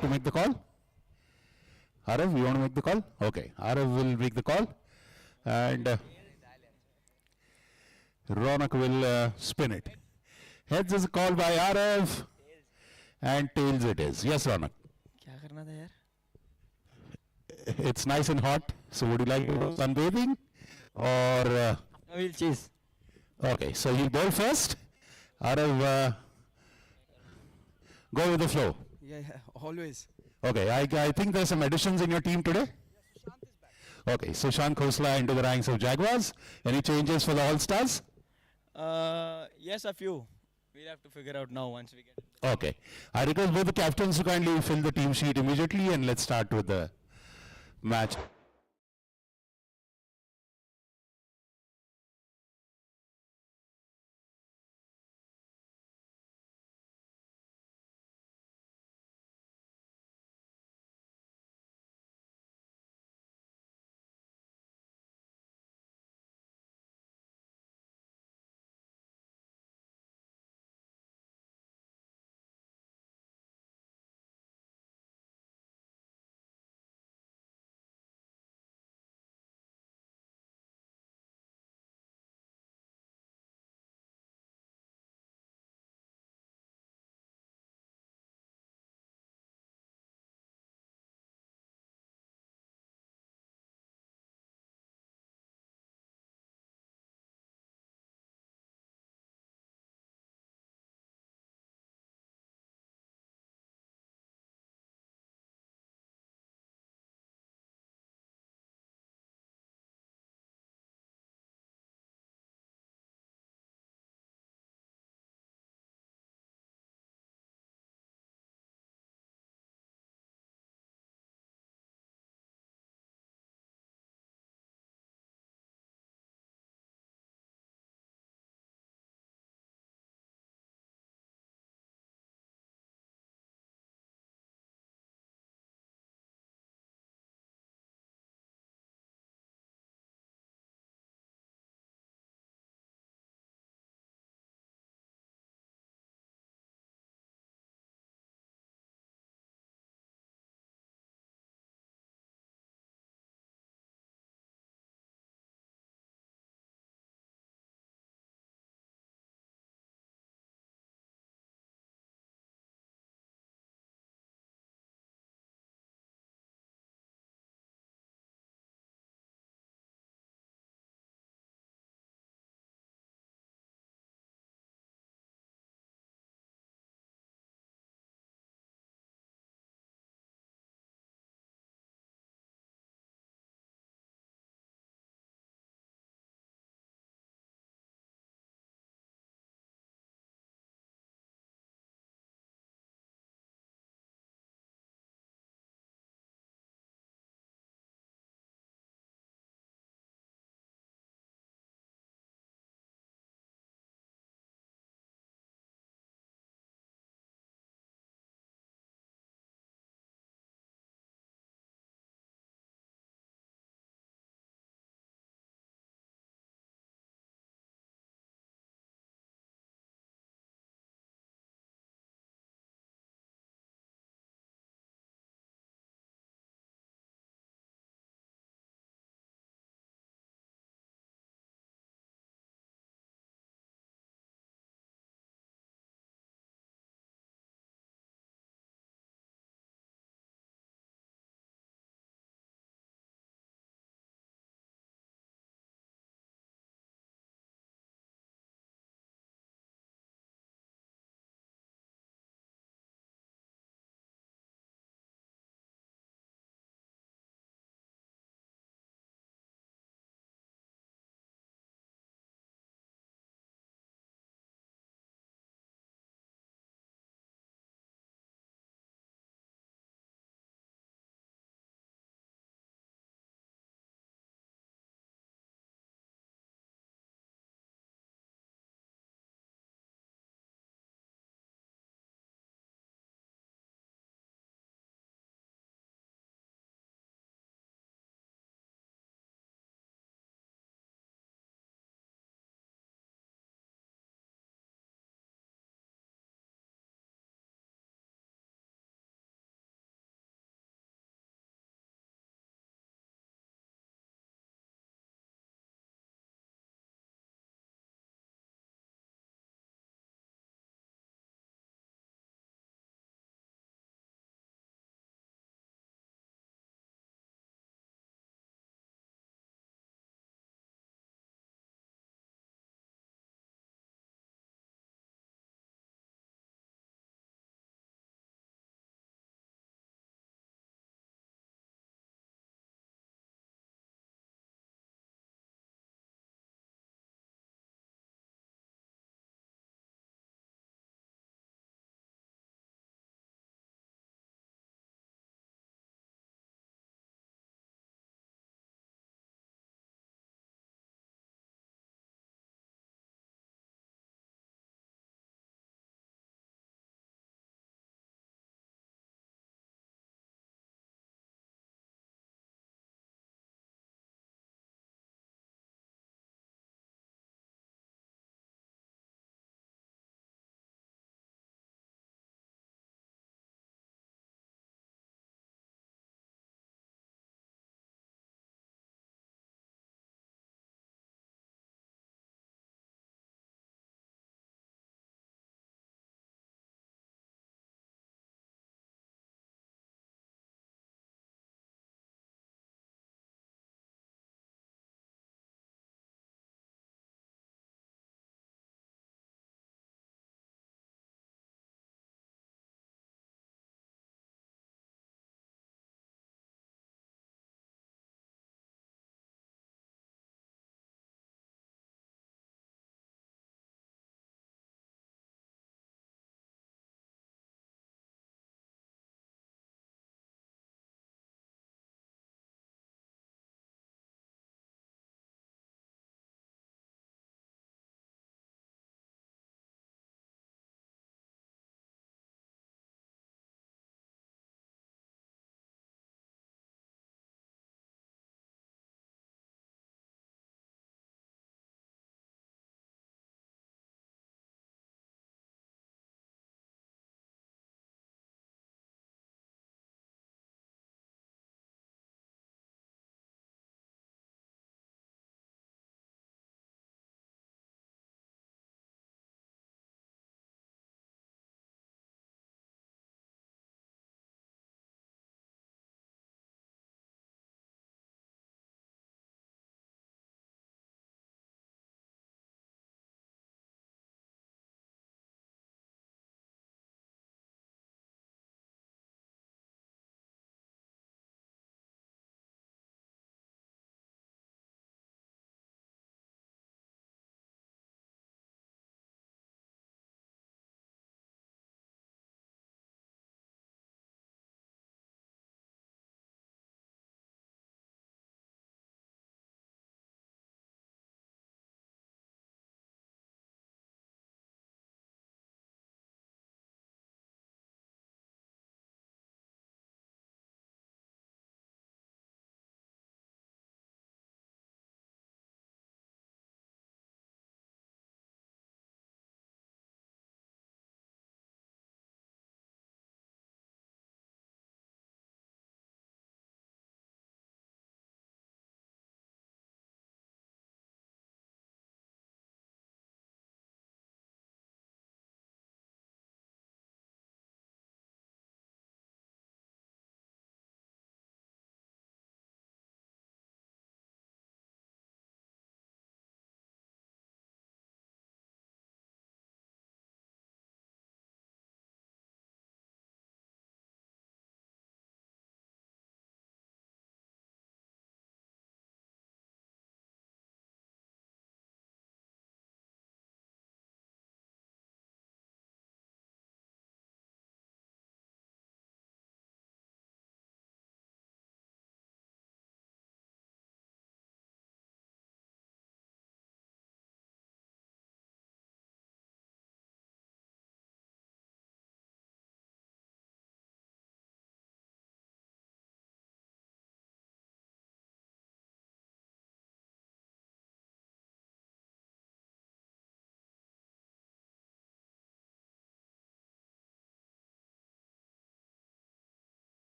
to make the call? Arav, you want to make the call? Okay, Arav will make the call. And Ronak will spin it. Heads is a call by Arav. And tails it is. Yes, Ronak. क्या करना था यार? It's nice and hot. So would you like to go sunbathing? Or... I will chase. Okay, so you bowl first. Arav, go with the flow. Yeah, always. Okay, I think there's some additions in your team today. Okay, Sushant Khosla into the ranks of Jaguars. Any changes for the All-Stars? Yes, a few. We'll have to figure out now once we get it. Okay. I request both the captains to kindly fill the team sheet immediately, and let's start with the match.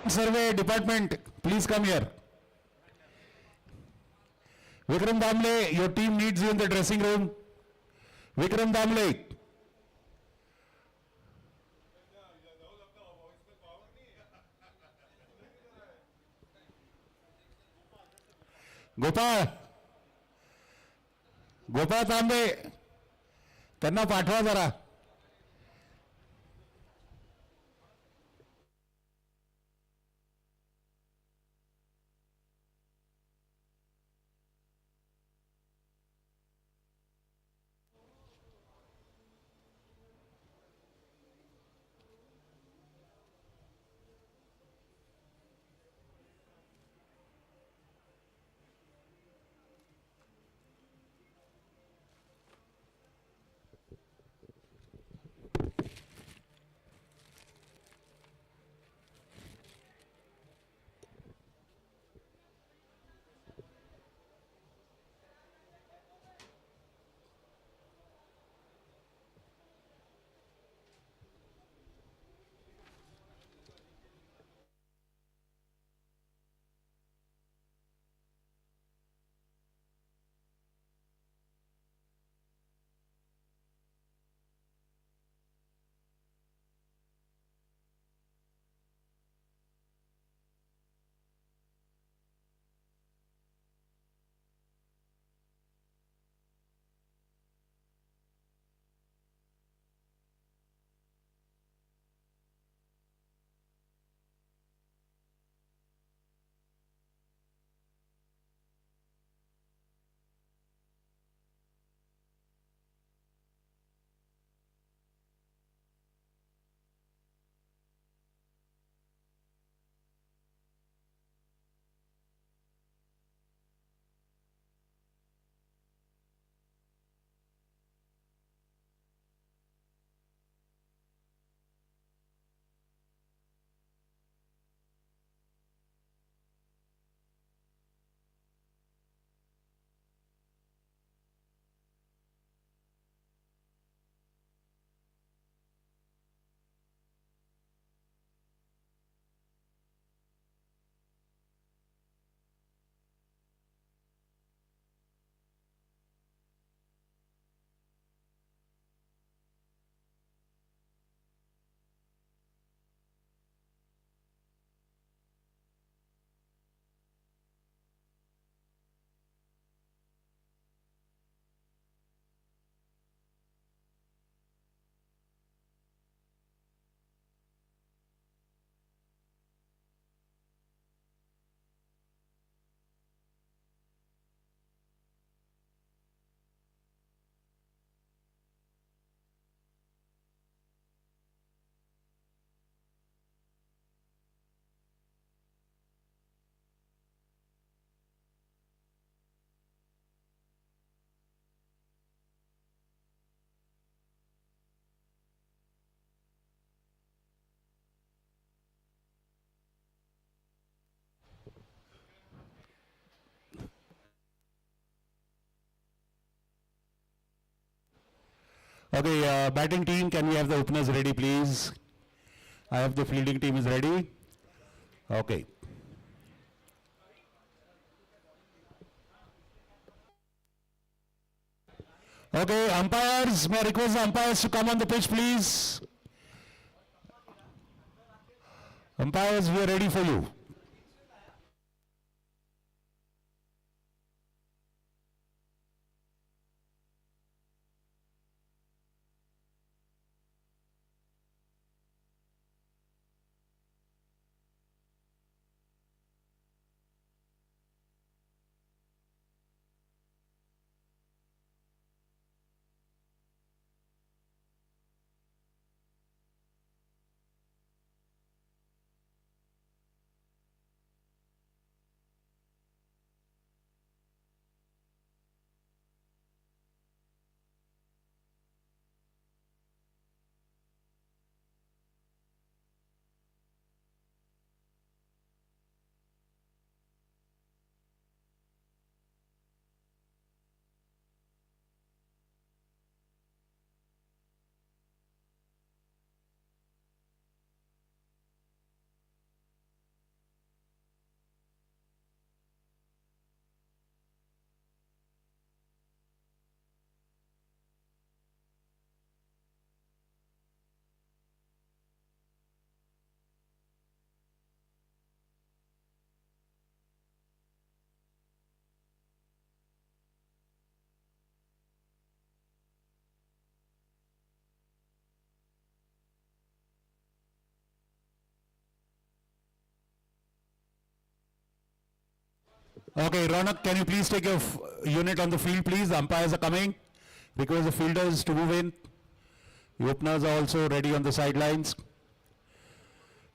Survey department, please come here. Vikram Damle, your team needs you in the dressing room. Vikram Damle. Gopal Gopal तांबे त्यांना पाठवा जरा. Okay, batting team, can we have the openers ready, please? I have the fielding team is ready. Okay. Okay, umpires, may I request the umpires to come on the pitch, please? Umpires, we are ready for you. Okay, Ronak, can you please take your unit on the field, please? The umpires are coming. Request the fielders to move in. The openers are also ready on the sidelines.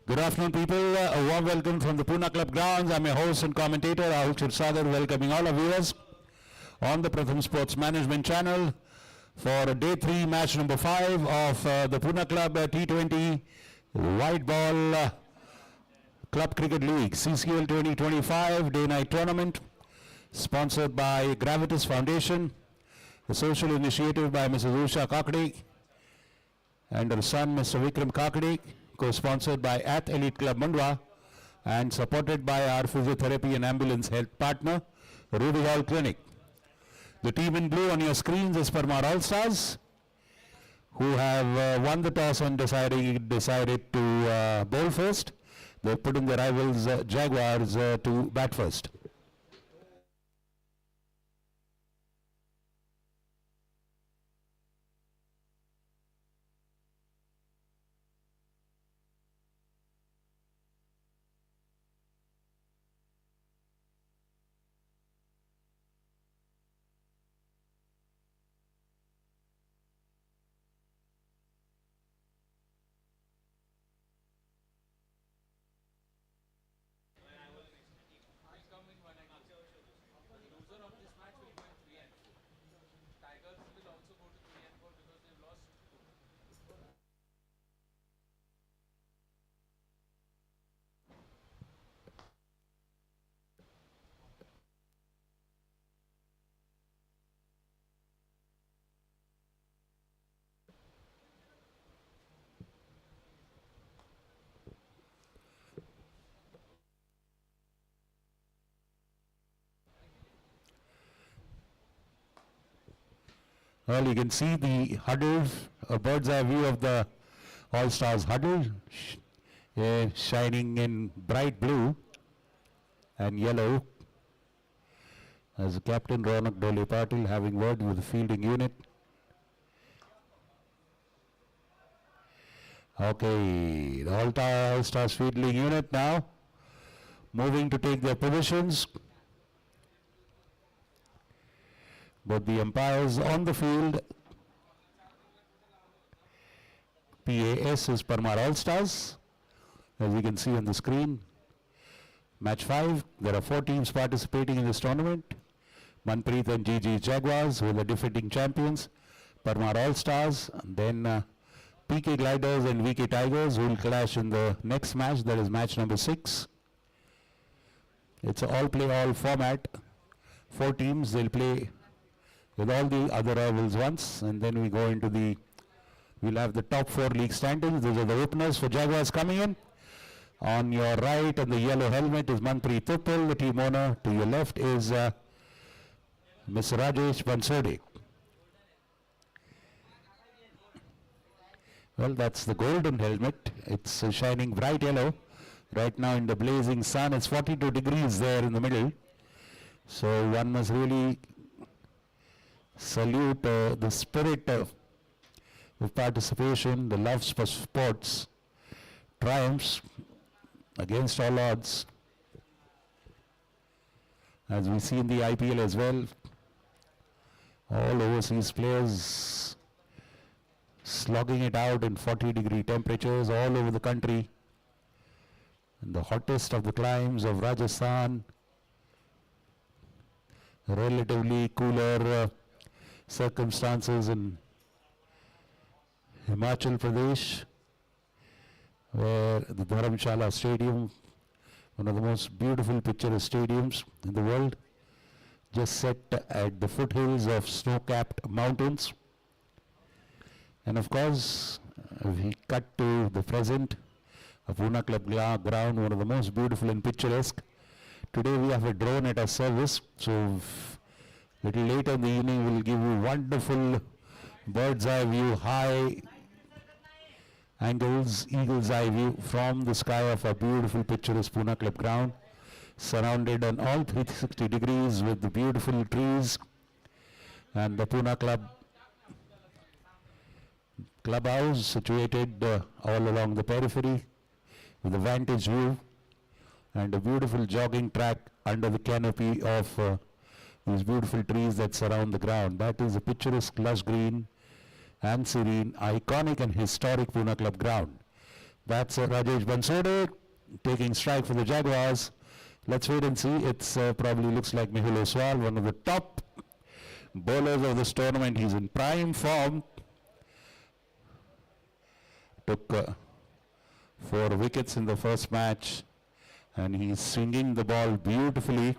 Good afternoon, people. A warm welcome from the Pune Club grounds. I'm your host and commentator, Rahul Chirsadar, welcoming all our viewers on the Pratham Sports Management channel for day 3, match number 5 of the Pune Club T20 White Ball Club Cricket League, CCL 2025 day-night tournament, sponsored by Gravitas Foundation, a social initiative by Mrs. Usha Kakade and her son, Mr. Vikram Kakade, co-sponsored by Ath Elite Club Mandwa, and supported by our physiotherapy and ambulance health partner, Ruby Hall Clinic. The team in blue on your screens is Parmar All-Stars, who have won the toss and decided to bowl first. They're putting their rivals Jaguars to bat first. Well, you can see the huddle, a bird's eye view of the All-Stars huddle, shining in bright blue and yellow, as Captain Ronak Dole Patil having word with the fielding unit. Okay, the All-Stars fielding unit now moving to take their positions. But the umpires on the field, PAS is Parmar All-Stars, as you can see on the screen. Match 5, there are 4 teams participating in this tournament. Manpreet and GG Jaguars, who are the defending champions. Parmar All-Stars, and then PK Gliders and VK Tigers, who will clash in the next match, that is match number 6. It's an all-play-all format. 4 teams, they'll play with all the other rivals once, and then we go into we'll have the top 4 league standings. These are the openers for Jaguars coming in. On your right, on the yellow helmet is Manpreet Tuppal, the team owner. To your left is Mr. Rajesh Bansode. Well, that's the golden helmet. It's shining bright yellow. Right now in the blazing sun, it's 42 degrees there in the middle. So one must really salute the spirit of participation, the love for sports, triumphs against all odds. As we see in the IPL as well, all overseas players slogging it out in 40-degree temperatures all over the country. In the hottest of the climes of Rajasthan, relatively cooler circumstances in Himachal Pradesh, where the Dharamshala Stadium, one of the most beautiful picturesque stadiums in the world, just set at the foothills of snow-capped mountains. And of course, we cut to the present of Pune Club ground, one of the most beautiful and picturesque. Today we have a drone at our service, so little later in the evening we'll give you wonderful bird's eye view, high angles, eagle's eye view from the sky of our beautiful picturesque Pune Club ground, surrounded on all 360 degrees with the beautiful trees and the Pune Club clubhouse situated all along the periphery with a vantage view and a beautiful jogging track under the canopy of these beautiful trees that surround the ground. That is a picturesque, lush green and serene, iconic and historic Pune Club ground. That's Rajesh Bansode taking strike for the Jaguars. Let's wait and see. It's probably looks like Mehul Oswal, one of the top bowlers of this tournament. He's in prime form. Took 4 wickets in the first match, and he's swinging the ball beautifully.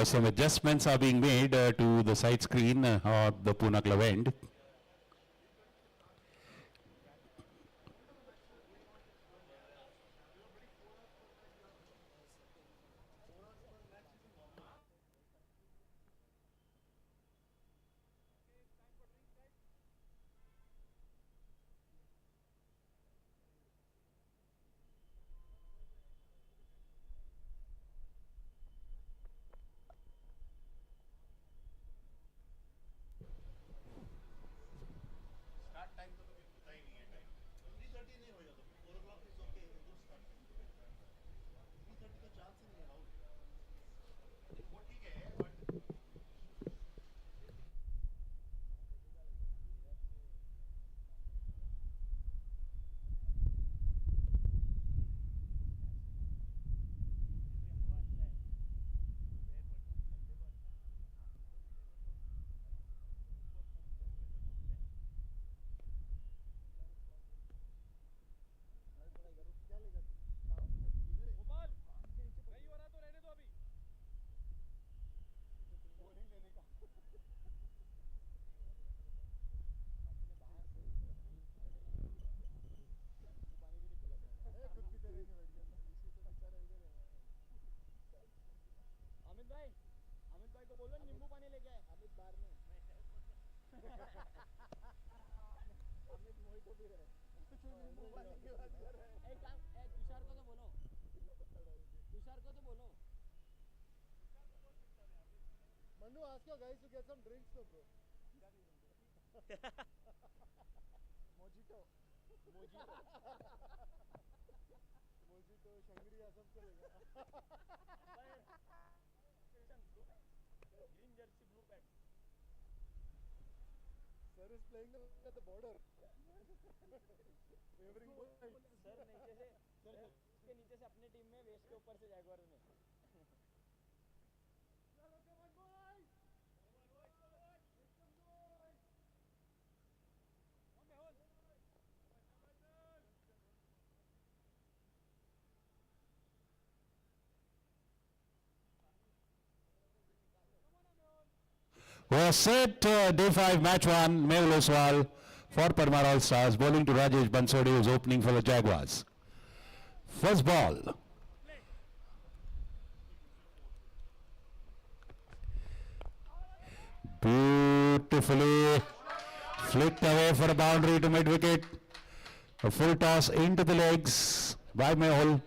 Some adjustments are being made to the side screen of the Pune Club end. Ask your guys to get some drinks though, bro. Mojito. Mojito, Shangri-La, सब चलेगा. Green jersey, blue pants. Sir is playing at the border. Favoring both sides. Sir नीचे से इसके नीचे से अपने team में waste के ऊपर से जैगवार में. Was set day 5 match 1, Mehul Oswal for Parmar All Stars, bowling to Rajesh Bansode, who's opening for the Jaguars. First ball. Beautifully flicked away for a boundary to mid wicket. A full toss into the legs by Mehul.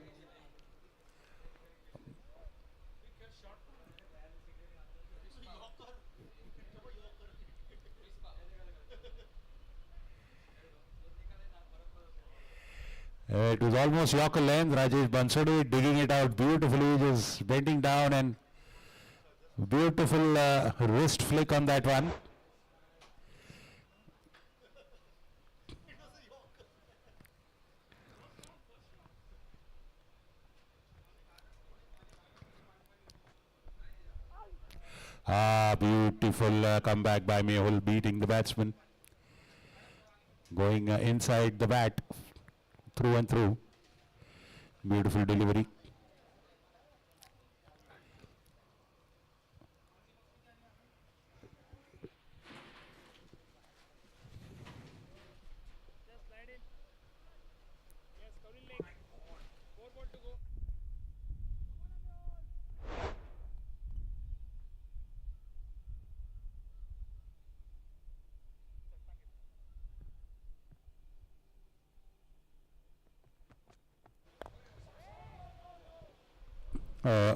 It was almost Yorker length. Rajesh Bansode digging it out beautifully, just bending down and Beautiful wrist flick on that one. Beautiful comeback by Mehul, beating the batsman. Going inside the bat, through and through. Beautiful delivery.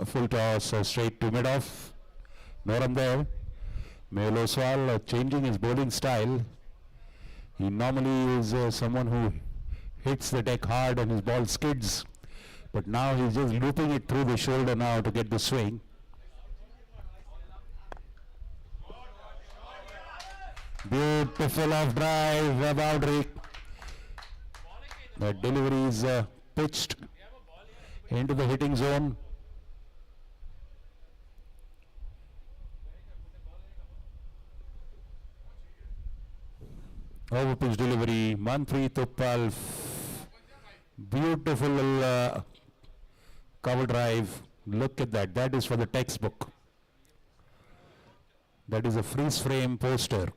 Full toss straight to mid-off. No run there. Mehul Oswal changing his bowling style. He normally is someone who hits the deck hard and his ball skids. But now he's just looping it through the shoulder now to get the swing. Beautiful off drive, boundary. The delivery is pitched into the hitting zone. Over pitch delivery, Manpreet Uppal. Beautiful cover drive. Look at that. That is for the textbook. That is a freeze frame poster.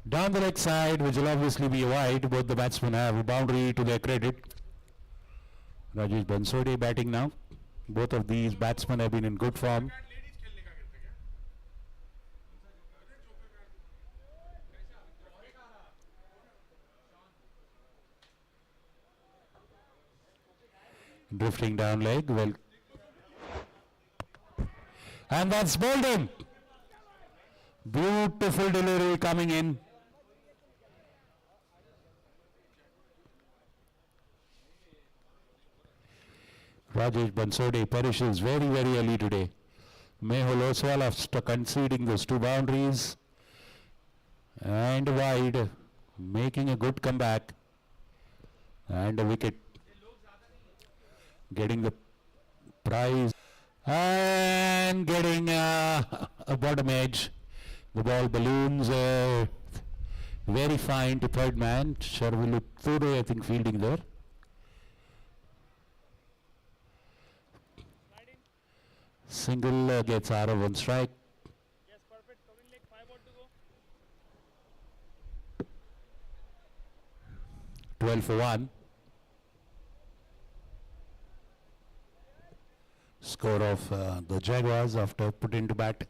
Down the leg side, which will obviously be wide. Both the batsmen have a boundary to their credit. Rajesh Bansode batting now. Both of these batsmen have been in good form. Drifting down leg, well. And that's bowled in. Beautiful delivery coming in. Rajesh Bansode perishes very, very early today. Mehul Oswal after conceding those two boundaries and wide, making a good comeback and a wicket, getting the prize and getting a bottom edge. The ball balloons very fine to third man. Sharvilu Ture, I think, fielding there. Single gets out of one strike. Yes, perfect. Covering leg, 5 ball to go. 12 for 1. Score of the Jaguars after put into bat.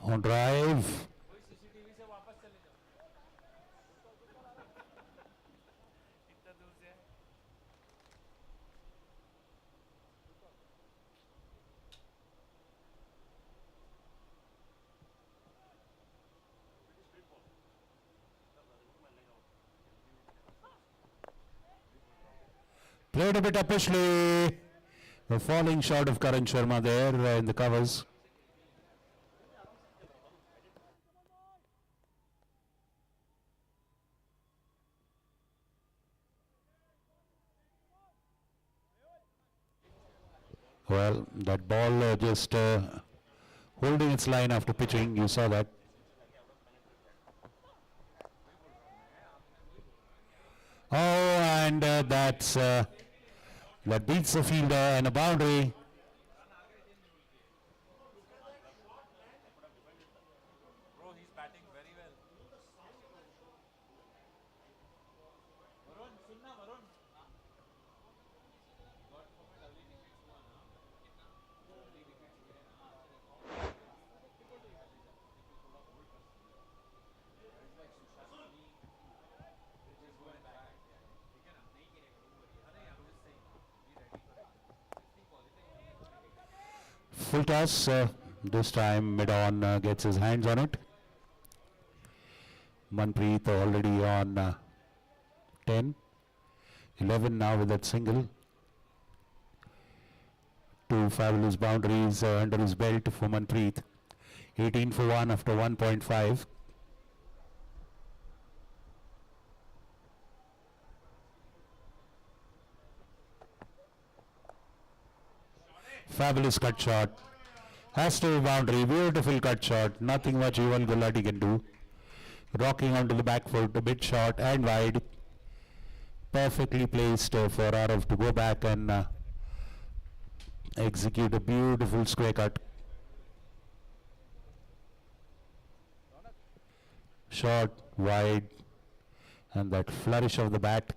On drive. Played a bit uppishly. The falling shot of Karan Sharma there in the covers. Well, that ball just holding its line after pitching. You saw that. Oh, and that's that beats the fielder and a boundary. Full toss. This time mid-on gets his hands on it. Manpreet already on 10. 11 now with that single. Two fabulous boundaries under his belt for Manpreet. 18 for 1 after 1.5. Fabulous cut shot. Has to be boundary. Beautiful cut shot. Nothing much even Gulati can do. Rocking onto the back foot, a bit short and wide. Perfectly placed for Arav to go back and execute a beautiful square cut. Short, wide, and that flourish of the bat.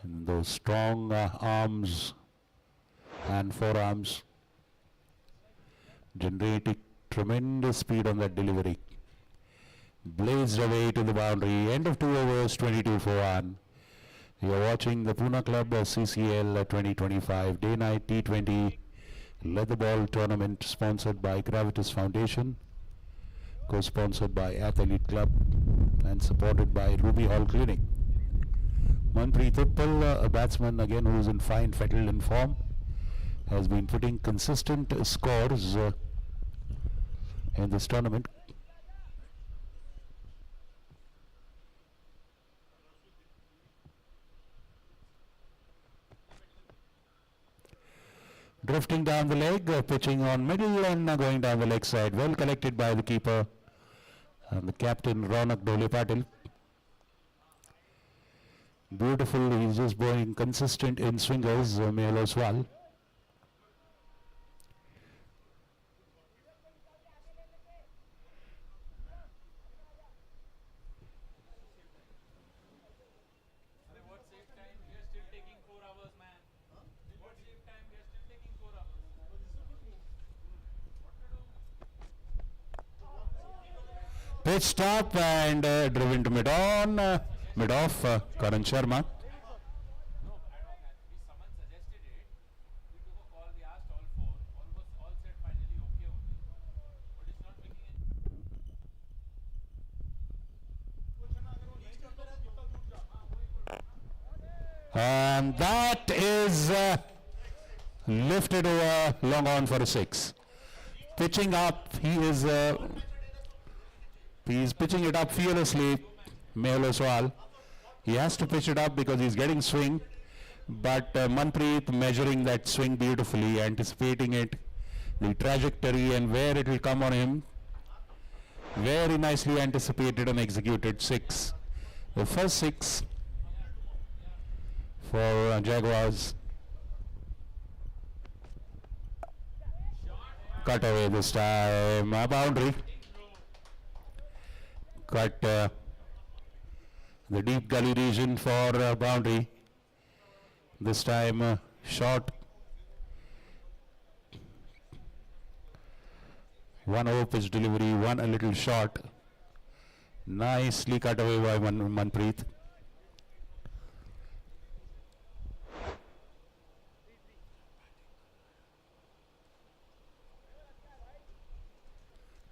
And those strong arms and forearms generating tremendous speed on that delivery. Blazed away to the boundary. End of 2 overs, 22 for 1. You are watching the Pune Club CCL 2025 Day-Night T20 Leather Ball Tournament sponsored by Gravitas Foundation, co-sponsored by Athlete Club and supported by Ruby Hall Clinic. Manpreet Uppal, a batsman again who is in fine fettled in form, has been putting consistent scores in this tournament. Drifting down the leg, pitching on middle and going down the leg side. Well collected by the keeper and the captain Ronak Dole Patil. Beautiful, he's just going consistent in swingers, Mehul Oswal. Pitch stop and driven to mid-on, mid-off, Karan Sharma. And that is lifted over long on for a 6. Pitching up, he's pitching it up fearlessly, Mehul Oswal. He has to pitch it up because he's getting swing, but Manpreet measuring that swing beautifully, anticipating it, the trajectory and where it will come on him. Very nicely anticipated and executed. 6. The first 6 for Jaguars. Cut away this time, a boundary. Cut the deep gully region for boundary. This time short. One over pitch delivery, one a little short. Nicely cut away by Manpreet.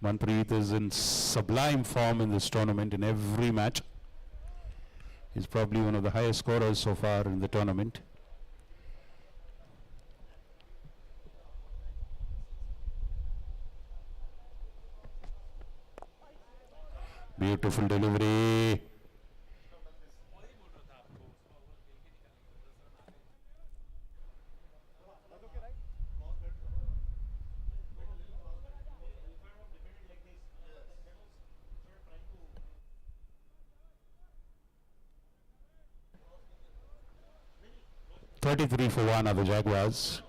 Manpreet is in sublime form in this tournament in every match. He's probably one of the highest scorers so far in the tournament. Beautiful delivery. .33 for 1 of the Jaguars.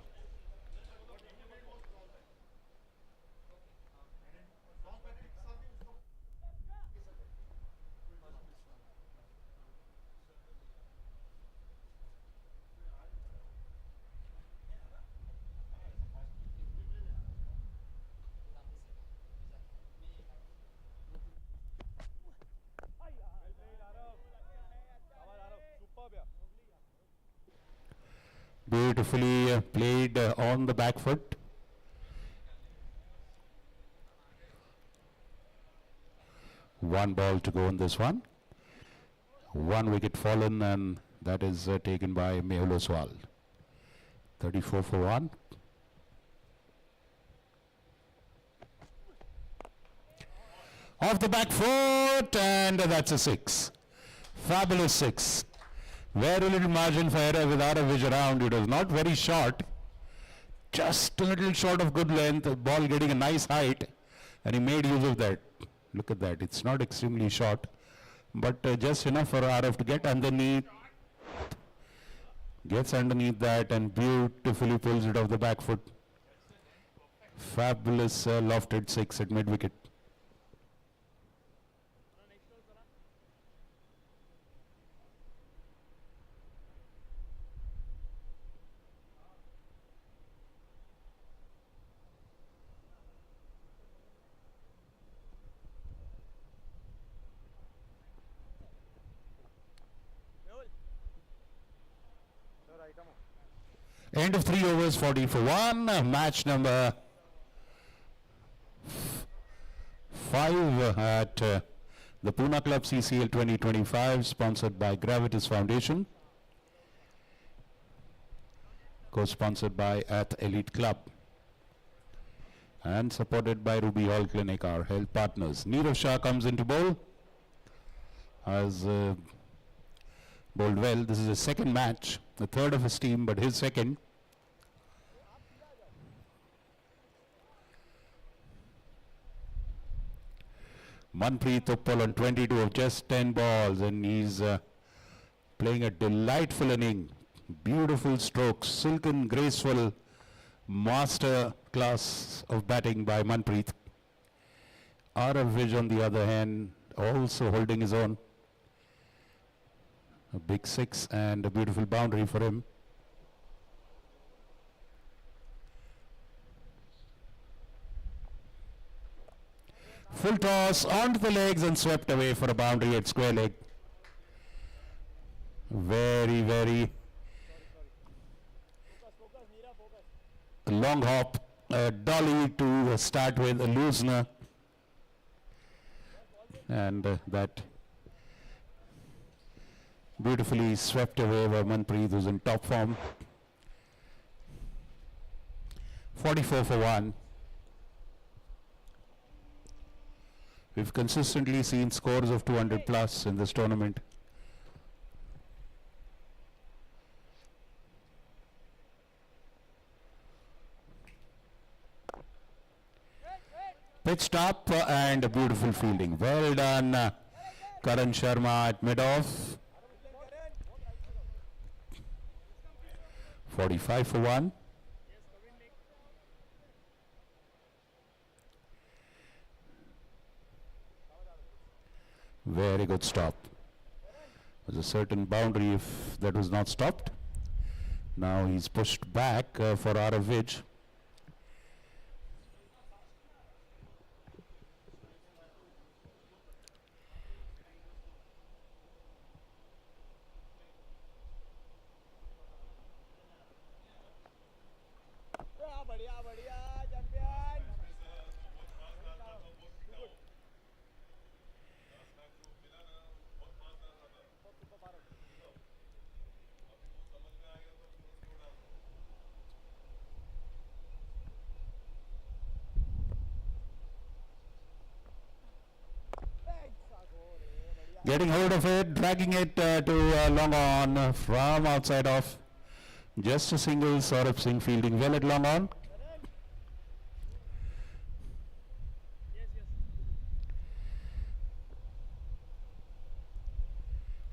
Beautifully played on the back foot. One ball to go on this one. One wicket fallen, and that is taken by Mehul Oswal. 34 for 1. Off the back foot, and that's a 6. Fabulous 6. Very little margin for error without a Vij around. It was not very short. Just a little short of good length. The ball getting a nice height, and he made use of that. Look at that. It's not extremely short, but just enough for RF to get underneath. Gets underneath that and beautifully pulls it off the back foot. Fabulous lofted 6 at mid wicket. End of 3 overs, 40 for 1. Match number 5 at the Pune Club CCL 2025, sponsored by Gravitas Foundation, co-sponsored by at Elite Club, and supported by Ruby Hall Clinic, our health partners. Neerav Shah comes into bowl. Has bowled well. This is his second match, the third of his team, but his second. Manpreet on 22 of just 10 balls, and he's playing a delightful inning. Beautiful strokes, silken, graceful, master class of batting by Manpreet. RF Vij on the other hand, also holding his own. A big 6 and a beautiful boundary for him. Full toss onto the legs and swept away for a boundary at square leg. Very, very long hop, dolly to start with, a loosener, and that beautifully swept away by Manpreet, who's in top form. 44 for 1. We've consistently seen scores of 200 plus in this tournament. Pitched up and a beautiful fielding. Well done, Karan Sharma at mid-off. 45 for 1. Very good stop. There's a certain boundary if that was not stopped. Now he's pushed back for RF Vij. Getting hold of it, dragging it to long on from outside off. Just a single, Saurabh Singh fielding well at long on. Yes, yes.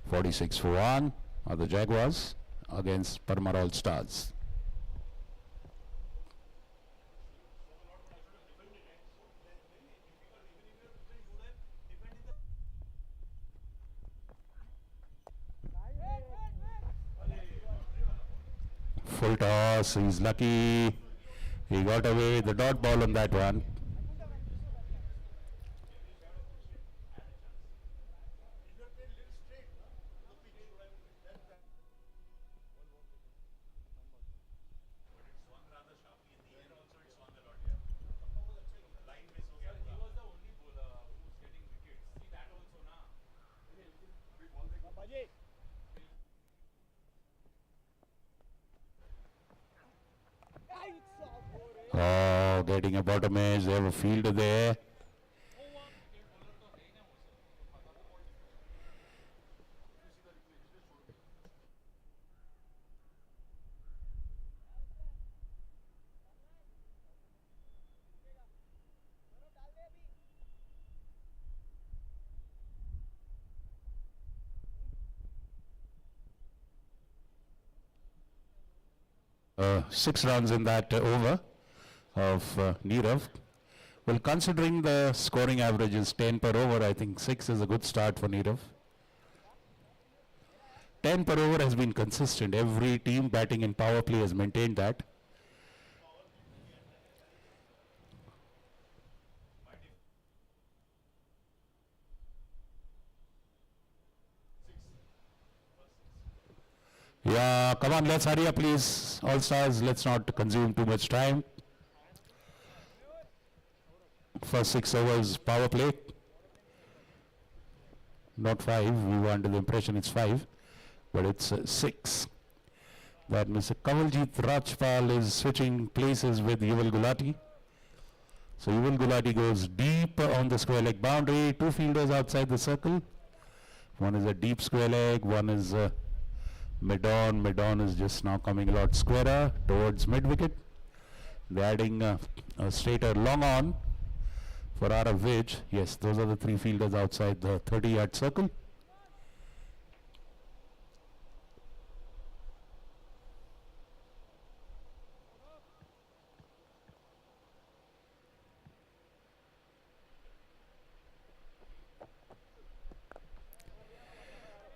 46 for 1 are the Jaguars against Parmar All Stars. Full toss, he's lucky. He got away with the dot ball on that one. Oh, getting a bottom edge. They have a fielder there. Six runs in that over of Nirav. Well, considering the scoring average is 10 per over, I think 6 is a good start for Nirav. 10 per over has been consistent. Every team batting in power play has maintained that. Yeah, come on, let's hurry up, please. All stars, let's not consume too much time. First 6 overs power play. Not 5. We were under the impression it's 5, but it's 6. That Mr. Kawaljit Rajpal is switching places with Yuval Gulati. So Yuval Gulati goes deep on the square leg boundary. 2 fielders outside the circle. One is a deep square leg, one is mid-on. Mid-on is just now coming a lot squarer towards mid-wicket. They're adding a straighter long on for out of which, yes, those are the 3 fielders outside the 30-yard circle.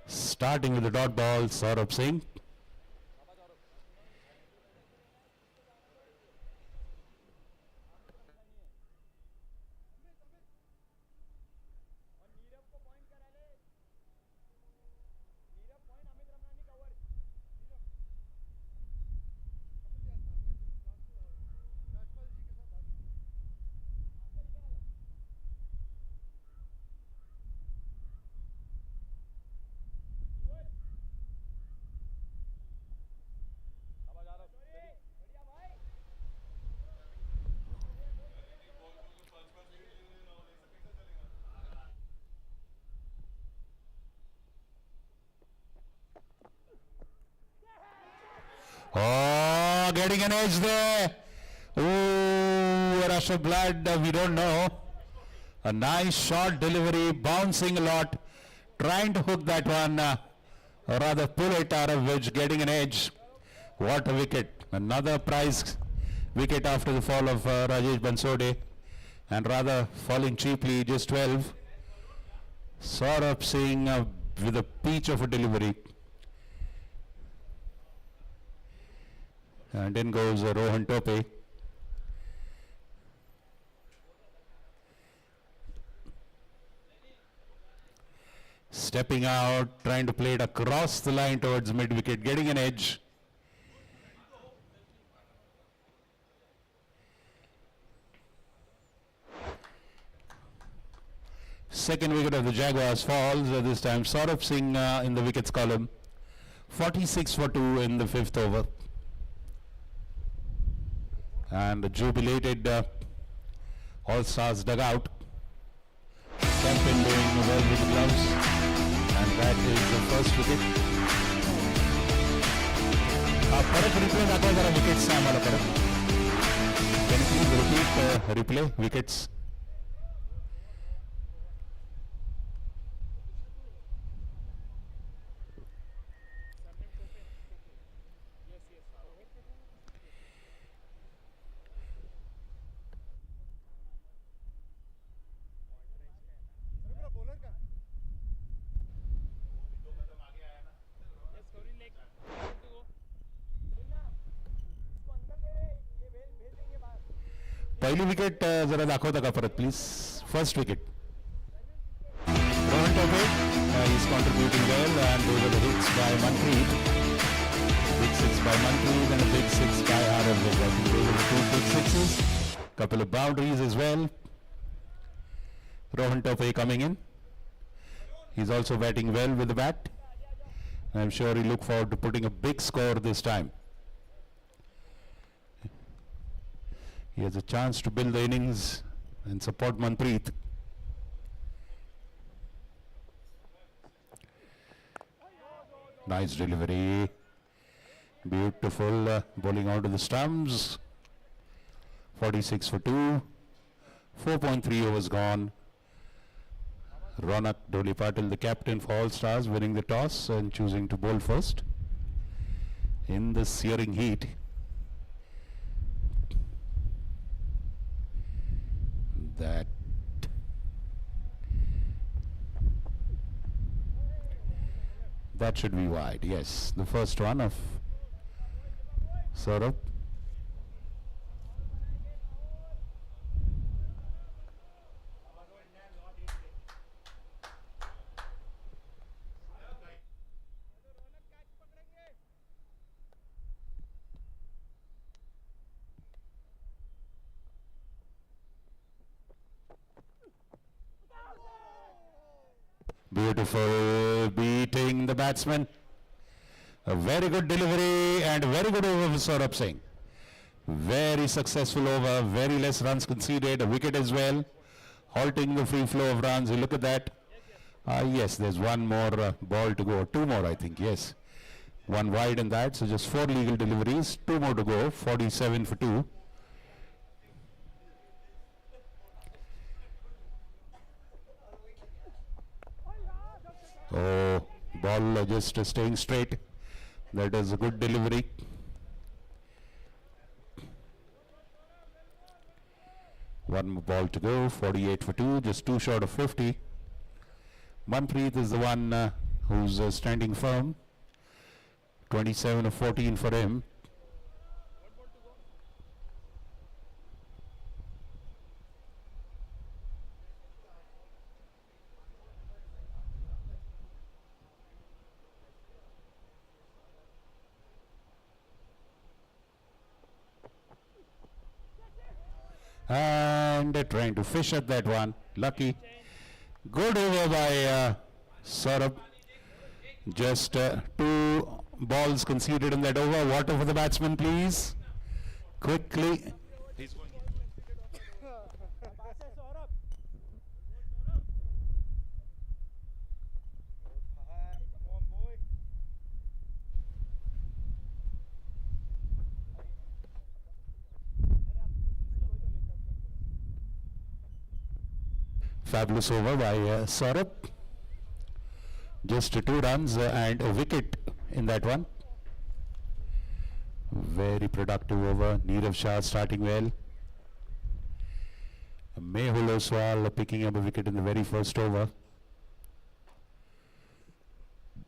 Starting with the dot ball, Saurabh Singh. Oh, getting an edge there. Ooh, a rush of blood, we don't know. A nice short delivery, bouncing a lot, trying to hook that one, or rather pull it out of which, getting an edge. What a wicket. Another prize wicket after the fall of Rajesh Bansode, and rather falling cheaply, just 12. Saurabh Singh with a peach of a delivery. And in goes Rohan Tope. Stepping out, trying to play it across the line towards mid-wicket, getting an edge. Second wicket of the Jaguars falls. This time Saurabh Singh in the wickets column. 46 for 2 in the 5th over. And the jubilated All-Stars dugout. Campin doing well with the gloves. And that is the first wicket. परत replay दाखवा जरा wickets से आम्हाला परत. Can you please repeat replay wickets? पहिली wicket जरा दाखवता का परत please. First wicket. Rohan Tope is contributing well, and those are the hits by Manpreet. Big 6 by Manpreet and a big 6 by Arav. I think those are the 2 big 6s. Couple of boundaries as well. Rohan Tope coming in. He's also batting well with the bat. I'm sure he look forward to putting a big score this time. He has a chance to build the innings and support Manpreet. Nice delivery. Beautiful bowling out of the stumps. 46 for 2. 4.3 overs gone. Ronak Doli Patil, the captain for All Stars, winning the toss and choosing to bowl first in the searing heat. That should be wide. Yes, the first one of Saurabh. Beautiful beating the batsman. A very good delivery and a very good over for Saurabh Singh. Very successful over, very less runs conceded, a wicket as well, halting the free flow of runs. You look at that. Yes, there's one more ball to go, two more I think, yes. One wide in that, so just 4 legal deliveries, 2 more to go, 47 for 2. Oh, ball just staying straight. That is a good delivery. One more ball to go, 48 for 2, just 2 short of 50. Manpreet is the one who's standing firm. 27 of 14 for him. And trying to fish at that one. Lucky. Good over by Saurabh. Just 2 balls conceded in that over. Water for the batsman, please. Quickly. Fabulous over by Saurabh. Just 2 runs and a wicket in that one. Very productive over. Neerav Shah starting well. Mehul Oswal picking up a wicket in the very first over.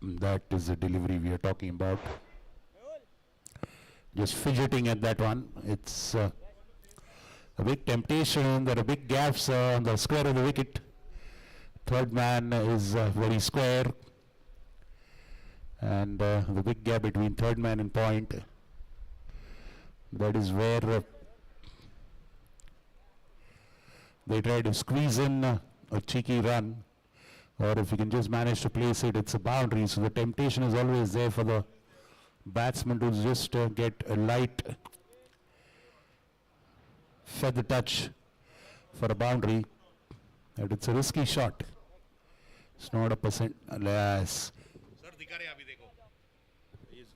That is the delivery we are talking about. Just fidgeting at that one. It's a big temptation. There are big gaps on the square of the wicket. Third man is very square. And the big gap between third man and point. That is where they try to squeeze in a cheeky run. Or if you can just manage to place it, it's a boundary. So the temptation is always there for the batsman to just get a light feather touch for a boundary. And it's a risky shot. It's not a percent. Alas.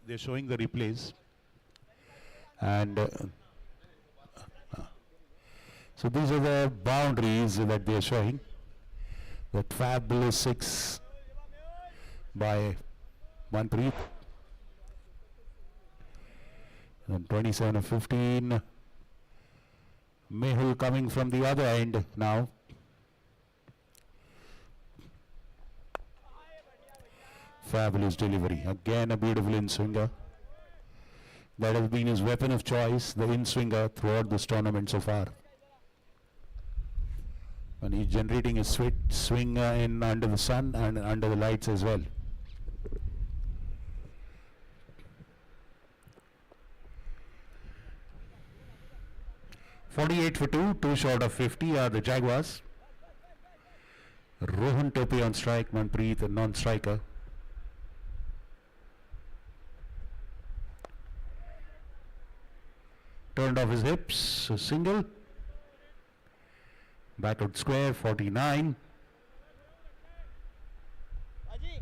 They're showing the replays. And so these are the boundaries that they're showing. That fabulous 6 by Manpreet. And 27 of 15. Mehul coming from the other end now. Fabulous delivery. Again a beautiful in-swinger. That has been his weapon of choice, the in-swinger throughout this tournament so far. And he's generating a sweet swing in under the sun and under the lights as well. .48 for 2, 2 short of 50 are the Jaguars. Rohan Tope on strike, Manpreet a non-striker. turned off his hips, a single. Backward square, 49. अजी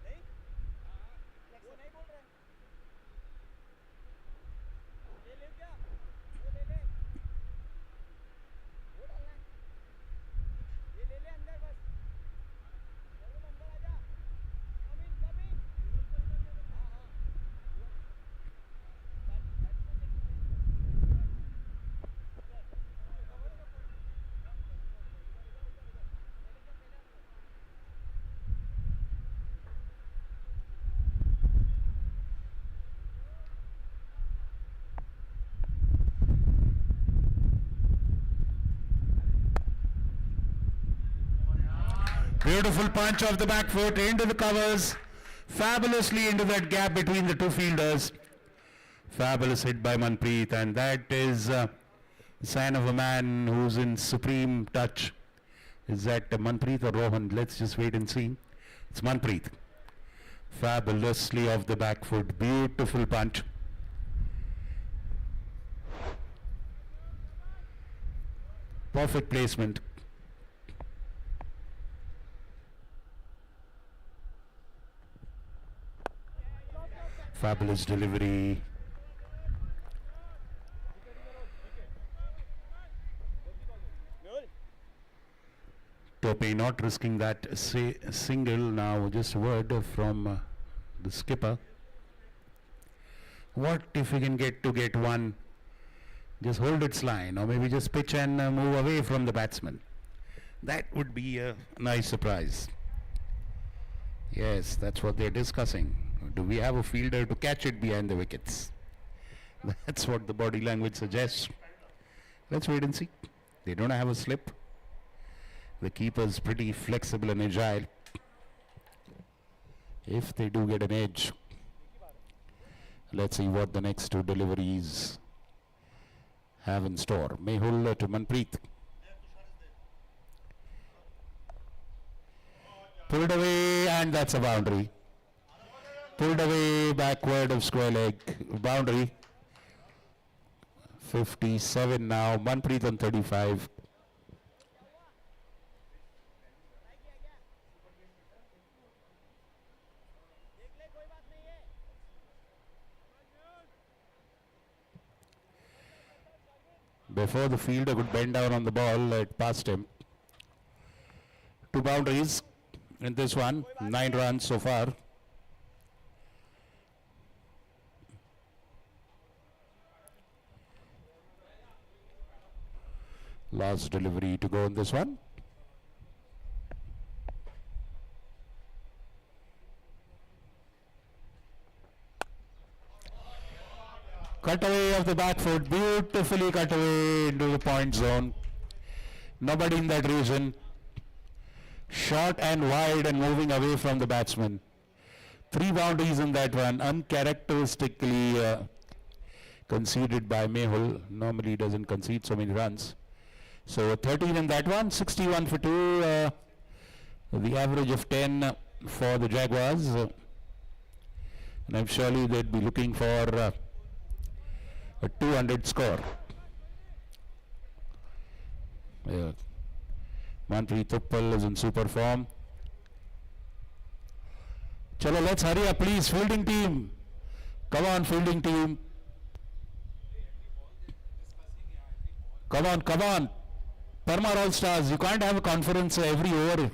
नहीं वो नहीं बोल रहे ले ले क्या वो ले ले वो डालना है ये ले ले अंदर बस जरूर अंदर आजा कम इन हाँ हाँ Beautiful punch of the back foot into the covers. Fabulously into that gap between the two fielders. Fabulous hit by Manpreet, and that is a sign of a man who's in supreme touch. Is that Manpreet or Rohan? Let's just wait and see. It's Manpreet. Fabulously off the back foot. Beautiful punch. Perfect placement. Fabulous delivery. Tope not risking that single now. Just a word from the skipper. What if we can get one? Just hold its line, or maybe just pitch and move away from the batsman. That would be a nice surprise. Yes, that's what they're discussing. Do we have a fielder to catch it behind the wickets? That's what the body language suggests. Let's wait and see. They don't have a slip. The keeper's pretty flexible and agile. If they do get an edge, let's see what the next two deliveries have in store. Mehul to Manpreet. Pulled away, and that's a boundary. Pulled away, backward of square leg. Boundary. 57 now. Manpreet on 35. Before the fielder could bend down on the ball, it passed him. Two boundaries in this one. 9 runs so far. Last delivery to go in this one. Cut away of the back foot, beautifully cut away into the point zone. Nobody in that region. Short and wide and moving away from the batsman. 3 boundaries in that one, uncharacteristically conceded by Mehul. Normally he doesn't concede so many runs. So 13 in that one, 61 for 2. The average of 10 for the Jaguars. And I'm surely they'd be looking for a 200 score. Manpreet Uppal is in super form. Chalo, let's hurry up, please. Fielding team. Come on, fielding team. Come on, come on. Parmar All Stars, you can't have a conference every over.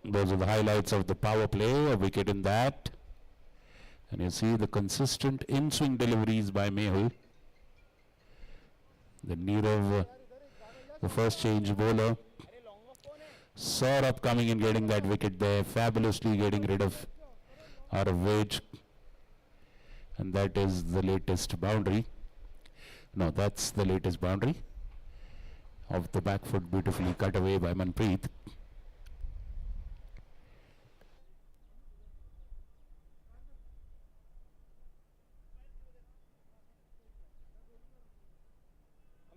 Those are the highlights of the power play, a wicket in that. And you see the consistent in-swing deliveries by Mehul. The Nirav, the first change bowler, Saurabh coming and getting that wicket there, fabulously getting rid of out of wage. And that is the latest boundary. No, that's the latest boundary. Of the back foot, beautifully cut away by Manpreet.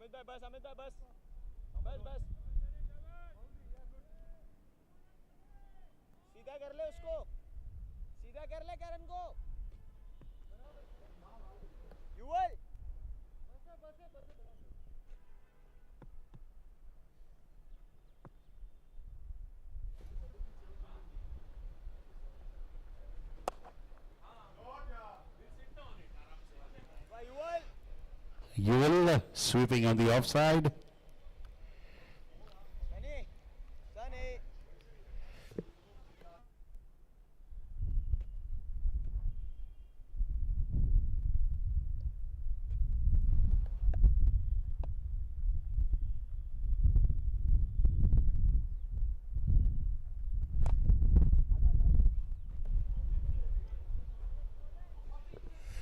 Amit भाई बस बस सीधा कर ले उसको, सीधा कर ले करण को। Yuval Yuval sweeping on the offside. Sunny, Sunny.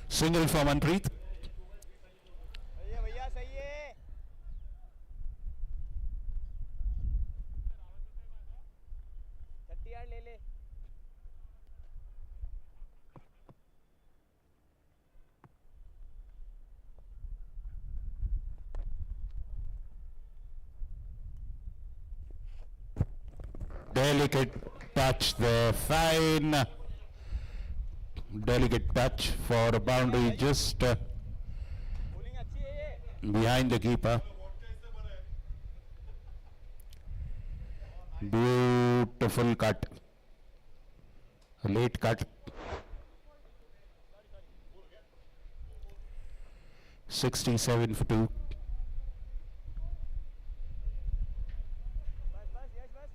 Single for Manpreet. भैया सही है। यार्ड ले ले। Delicate touch there, fine. Delicate touch for a boundary just bowling अच्छी है ये। behind the keeper. Beautiful cut. A late cut. 67 for 2. बस बस यश बस।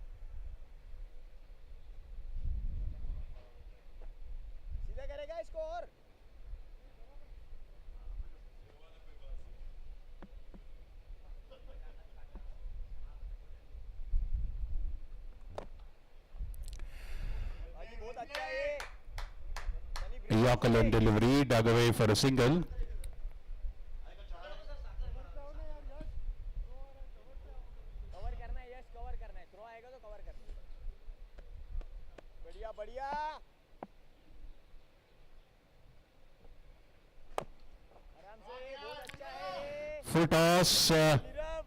सीधा करेगा इसको और। भाई बहुत अच्छा है ये। Sunny green Yorker on delivery, dug away for a single. Cover करना है यश, कवर करना है। थ्रो आएगा तो कवर करना है। बढ़िया बढ़िया। आराम से, बहुत अच्छा है। Full toss, नीरव,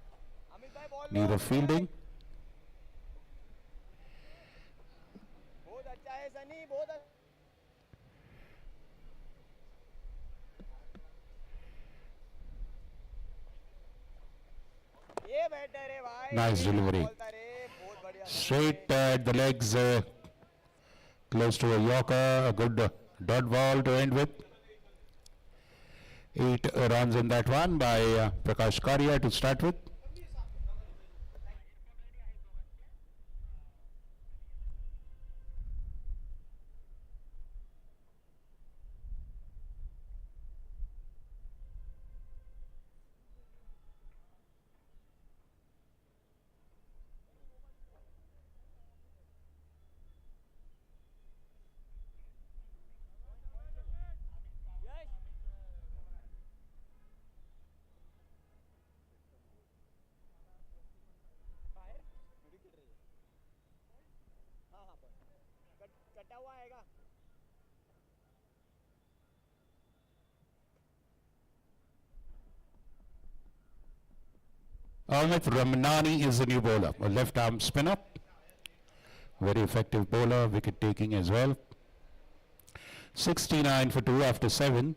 अमित भाई बॉल लो। near fielding. बहुत अच्छा है सनी, बहुत अच्छा। ये बेटर है भाई। Nice delivery. बोलता रे, बहुत बढ़िया। Straight at the legs, close to a Yorker, a good dot ball to end with. 8 runs in that one by Prakash Karia to start with. यश बाहर विकेट रही है। हाँ हाँ पर कटा हुआ आएगा। Amit Ramnani is the new bowler, a left arm spinner. Very effective bowler, wicket taking as well. 69 for 2 after 7.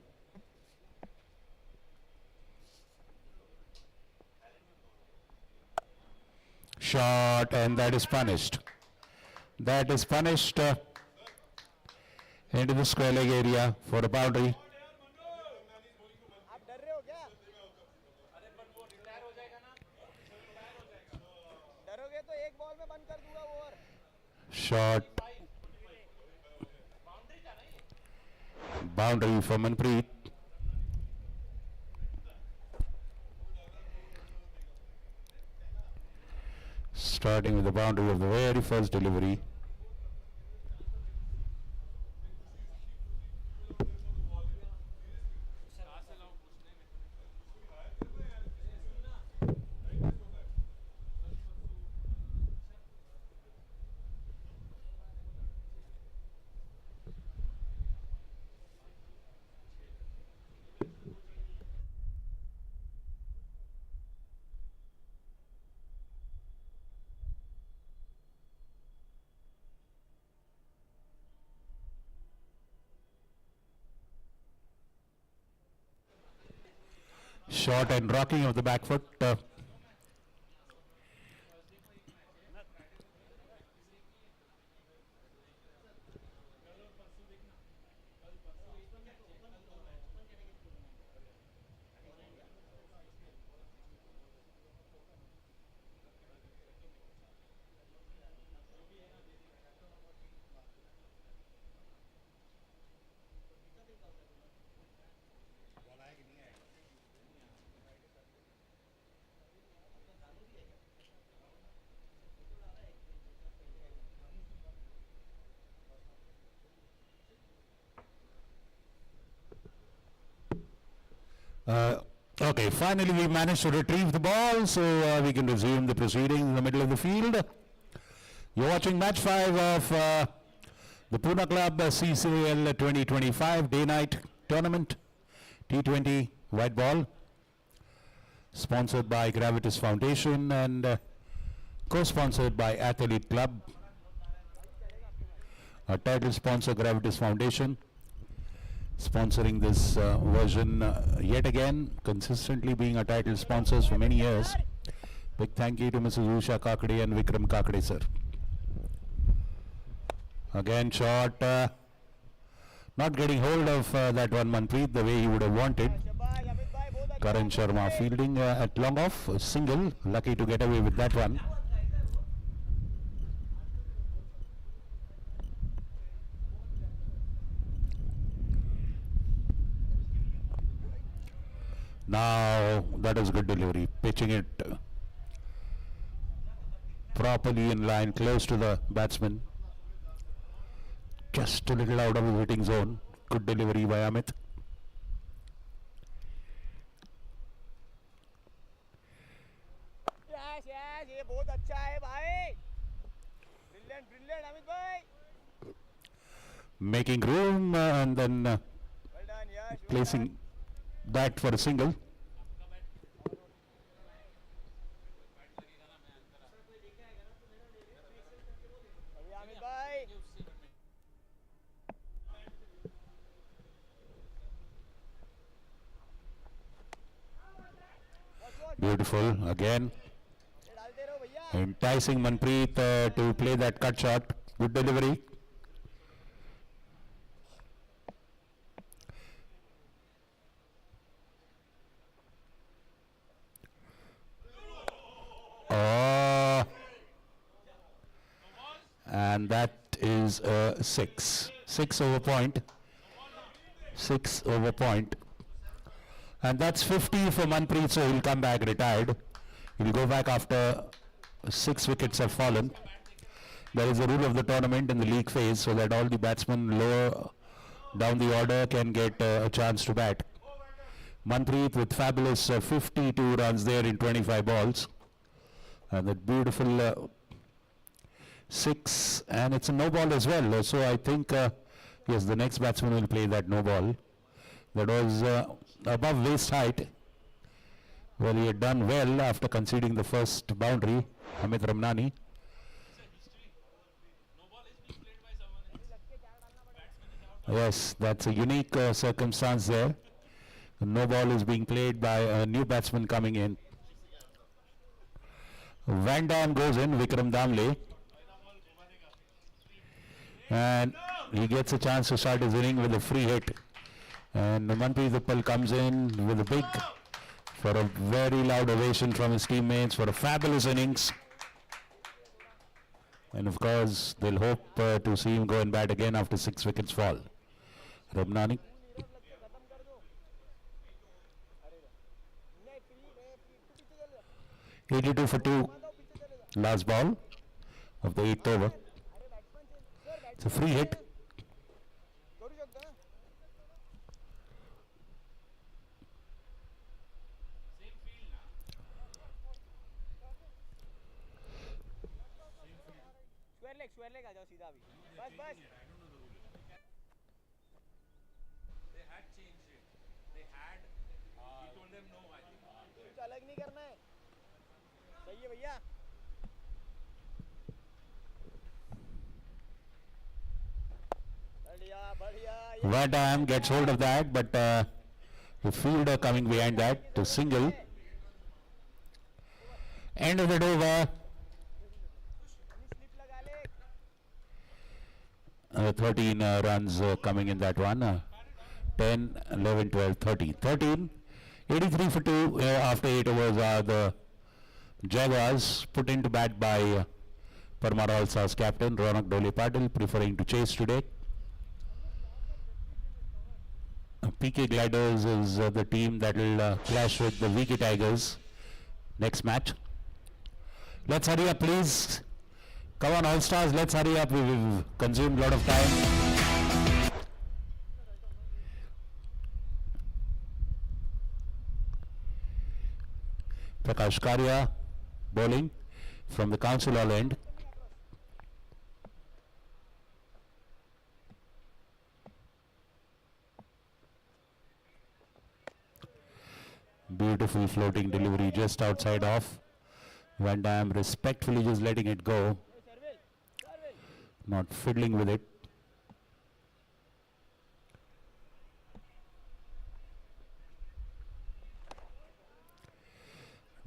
Shot, and that is punished. That is punished into the square leg area for a boundary. आप डर रहे हो क्या? डरोगे तो एक ball में बंद कर दूंगा over. Shot. Boundary for Manpreet. Starting with the boundary of the very first delivery. Short and rocking of the back foot. Okay, finally we managed to retrieve the ball, so we can resume the proceedings in the middle of the field. You're watching match 5 of the Pune Club CCL 2025 day-night tournament, T20 white ball, sponsored by Gravitas Foundation and co-sponsored by Athlete Club. Our title sponsor, Gravitas Foundation, sponsoring this version yet again, consistently being our title sponsors for many years. Big thank you to Mrs. Usha Kakade and Vikram Kakade, sir. Again, shot, not getting hold of that one Manpreet the way he would have wanted. शाबाश अमित भाई बहुत अच्छा Karan Sharma fielding at long off, single, lucky to get away with that one. Now that is good delivery, pitching it properly in line, close to the batsman. Just a little out of the hitting zone. Good delivery by Amit. Yes yes ये बहुत अच्छा है भाई brilliant brilliant Amit भाई Making room and then well done yes placing that for a single. अभी अमित भाई Beautiful again. ये डालते रहो भैया Enticing Manpreet to play that cut shot. Good delivery. Oh. And that is a 6. 6 over point. 6 over point. And that's 50 for Manpreet, so he'll come back retired. He'll go back after 6 wickets have fallen. There is a rule of the tournament in the league phase so that all the batsmen lower down the order can get a chance to bat. Manpreet with fabulous 52 runs there in 25 balls. And that beautiful 6, and it's a no ball as well. So I think, yes, the next batsman will play that no ball. That was above waist height. Well, he had done well after conceding the first boundary, Amit Ramnani. Yes, that's a unique circumstance there. The no ball is being played by a new batsman coming in. Van Dam goes in, Vikram Damle. And he gets a chance to start his inning with a free hit. And Manpreet Uppal comes in with a big, for a very loud ovation from his teammates for a fabulous innings. And of course, they'll hope to see him go and bat again after 6 wickets fall. Ramnani. खत्म कर दो अरे नहीं पीछे चले जाओ 82 for 2. दो पीछे चले जाओ Last ball of the 8th over. अरे batsman sir It's a free hit. करू शकतो ना स्क्वायर लेग आ जाओ सीधा अभी बस बस They had changed it. They had. He told them no. I think. कुछ अलग नहीं करना है सही है भैया बढ़िया बढ़िया Van Dam gets hold of that, but the fielder coming behind that to single. End of it over. Slip लगा ले 13 runs coming in that one. 10, 11, 12, 13. 13, 83 for 2 after 8 overs are the Jaguars put into bat by Parmar All-Stars captain Ronak Dole Patil, preferring to chase today. PK Gliders is the team that will clash with the VK Tigers next match. Let's hurry up, please. Come on, All-Stars, let's hurry up. We've consumed a lot of time. Prakash Karya bowling from the Council Hall end. Beautiful floating delivery just outside off. Van Dam respectfully just letting it go, not fiddling with it.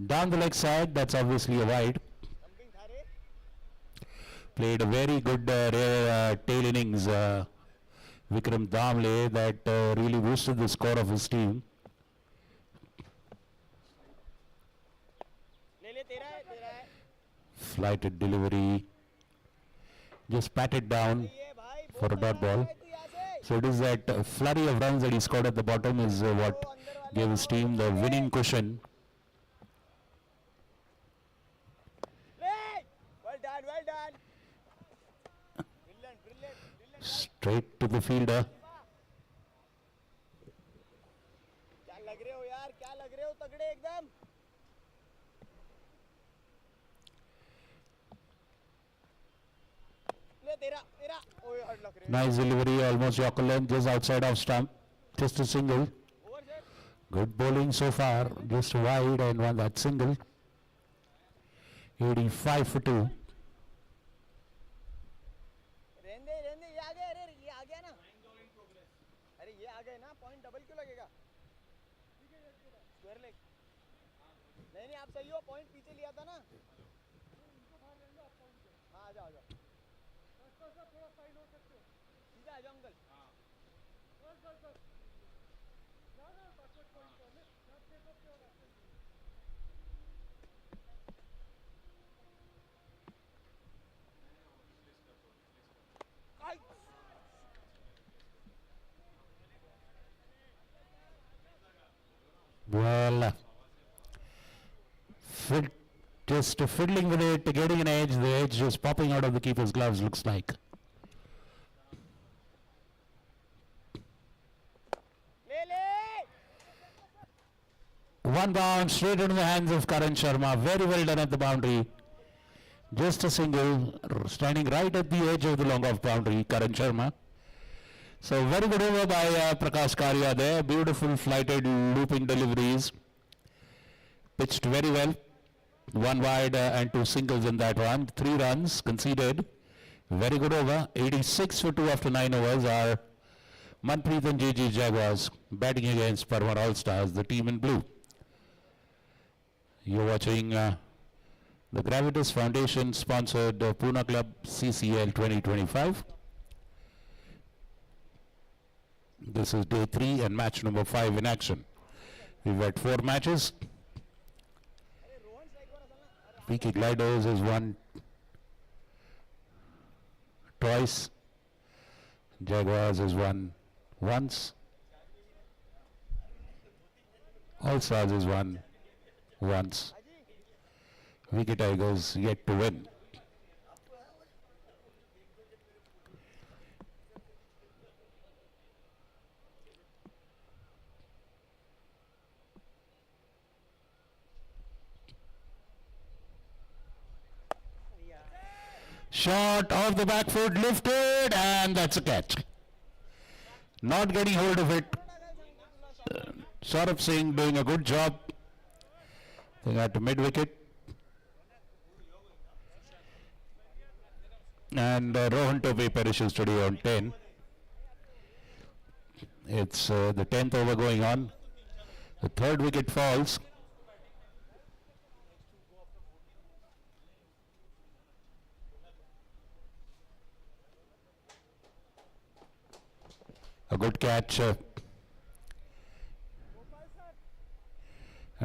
Down the leg side, that's obviously a wide. Jumping था रे Played a very good rare tail innings, Vikram Damle, that really boosted the score of his team. ले ले तेरा है Flighted delivery, just patted down ये भाई for a dot ball. तू यहाँ से So it is that flurry of runs that he scored at the bottom is what gave his team the winning cushion. well done brilliant Straight to the fielder. क्या लग रहे हो यार क्या लग रहे हो तगड़े एकदम ले तेरा ओए हट लग रहे Nice delivery, almost Yorker length, just outside of stump. Just a single. Over sir Good bowling so far, just wide and one that single. 85 for 2. रहने ये आ गया अरे ये आ गया ना अरे ये आ गए ना पॉइंट डबल क्यों लगेगा स्क्वायर लेग नहीं आप सही हो पॉइंट पीछे लिया था ना हाँ आ जाओ सीधा आ जाओ uncle Well, just fiddling with it, getting an edge, the edge just popping out of the keeper's gloves looks like. One bounce straight into the hands of Karan Sharma. Very well done at the boundary. Just a single, standing right at the edge of the long off boundary, Karan Sharma. So very good over by Prakash Karya there. Beautiful flighted looping deliveries. Pitched very well. One wide and two singles in that one. 3 runs conceded. Very good over. 86 for 2 after 9 overs are Manpreet and JG Jaguars batting against Parmar All-Stars, the team in blue. You're watching the Gravitas Foundation sponsored Pune Club CCL 2025. This is day 3 and match number 5 in action. We've had 4 matches. PK Gliders has won twice. Jaguars has won once. All Stars has won once. Wicket Tigers yet to win. Shot off the back foot, lifted, and that's a catch. Not getting hold of it. Saurabh Singh doing a good job. They got to mid-wicket. And Rohan Tope perishes today on 10. It's the 10th over going on. The third wicket falls. A good catch and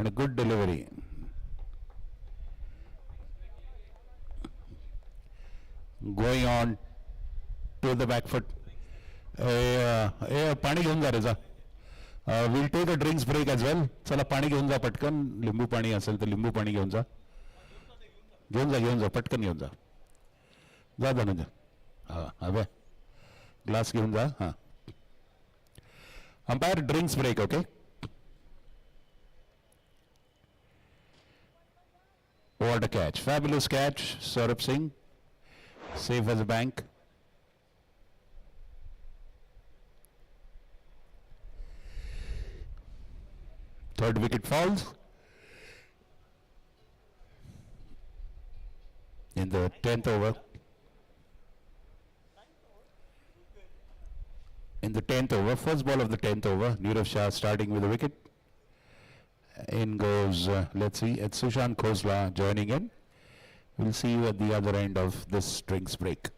a good delivery. Going on to the back foot. पाणी घेऊन जा रेजा. We'll take a drinks break as well. चला पाणी घेऊन जा पटकन. लिंबू पाणी असेल तर लिंबू पाणी घेऊन जा. घेऊन जा पटकन घेऊन जा. जा धनंजय. हां अबे ग्लास घेऊन जा. हां umpire drinks break, okay? What a catch. Fabulous catch. Saurabh Singh. Safe as a bank. Third wicket falls. In the 10th over. In the 10th over, first ball of the 10th over, Nirav Shah starting with a wicket. In goes, let's see, it's Sushant Khosla joining in. We'll see you at the other end of this drinks break.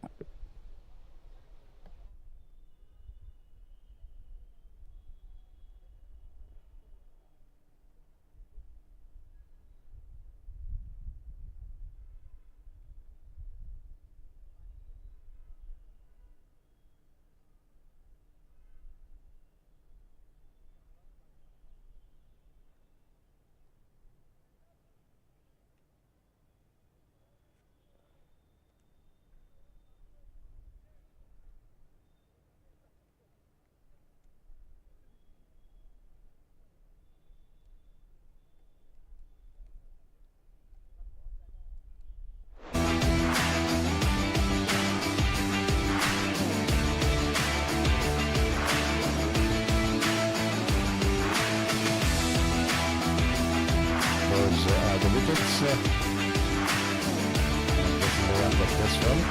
The wickets. This is the one that this one.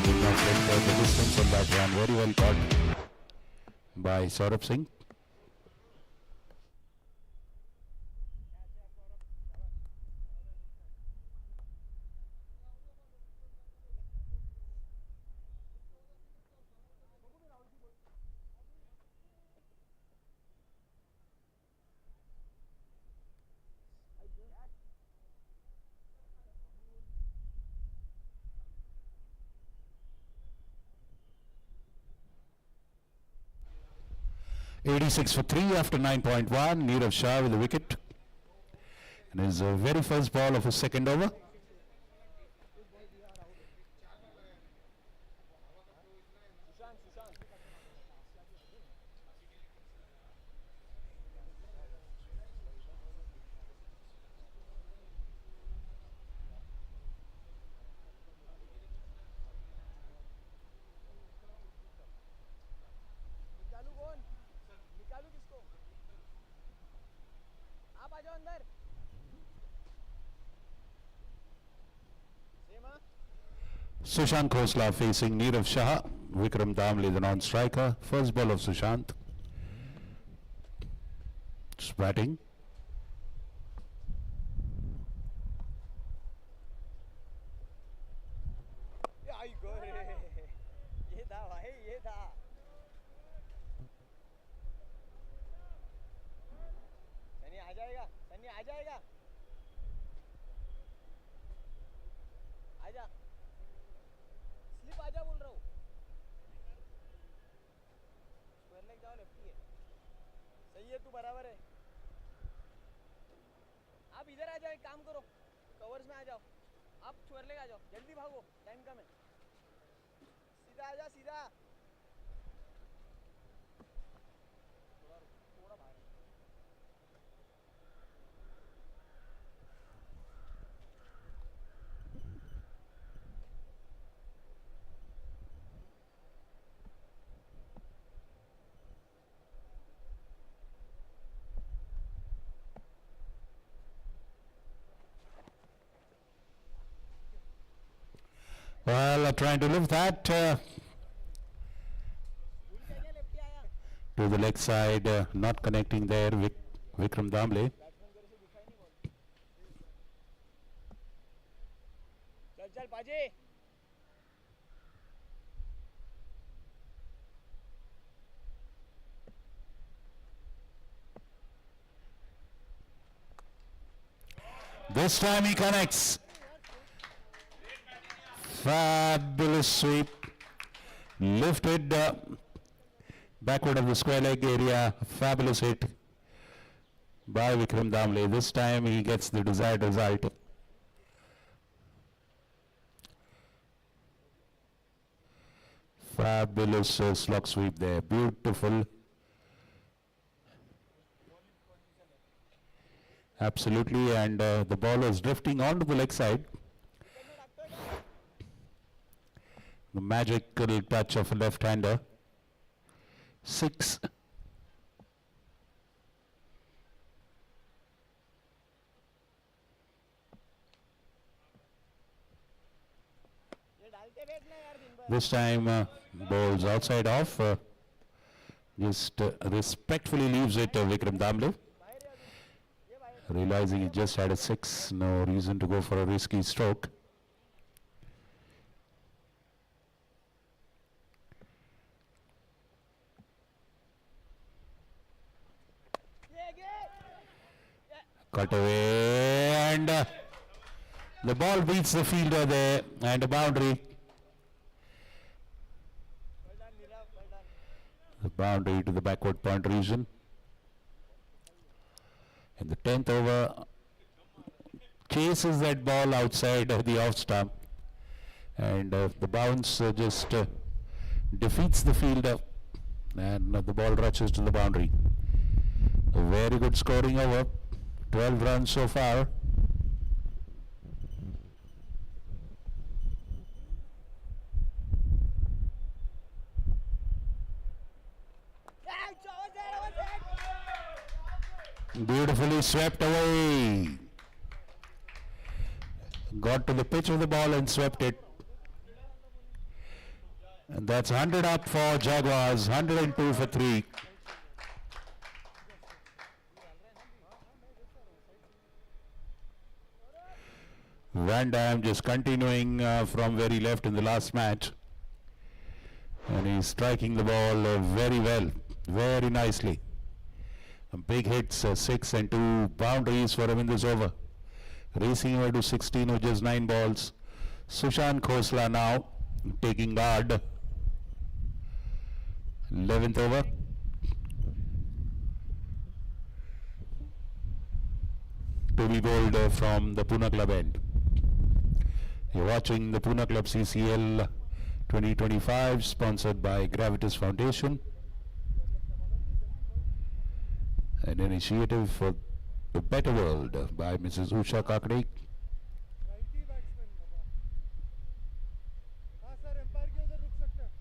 Did not get the distance on that one. Very well caught by Saurabh Singh. .86 for 3 after 9.1. Nirav Shah with a wicket. And his very first ball of his second over. Sushant Khosla facing Nirav Shah. Vikram Damle, the non-striker. First ball of Sushant. Just batting. आप इधर आ जाओ, एक काम करो, covers में आ जाओ, आप छोर लेके आ जाओ, जल्दी भागो, टाइम कम है, सीधा आ जा, सीधा, थोड़ा बाहर है। Well, trying to lift that भूल गया क्या लेफ्टी आया? to the leg side, not connecting there. Vikram Damble. Batsman को से दिखाई नहीं बॉल। चल चल बाजे। This time he connects. Fabulous sweep. Lifted backward of the square leg area. Fabulous hit by Vikram Damble. This time he gets the desired result. Fabulous slog sweep there. Beautiful. Absolutely, and the ball is drifting onto the leg side. The magical touch of a left-hander. 6. ये डालते बैठना यार दिन भर। This time balls outside off. Just respectfully leaves it Vikram Damble. बाहर है अभी, ये बाहर। Realizing he just had a 6, no reason to go for a risky stroke. ये गे। Cut away, and the ball beats the fielder there, and a boundary. Well done Nirav, well done। The boundary to the backward point region. In the 10th over, chases that ball outside of the off stump, and the bounce just defeats the fielder, and the ball rushes to the boundary. A very good scoring over, 12 runs so far. Beautifully swept away. Got to the pitch of the ball and swept it. And that's 100 up for Jaguars, 102 for 3. Van Dam just continuing from where he left in the last match. And he's striking the ball very well, very nicely. Big hits, 6 and 2 boundaries for him in this over. Racing over to 16 with just 9 balls. Sushant Khosla now taking guard. 11th over. To be bowled from the Pune Club end. You're watching the Pune Club CCL 2025 sponsored by Gravitas Foundation. An initiative for the better world by Mrs. Usha Kakade. Righty batsman बाबा। हाँ sir, empire के उधर रुक सकते हैं।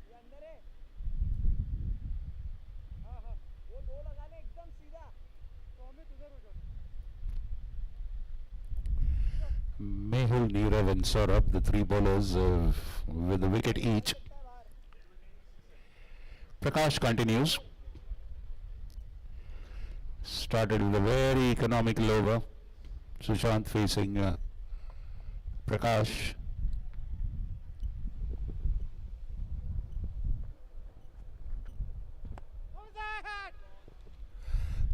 ये अंदर है, हाँ हाँ, वो दो लगाने एकदम सीधा। तो अमित उधर हो जाओ। Mehul, Neerav and Saurabh, the 3 bowlers with a wicket each. Prakash continues. Started with a very economical over. Sushant facing Prakash.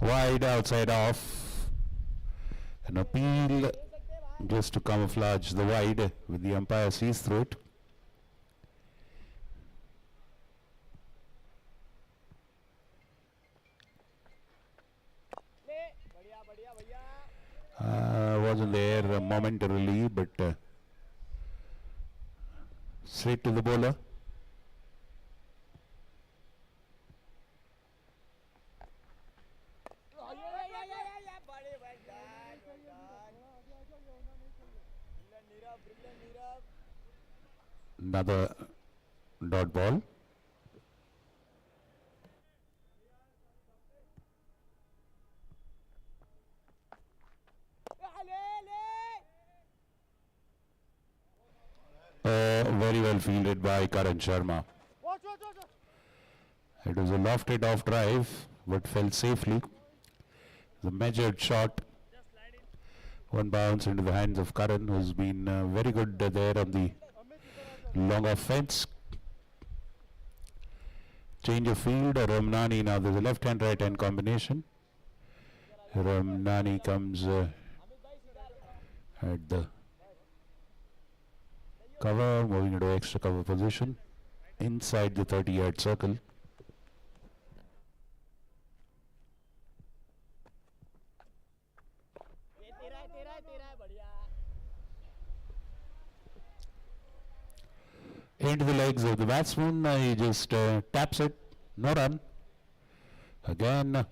Wide outside off. An appeal just to camouflage the wide with the umpire sees through it. Wasn't there momentarily, but straight to the bowler. Yeah, buddy, well done, well done. थोड़ा आगे आ जाओ, ये होना नहीं चाहिए. Brilliant, Nirav. Another dot ball. Very well fielded by Karan Sharma. Watch, watch, watch, watch. It was a lofted off drive, but fell safely. The measured shot. One bounce into the hands of Karan, who's been very good there on the Amit इधर आ जा. long off fence. Change of field. Ramnani now. There's a left hand right hand combination. Ramnani comes at the cover, moving into extra cover position inside the 30-yard circle. ये तेरा है बढ़िया. Into the legs of the batsman, he just taps it, no run. Again.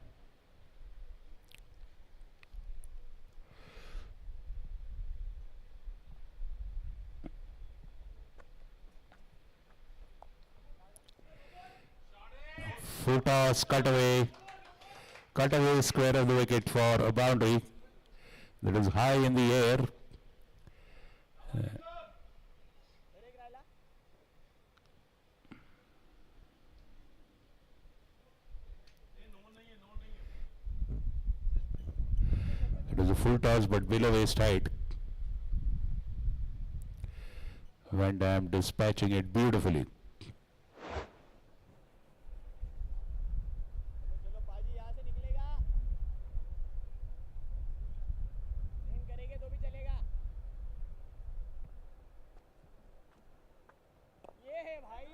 Full toss, cut away square of the wicket for a boundary that is high in the air. It was a full toss but below waist height. Van Dam dispatching it beautifully. चलो बाजी यहाँ से निकलेगा. नहीं करेंगे तो भी चलेगा. ये है भाई,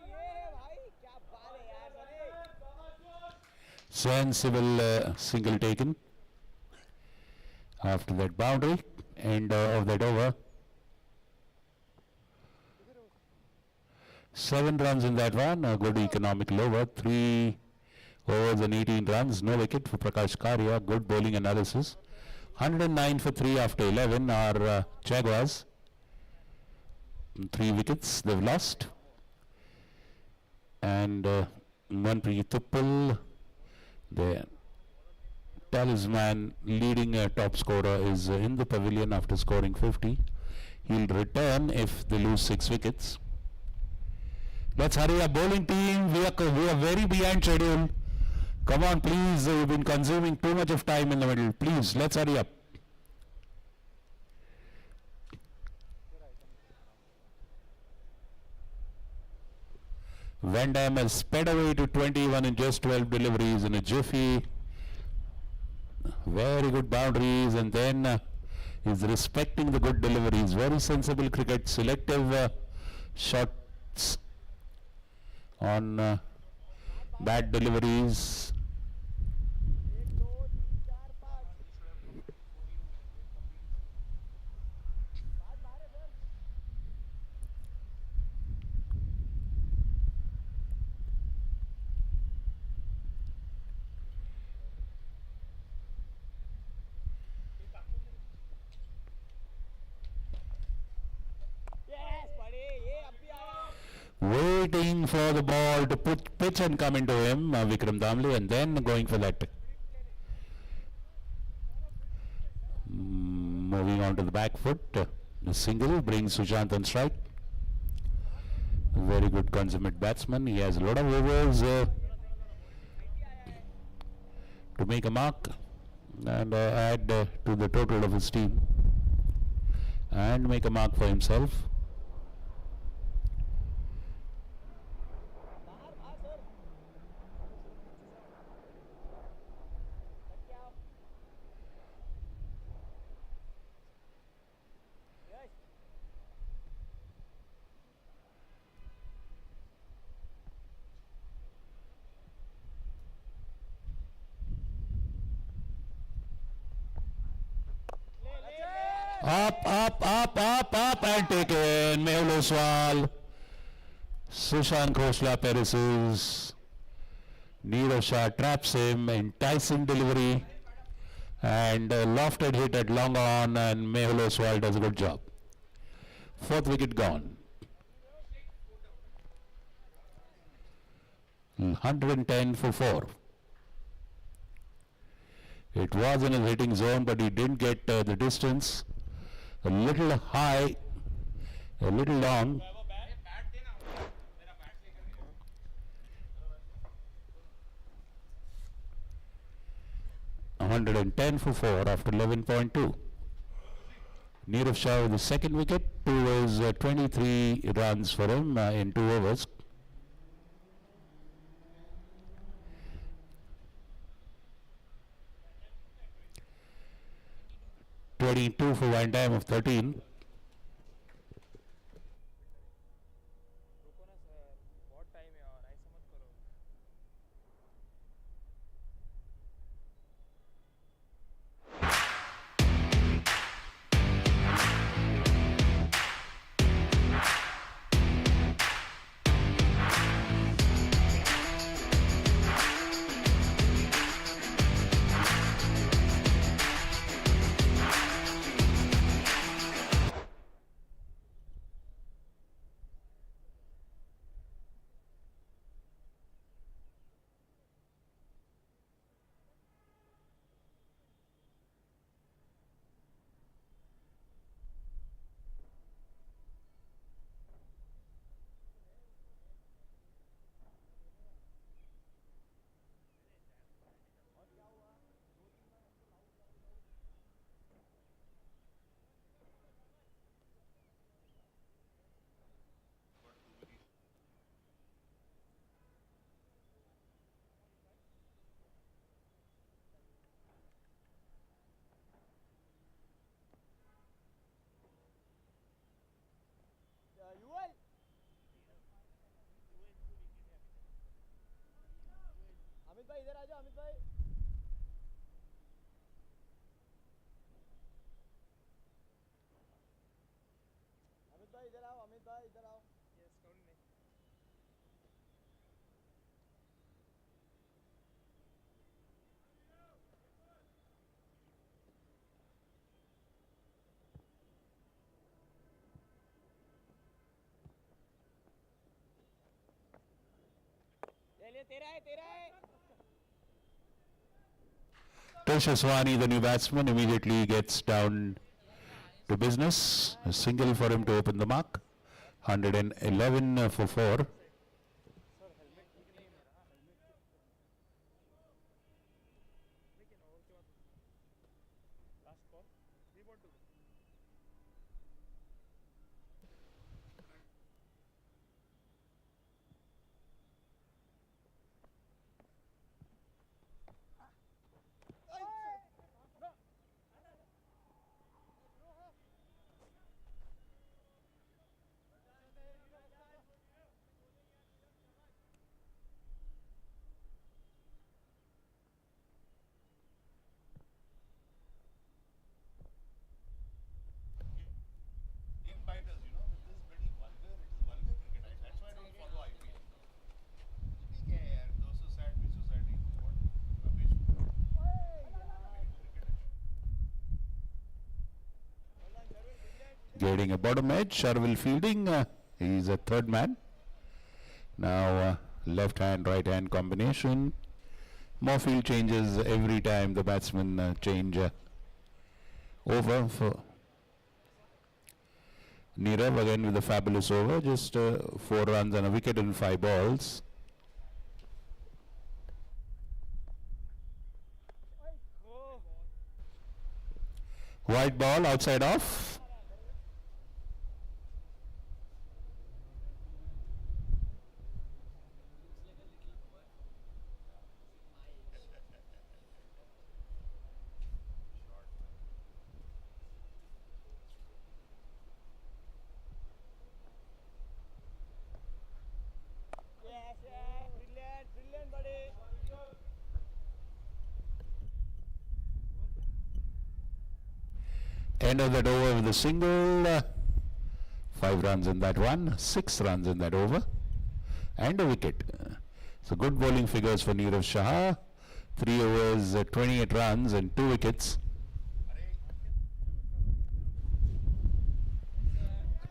क्या बात है यार सरे. Sensible single taken after that boundary. End of that over. 7 runs in that one, a good economical over. 3 overs and 18 runs, no wicket for Prakash Karia. Good bowling analysis. 109 for 3 after 11 are Jaguars. 3 wickets they've lost. And Manpreet, the talisman leading top scorer, is in the pavilion after scoring 50. He'll return if they lose 6 wickets. Let's hurry up, bowling team. We are very behind schedule. Come on, please. We've been consuming too much of time in the middle. Please, let's hurry up. Van Dam has sped away to 21 in just 12 deliveries in a jiffy. Very good boundaries, and then is respecting the good deliveries. Very sensible cricket, selective shots on bad deliveries. 1 2 3 4 5 बाहर है sir. Yes, buddy, ये अब भी आया. Waiting for the ball to pitch and come into him, Vikram Damle, and then going for that. Moving on to the back foot, the single brings Sushant on strike. Very good consummate batsman. He has a lot of overs to make a mark and add to the total of his team and make a mark for himself. बाहर sir. क्या? Yes. ले Up, and taken. Mehul Oswal. Sushant Khosla Peris's Neerav Shah traps him, enticing delivery, and a lofted hit at long on, and Mehul Oswal does a good job. Fourth wicket gone. 110 for 4. It was in his hitting zone, but he didn't get the distance. A little high, a little long. 110 for 4 after 11.2. Neerav Shah with the second wicket. 2 is 23 runs for him in 2 overs. (22) for one time of 13. रुको ना sir, बहुत time है और ऐसा मत करो. Yuval Amit भाई इधर आ जाओ. अमित भाई इधर आओ. अमित भाई इधर आओ. Yes, कौन नहीं? ले तेरा है. Toshaswani, the new batsman, immediately gets down to business. A single for him to open the mark. 111 for 4. लेकिन और क्या बात? Last call. 3.2. Fighters, you know, this is pretty vulgar. It is vulgar cricket. That's why I don't follow IPL. ठीक है यार, 200 साठ 260 what rubbish. Getting a bottom edge. Sharvil fielding. He's a third man. Now left hand, right hand combination. More field changes every time the batsmen change over. For Neerav again with a fabulous over. Just 4 runs and a wicket in 5 balls. White ball outside off. Brilliant buddy. End of that over with a single. 5 runs in that one, 6 runs in that over, and a wicket. So good bowling figures for Neerav Shah. 3 overs, 28 runs and 2 wickets.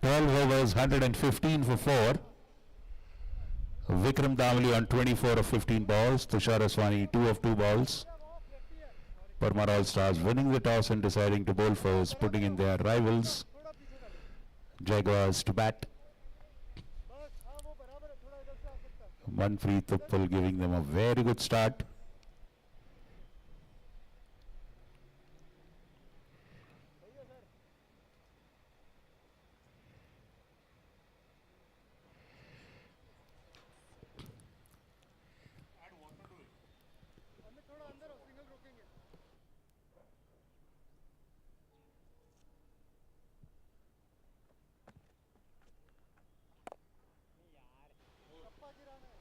12 overs, 115 for 4. Vikram Damli on 24 of 15 balls. Tushar Aswani 2 of 2 balls. Parmar All Stars winning the toss and deciding to bowl first, putting in their rivals थोड़ा पीछे डालो Jaguars to bat. बस हाँ वो बराबर है थोड़ा इधर से आ सकता है Manpreet Uppal giving them a very good start. सही है sir Add water to it. हमें थोड़ा अंदर हो सिंगल रोकेंगे नहीं यार टप्पा गिराना है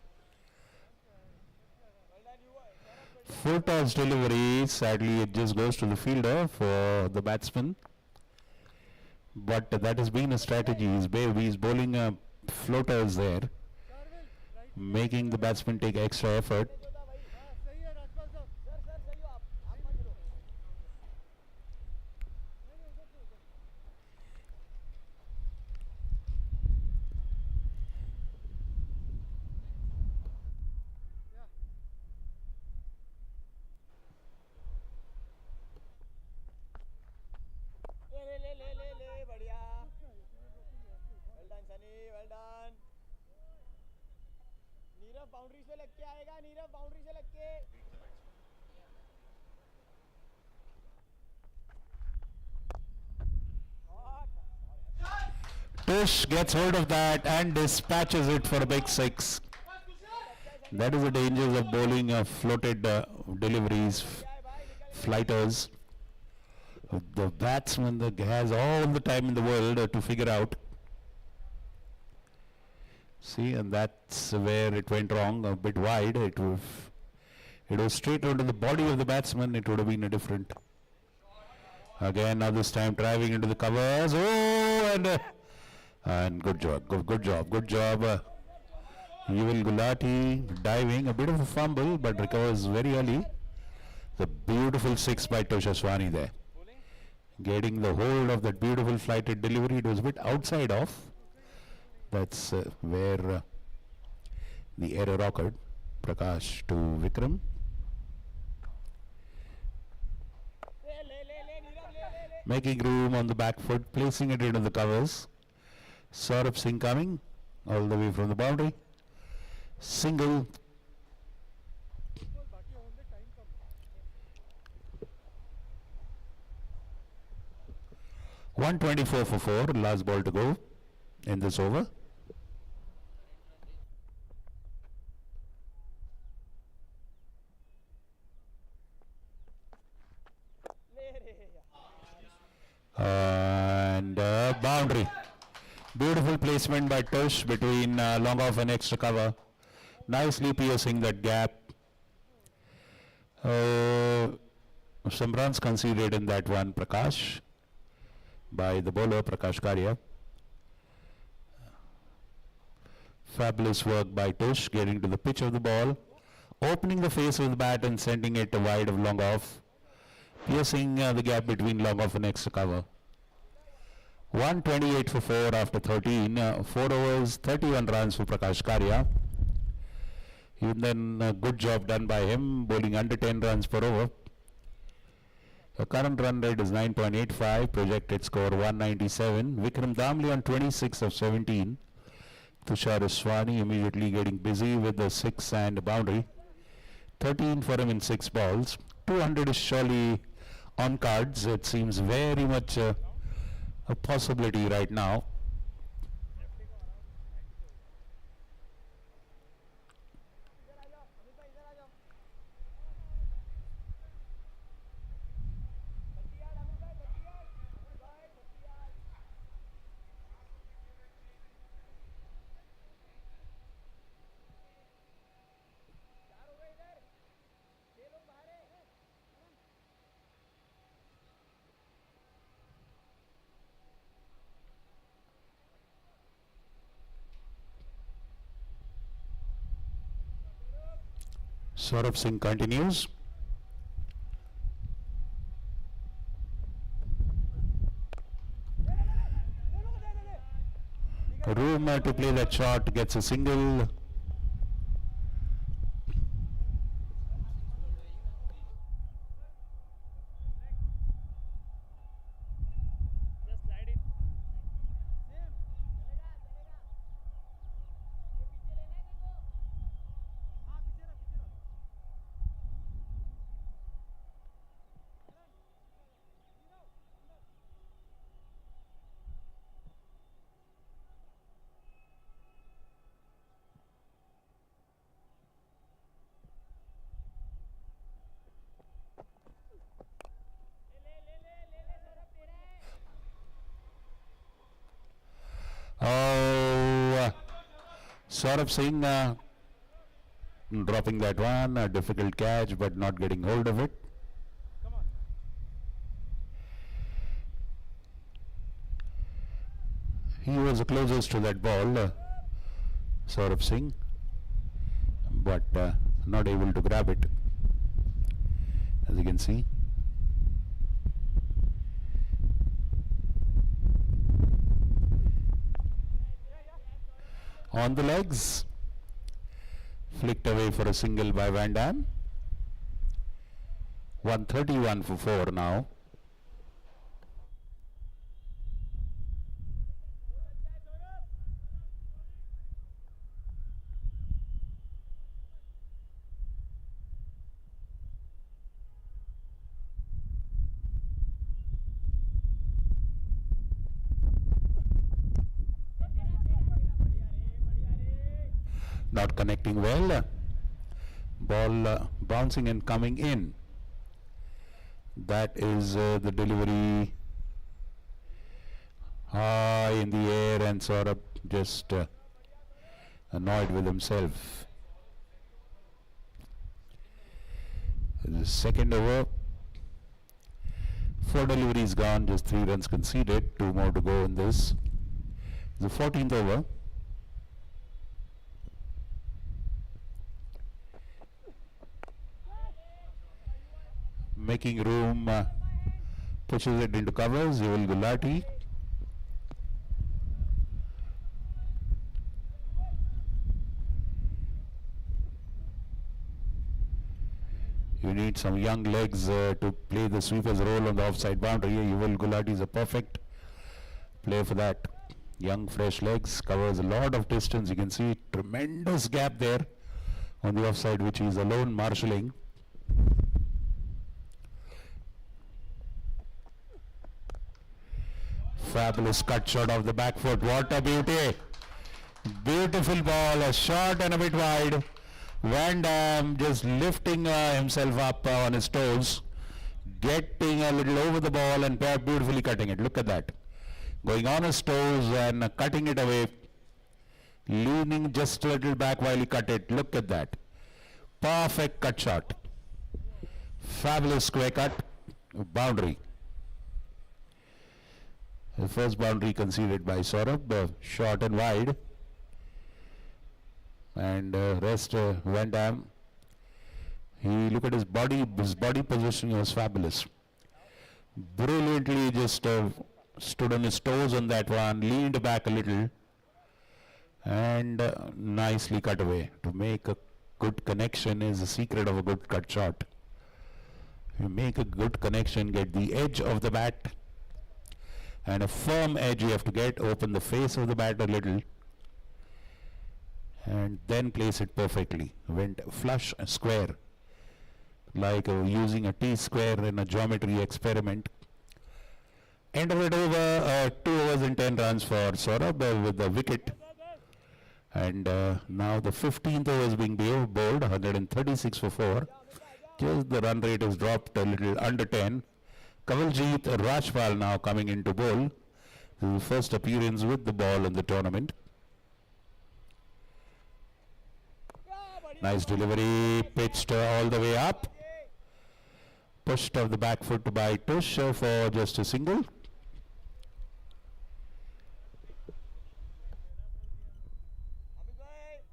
well done you Saurabh, Full toss delivery. Sadly, it just goes to the fielder for the batsman. But that has been a strategy. He's bowling floaters there, चार्वेल right making the batsman take extra effort. जो था भाई हाँ सही है राजपाल साहब sir सही हो आप मत गिरो नहीं नहीं उधर से उधर या ले बढ़िया well done Sunny well done Nirav boundary से लग के आएगा नीरव बाउंड्री से लग के Tush gets hold of that and dispatches it for a big 6. That is the dangers of bowling floated deliveries, flighters. The batsman that has all the time in the world to figure out. See, and that's where it went wrong, a bit wide. It was straight onto the body of the batsman. It would have been a different. Again, now this time driving into the covers. Oh, and good job, good job. Yuval Gulati diving, a bit of a fumble, but recovers very early. The beautiful 6 by Tush Aswani there. Getting the hold of that beautiful flighted delivery. It was a bit outside off. That's where the error occurred. Prakash to Vikram. ले Making room on the back foot, placing it into the covers. Saurabh Singh coming all the way from the boundary. Single. बिल्कुल बाकी over में time कम है 124 for 4. Last ball to go in this over. रे And boundary. Beautiful placement by Tush between long off and extra cover. Nicely piercing that gap. Some runs conceded in that one, Prakash, by the bowler Prakash Karya. Fabulous work by Tush, getting to the pitch of the ball, opening the face with the bat and sending it wide of long off, piercing the gap between long off and extra cover. 128 for 4 after 13, 4 overs, 31 runs for Prakash Karya. Even then, good job done by him, bowling under 10 runs per over. The current run rate is 9.85, projected score 197. Vikram Damli on 26 of 17. Tushar Aswani immediately getting busy with the 6 and boundary. 13 for him in 6 balls. 200 is surely on cards. It seems very much a possibility right now. इधर आ जाओ अमित भाई इधर आ जाओ 30 yard Amit भाई 30 yard Amit भाई 30 yard चार हो गए इधर 6 लोग बाहर हैं Saurabh Singh continues. Room to play that shot, gets a single. Just slide it. Same चलेगा चलेगा ये पीछे लेना है देखो हाँ पीछे रख सौरभ तेरा है Oh, Saurabh Singh dropping that one, a difficult catch but not getting hold of it. Come on, man. He was the closest to that ball, Saurabh Singh, but not able to grab it, as you can see. On the legs, flicked away for a single by Van Dam. 131 for 4 now. Not connecting well. Ball bouncing and coming in. That is the delivery high in the air, and Saurabh just annoyed with himself. The second over, 4 deliveries gone, just 3 runs conceded, 2 more to go in this. The 14th over. Making room, pushes it into covers. Yuval Gulati. You need some young legs to play the sweeper's role on the offside boundary. Yuval Gulati is a perfect player for that. Young, fresh legs, covers a lot of distance. You can see tremendous gap there on the offside, which he is alone marshalling. Fabulous cut shot of the back foot. What a beauty. Beautiful ball. A short and a bit wide. Van Dam just lifting himself up on his toes. Getting a little over the ball and beautifully cutting it. Look at that. Going on his toes and cutting it away. Leaning just a little back while he cut it. Look at that. Perfect cut shot. Fabulous square cut. Boundary. The first boundary conceded by Saurabh, short and wide, and rest Van Dam. Look at his body positioning was fabulous. Brilliantly just stood on his toes on that one, leaned back a little, and nicely cut away. To make a good connection is the secret of a good cut shot. You make a good connection, get the edge of the bat, and a firm edge you have to get, open the face of the bat a little, and then place it perfectly. Went flush and square, like using a T-square in a geometry experiment. End of it over, 2 overs and 10 runs for Saurabh with the wicket. And now the 15th over is being bowled, 136 for 4. Just the run rate has dropped a little under 10. Kawaljeet Rajpal now coming into bowl. His first appearance with the ball in the tournament. Nice delivery, pitched all the way up. Pushed off the back foot by Tush for just a single.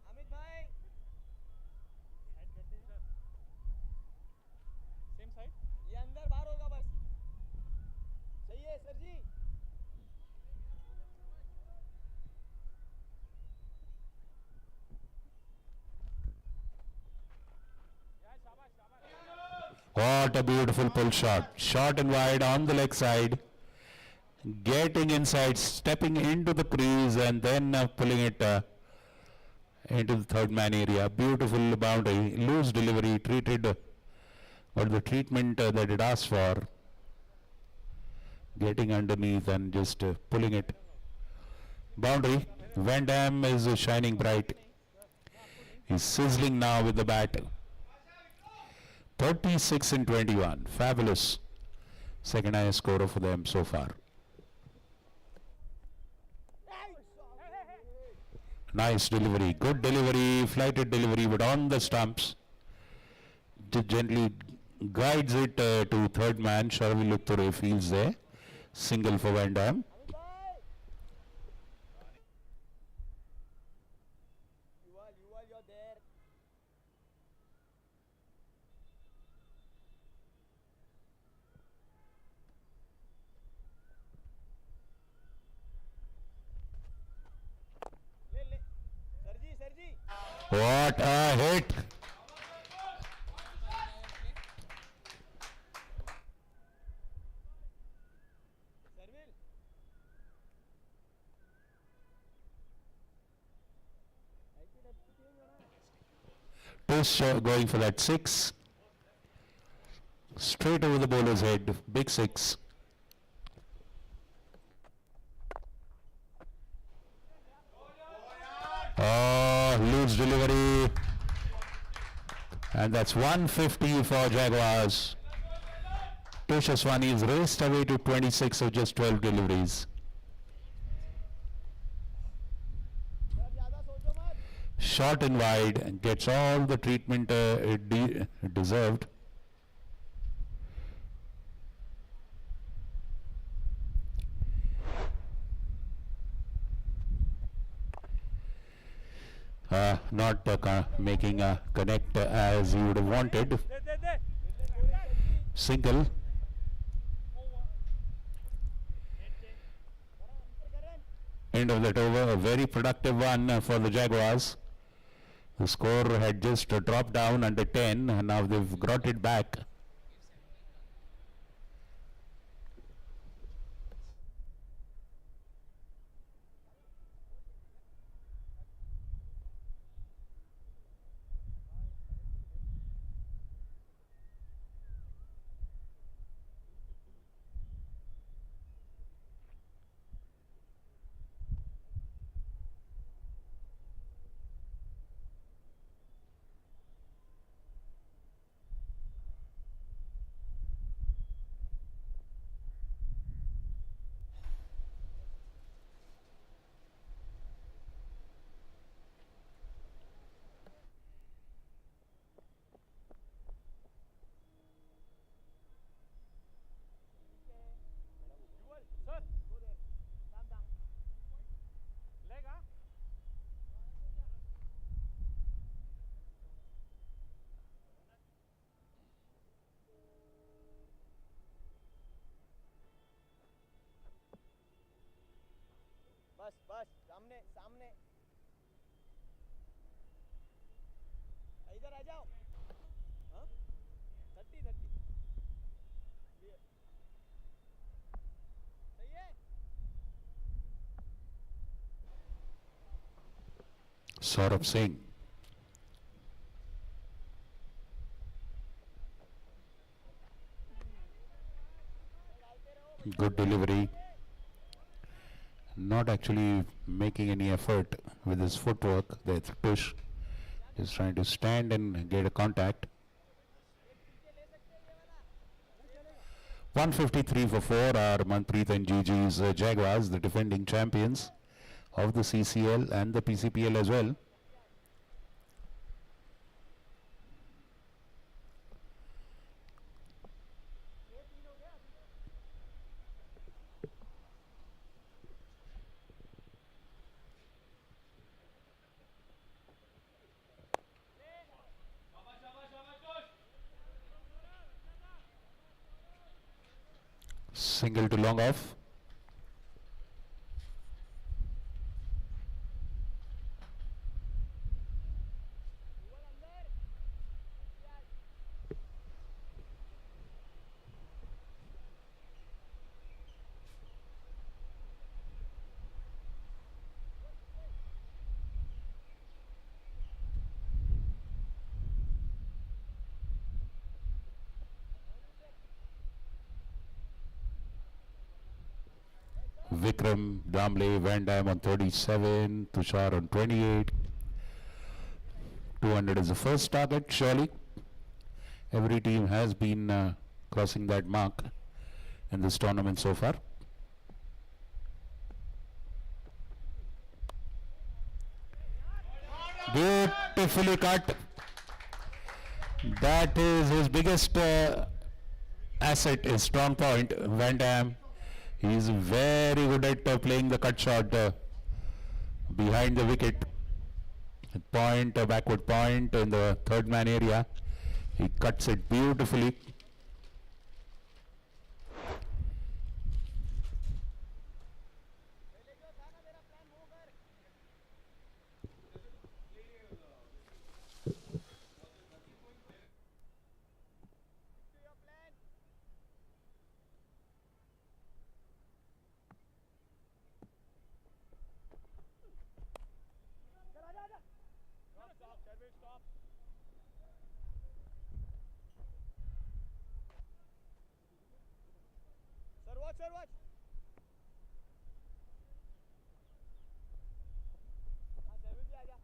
Amit भाई What a beautiful pull shot. Short and wide on the leg side. Getting inside, stepping into the crease and then pulling it into the third man area. Beautiful boundary. Loose delivery treated or the treatment that it asked for. Getting underneath and just pulling it. Boundary. Van Dam is shining bright. He's sizzling now with the bat. 36 and 21. Fabulous. Second highest scorer for them so far. Nice delivery. Good delivery. Flighted delivery, but on the stumps. Gently guides it to third man. Sharvi Lukture fields there. Single for Van Dam. Yuval, you're there. ले सरजी What a hit. सरविल Tush going for that 6. Straight over the bowler's head. Big 6. Oh, loose delivery. And that's 150 for Jaguars. Tush Aswani is raced away to 26 of just 12 deliveries. ज़्यादा सोचो मत. Short and wide and gets all the treatment it deserved. Not making a connect as you would have wanted. They Single. End of that over. A very productive one for the Jaguars. The score had just dropped down under 10 and now they've got it back. Sir लेगा बस सामने सामने इधर आ जाओ. हाँ 30 Clear. सही है. Saurabh Singh. Good delivery. Not actually making any effort with his footwork. That's push. Just trying to stand and get a contact. 153 for 4 are Manpreet and Gigi's Jaguars, the defending champions of the CCL and the PCPL as well. Single to long off. Vikram, Damle, Van Dam on 37, Tushar on 28. 200 is the first target, surely. Every team has been crossing that mark in this tournament so far. Beautifully cut. That is his biggest asset, his strong point. Van Dam, he is very good at playing the cut shot behind the wicket. Point, backward point in the third man area. He cuts it beautifully. पहले जो था ना मेरा plan वो कर to your plan चल आजा आजा Stop, stop, Sharvil, stop. Sir watch हाँ सर्विस भी आजा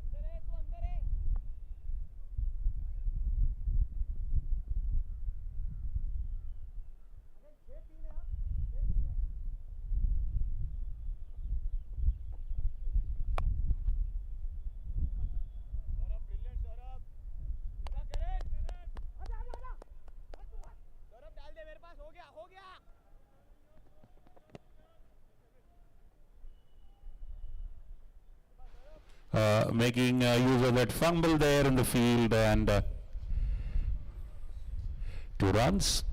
अंदर है तू अंदर है अरे 6-3 है 6-3 है Saurabh, brilliant, Saurabh. आजा आजा आजा सौरभ डाल दे मेरे पास हो गया Making use of that fumble there in the field and 2 runs.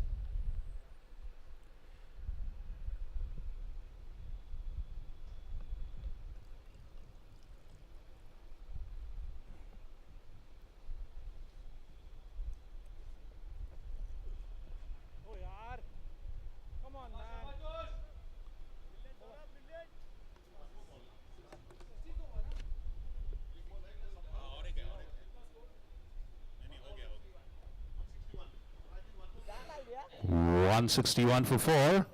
Oh, yaar. Come on, man. Saurabh brilliant और एक है नहीं हो गया 161 क्या डाल दिया 161 for 4.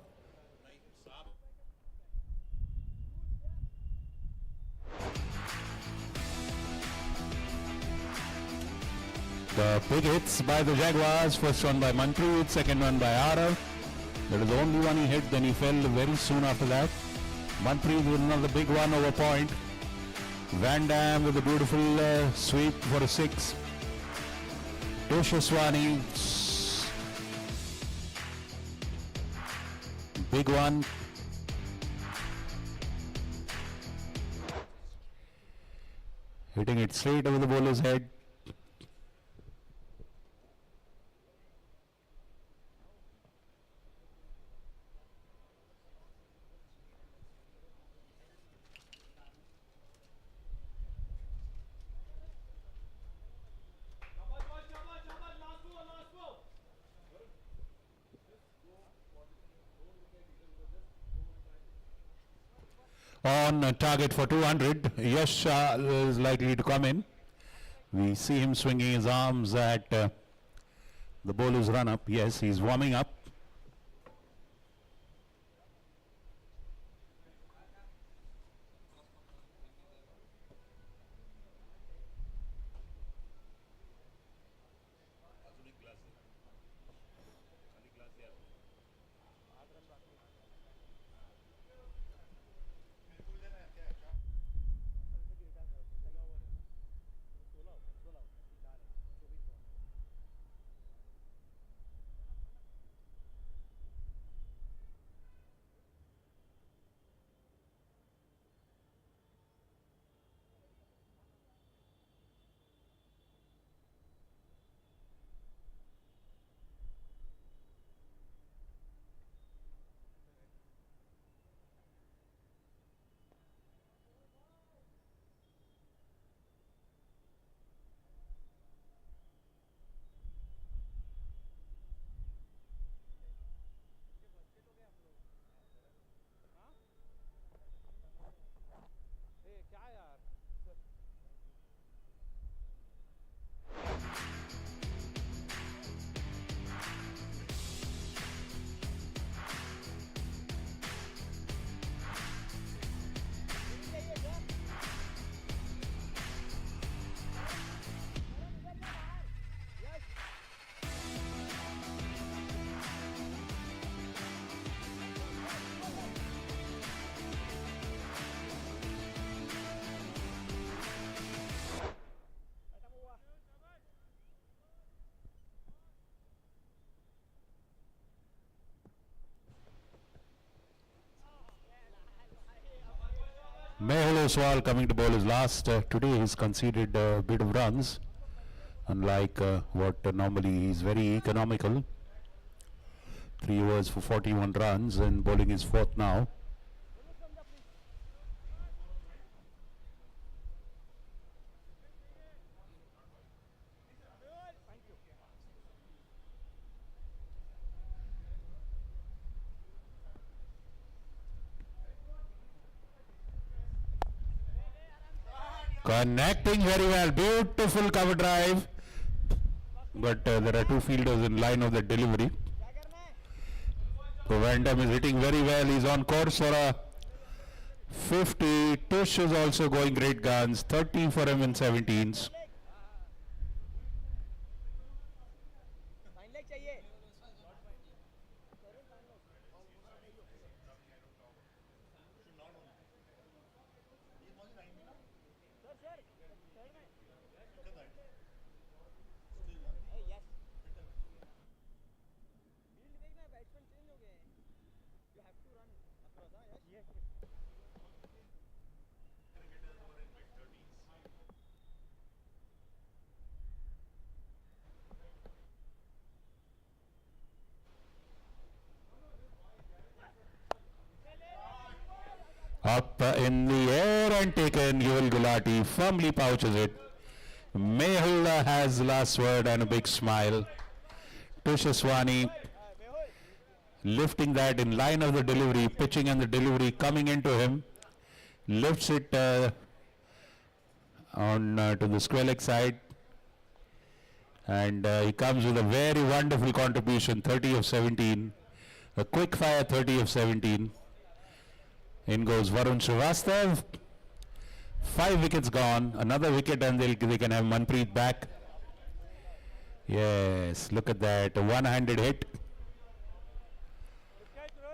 The big hits by the Jaguars. First one by Manpreet, second one by Arav. That is the only one he hit, then he fell very soon after that. Manpreet with another big one over point. Van Dam with a beautiful sweep for a 6. Toshaswani, big one. Hitting it straight over the bowler's head. On target for 200. Yash is likely to come in. We see him swinging his arms at the bowler's run up. Yes, he's warming up. Oswal coming to bowl his last. Today he's conceded a bit of runs, unlike what normally he's very economical. 3 overs for 41 runs and bowling his fourth now. Connecting very well, beautiful cover drive, but there are two fielders in line of the delivery. So Van Dam is hitting very well, he's on course for a 50. Tush is also going great guns, 30 for him in 17s. Fine leg चाहिए sir sir third में yes field देखना batsman change हो गए हैं you have to run across yes Up in the air and taken, Yuval Gulati firmly pouches it. Mehul has the last word and a big smile. Tush Aswani lifting that in line of the delivery, pitching and the delivery coming into him. Lifts it on to the square leg side. And he comes with a very wonderful contribution, 30 of 17. A quick fire 30 of 17. In goes Varun Srivastav. 5 wickets gone. Another wicket and they can have Manpreet back. Yes, look at that. A one-handed hit.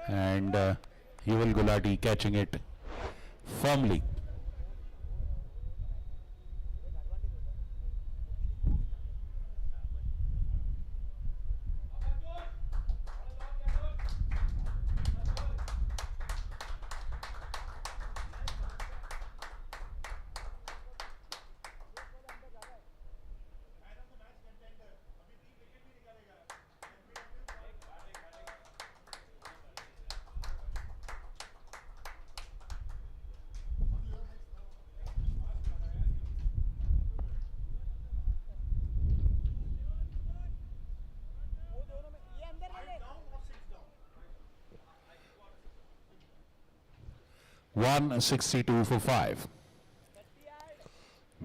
And Yuval Gulati catching it firmly. वो दोनों में ये अंदर ले ले 162 for 5.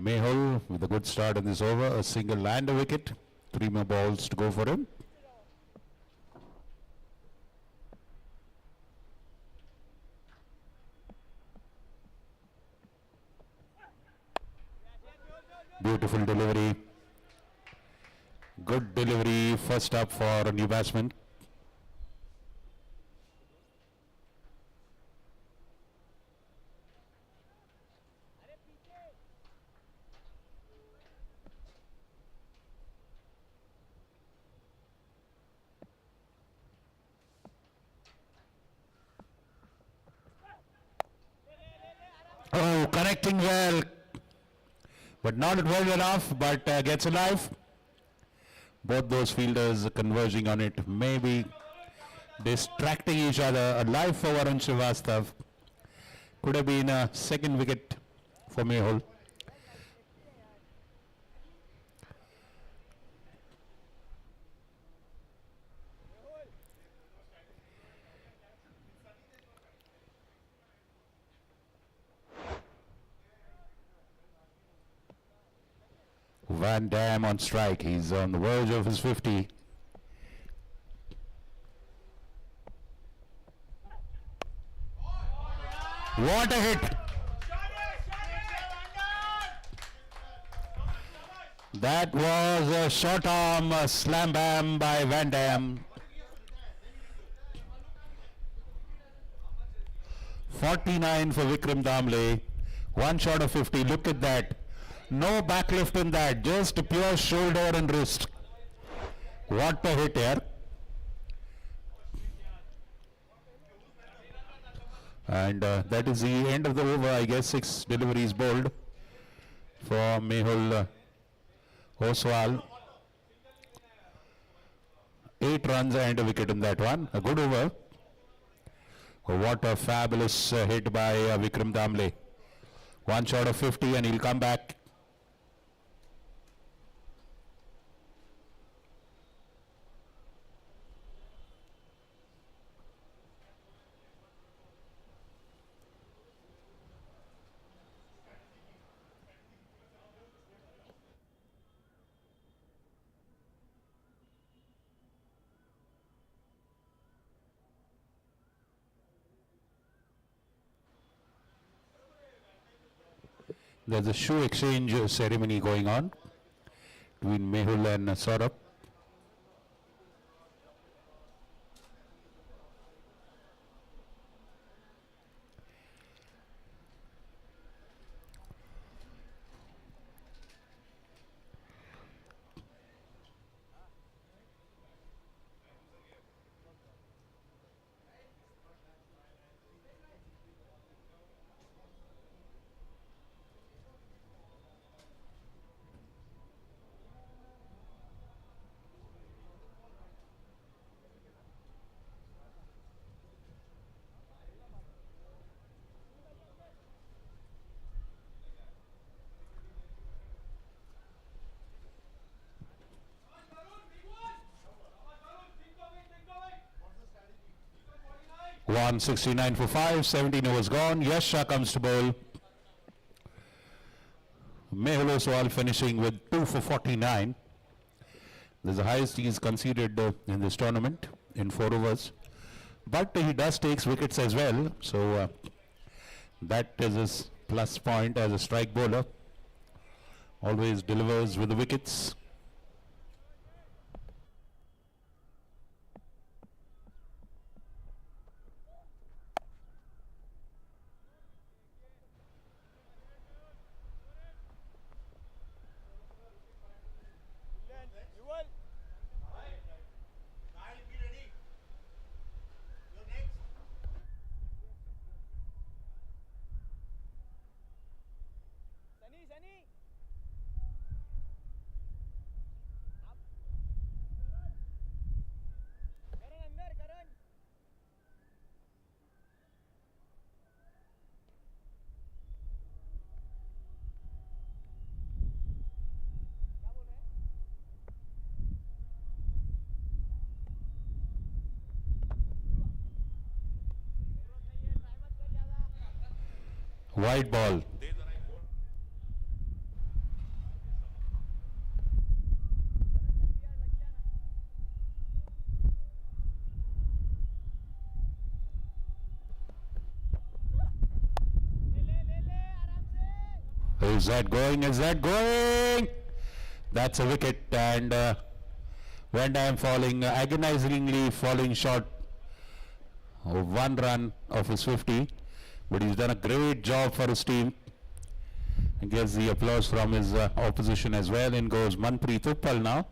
Mehul with a good start in this over, a single and a wicket. 3 more balls to go for him. Beautiful delivery. Good delivery, first up for a new batsman. अरे पीछे Oh, connecting well, but not well enough, but gets a life. Both those fielders converging on it, maybe distracting each other. A life for Varun Srivastav. Could have been a second wicket for Mehul. Van Dam on strike. He's on the verge of his 50. What a hit! That was a short arm slam bam by Van Dam. 49 for Vikram Damle. One shot of 50. Look at that. No backlift in that. Just pure shoulder and wrist. What a hit here. And that is the end of the over. I guess 6 deliveries bowled for Mehul Oswal. 8 runs and a wicket in that one. A good over. Oh, what a fabulous hit by Vikram Damle. One shot of 50 and he'll come back. There's a shoe exchange ceremony going on between Mehul and Saurabh. What's the strategy? 169 for 5, 17 overs gone. Yash Shah comes to bowl. Mehul Oswal finishing with 2 for 49. This is the highest he's conceded in this tournament in 4 overs. But he does takes wickets as well, so that is his plus point as a strike bowler. Always delivers with the wickets. Yuval. Kyle, be ready. You're next. Sunny. Up. Karan अंदर Karan. क्या बोल रहे हैं? जरूरत नहीं है try मत कर ज्यादा. Wide ball. ले आराम से. Is that going? Is that going? That's a wicket, and Van Dam falling, agonizingly falling short of 1 run of his 50. But he's done a great job for his team. And gets the applause from his opposition as well. In goes Manpreet Uppal now.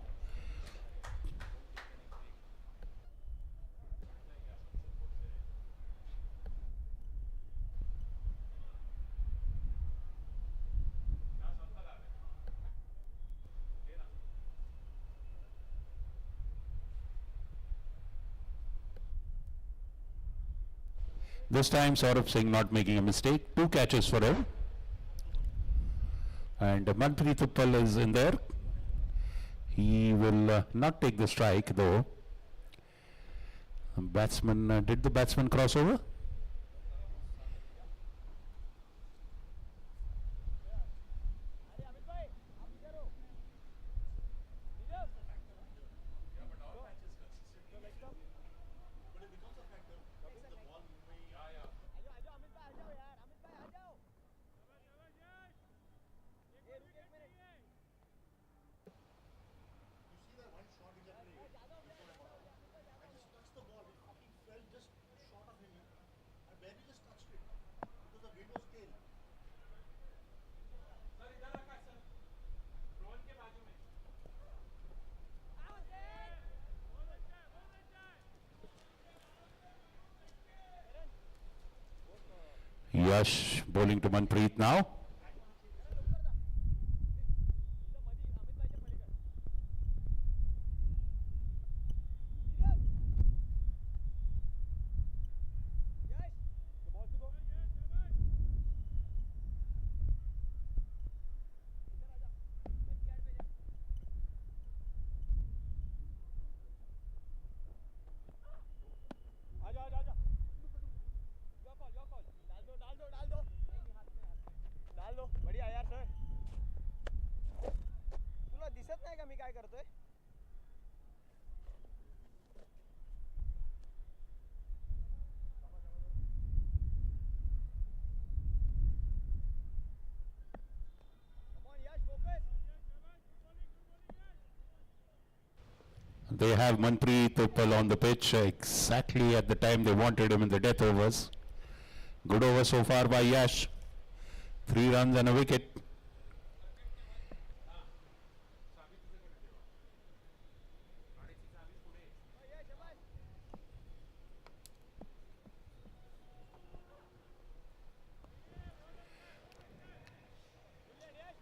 This time Saurabh Singh not making a mistake. 2 catches for him. And Manpreet Uppal is in there. He will not take the strike though. Batsman, did the batsman cross over? अरे अमित भाई आप इधर हो. इधर. But it becomes a factor. If the ball moving, आ जाओ अमित भाई आ जाओ यार. अमित भाई आ जाओ. ये रुक एक minute. you see that one shot which I played. I just touched the ball. It fucking fell just short of him. Yash bowling to Manpreet now. The ball to go. आजा आजा आजा. Your call, your call. डाल दो डाल दो डाल दो डाल दो बढ़िया यार सर तुला दिसत नाही का मी काय करतोय Come on Yash focus They have Manpreet Uppal on the pitch exactly at the time they wanted him in the death overs. Good over so far by Yash. 3 runs and a wicket. Yash शाबाश Brilliant Yash Good ले ले ले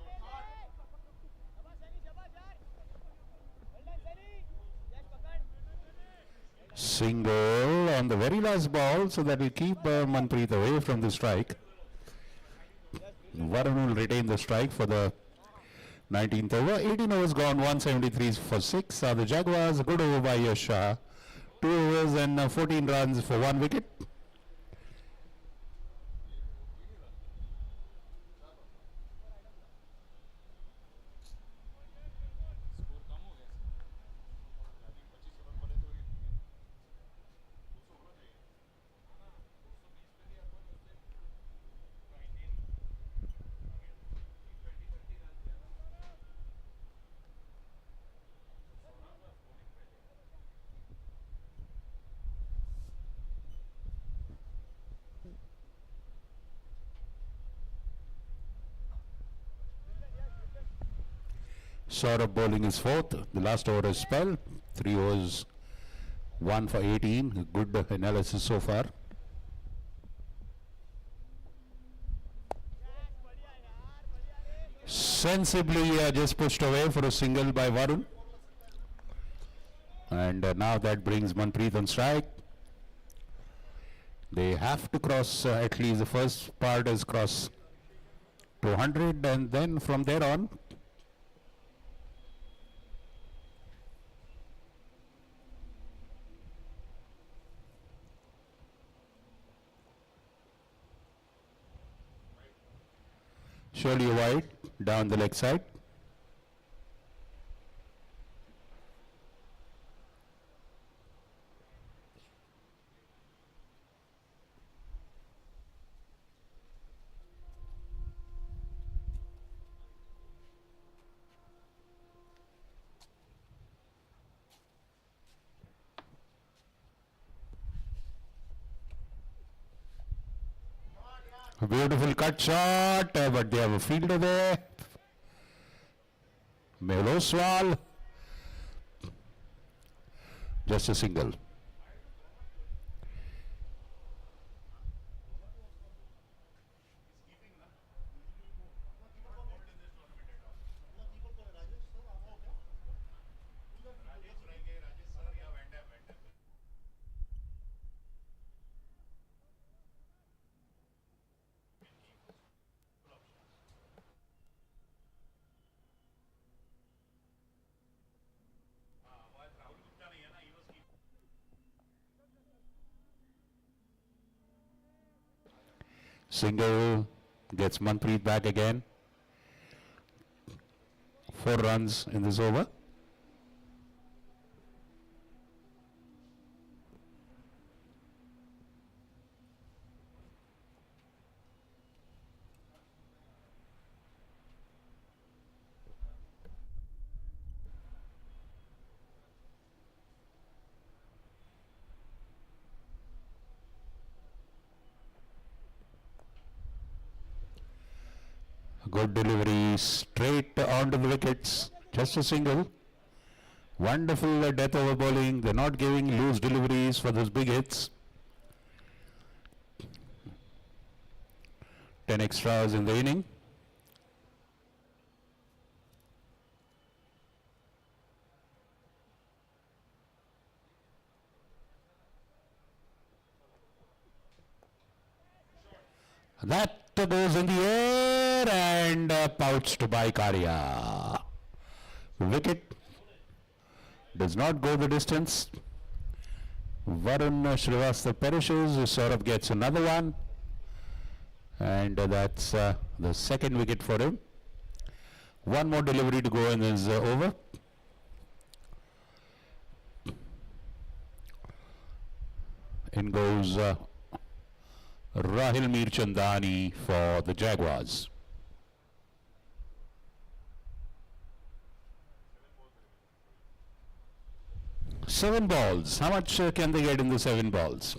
ले शाबाश सनी शाबाश यार well done Sunny यश पकड़ Single on the very last ball, so that will keep Manpreet away from the strike. Varun will retain the strike for the 19th over. 18 overs gone, 173 for 6. The Jaguars, good over by Yash Shah. 2 overs and 14 runs for 1 wicket. Score कम हो गया अभी 25 over बोले तो 200 होना चाहिए 220 पे दिया तो उससे 19 30 रन दिया Saurabh bowling is 4th. The last over is spell. 3 overs, 1 for 18. Good analysis so far. बढ़िया यार बढ़िया रे Sensibly just pushed away for a single by Varun. And now that brings Manpreet on strike. They have to cross at least the first part is cross 200 and then from there on. Surely wide down the leg side. A beautiful cut shot, but they have a fielder there. Meloswal. Just a single. Rajesh रहेंगे Rajesh sir या वैंडम राहुल गुप्ता नहीं है ना, he was keeping. Single gets Manpreet back again. 4 runs in this over. Good delivery straight onto the wickets. Just a single. Wonderful death over bowling. They're not giving loose deliveries for those big hits. 10 extras in the inning. That goes in the air and pouched by Karya. Wicket does not go the distance. Varun Srivastava perishes. Saurabh gets another one. And that's the second wicket for him. One more delivery to go in his over. In goes Rahil Mirchandani for the Jaguars. 7 balls. How much can they get in the 7 balls?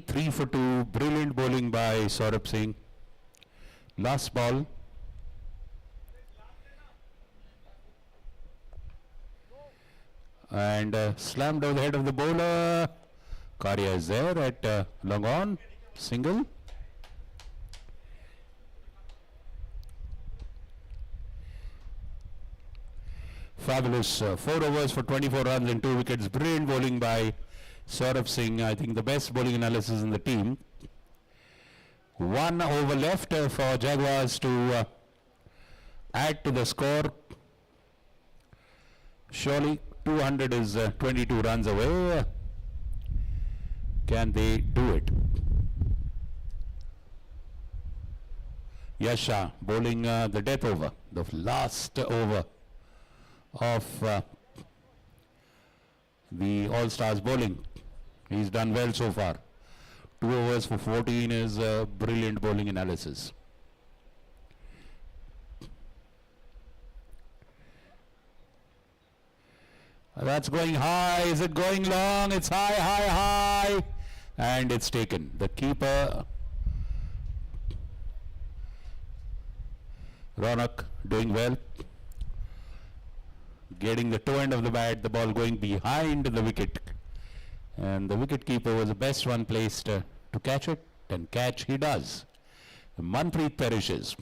Three for 2, brilliant bowling by Saurabh Singh. Last ball. And slammed over the head of the bowler. Karya is there at long on, single. Fabulous. 4 overs for 24 runs and 2 wickets. Brilliant bowling by Saurabh Singh. I think the best bowling analysis in the team. 1 over left for Jaguars to add to the score. Surely 200 is 22 runs away. Can they do it? Yasha bowling the death over, the last over of the All-Stars bowling. He's done well so far. 2 overs for 14 is brilliant bowling analysis. That's going high. Is it going long? It's high, high, high. And it's taken. The keeper, Ronak, doing well. Getting the toe end of the bat, the ball going behind the wicket. And the wicket keeper was the best one placed to catch it. And catch he does. Manpreet perishes.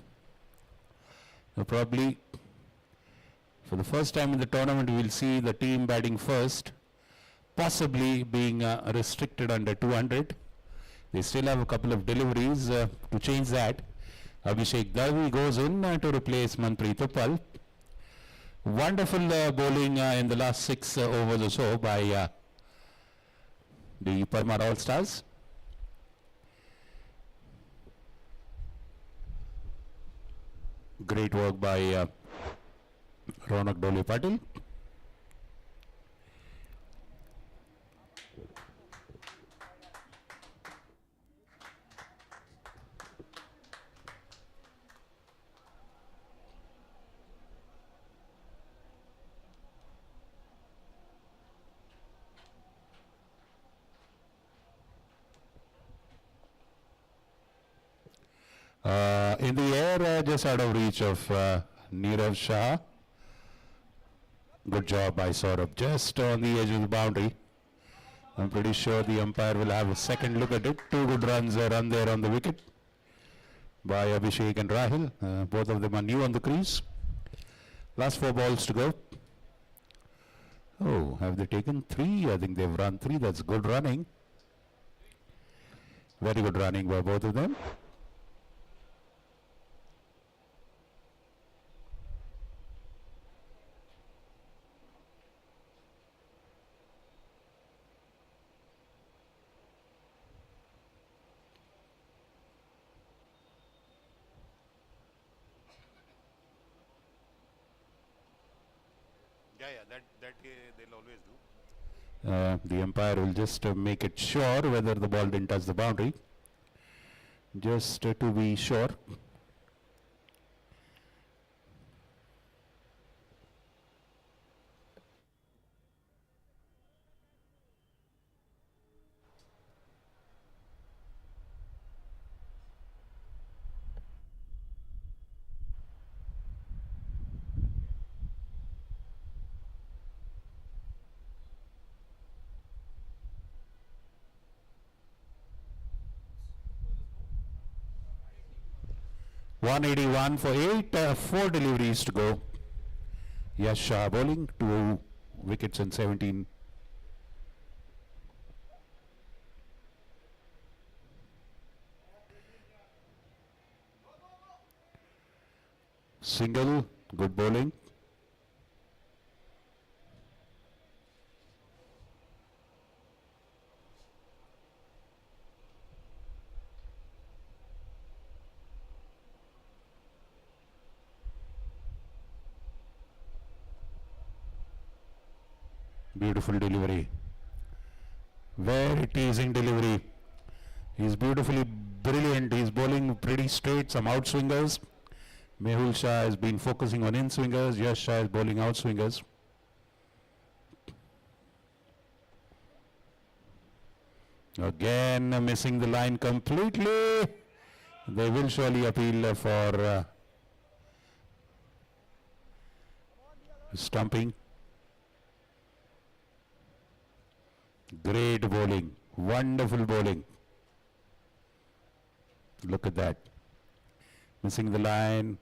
Now probably for the first time in the tournament, we will see the team batting first, possibly being restricted under 200. They still have a couple of deliveries to change that. Abhishek Dalvi goes in to replace Manpreet Uppal. Wonderful bowling in the last 6 overs or so by the Parmar All-Stars. Great work by Ronak Dole Patil. In the air, just out of reach of Nirav Shah. Good job by Saurabh, just on the edge of the boundary. I'm pretty sure the umpire will have a second look at it. 2 good runs run there on the wicket by Abhishek and Rahil. Both of them are new on the crease. Last 4 balls to go. Oh, have they taken 3? I think they've run 3. That's good running. Very good running by both of them. Yeah, they'll always do. The umpire will just make it sure whether the ball didn't touch the boundary. Just to be sure. .181 for 8, 4 deliveries to go. Yash Shah bowling, 2 wickets and 17. Single, good bowling. Beautiful delivery. Very teasing delivery. He's beautifully brilliant. He's bowling pretty straight, some outswingers. Mehul Shah has been focusing on in-swingers. Yash Shah is bowling outswingers. Again missing the line completely. They will surely appeal for stumping. Great bowling. Wonderful bowling. Look at that. Missing the line.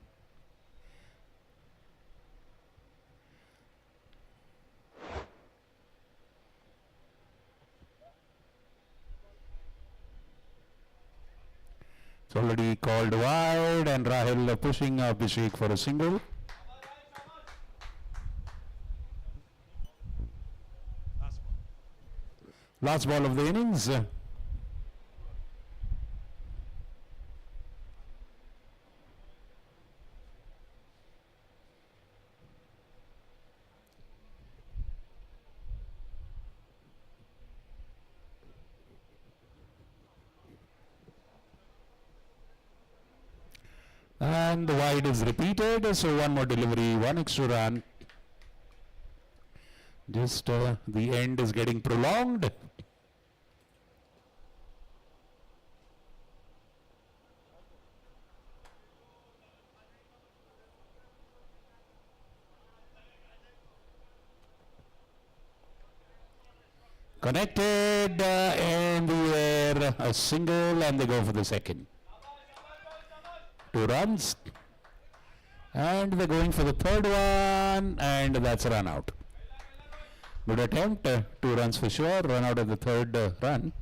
It's already called wide and Rahul pushing Abhishek for a single. Last ball of the innings. And the wide is repeated, so one more delivery, one extra run. Just the end is getting prolonged. Connected in the air, a single, and they go for the second. 2 runs. And they're going for the third one, and that's a run out. Good attempt, 2 runs for sure, run out of the third run.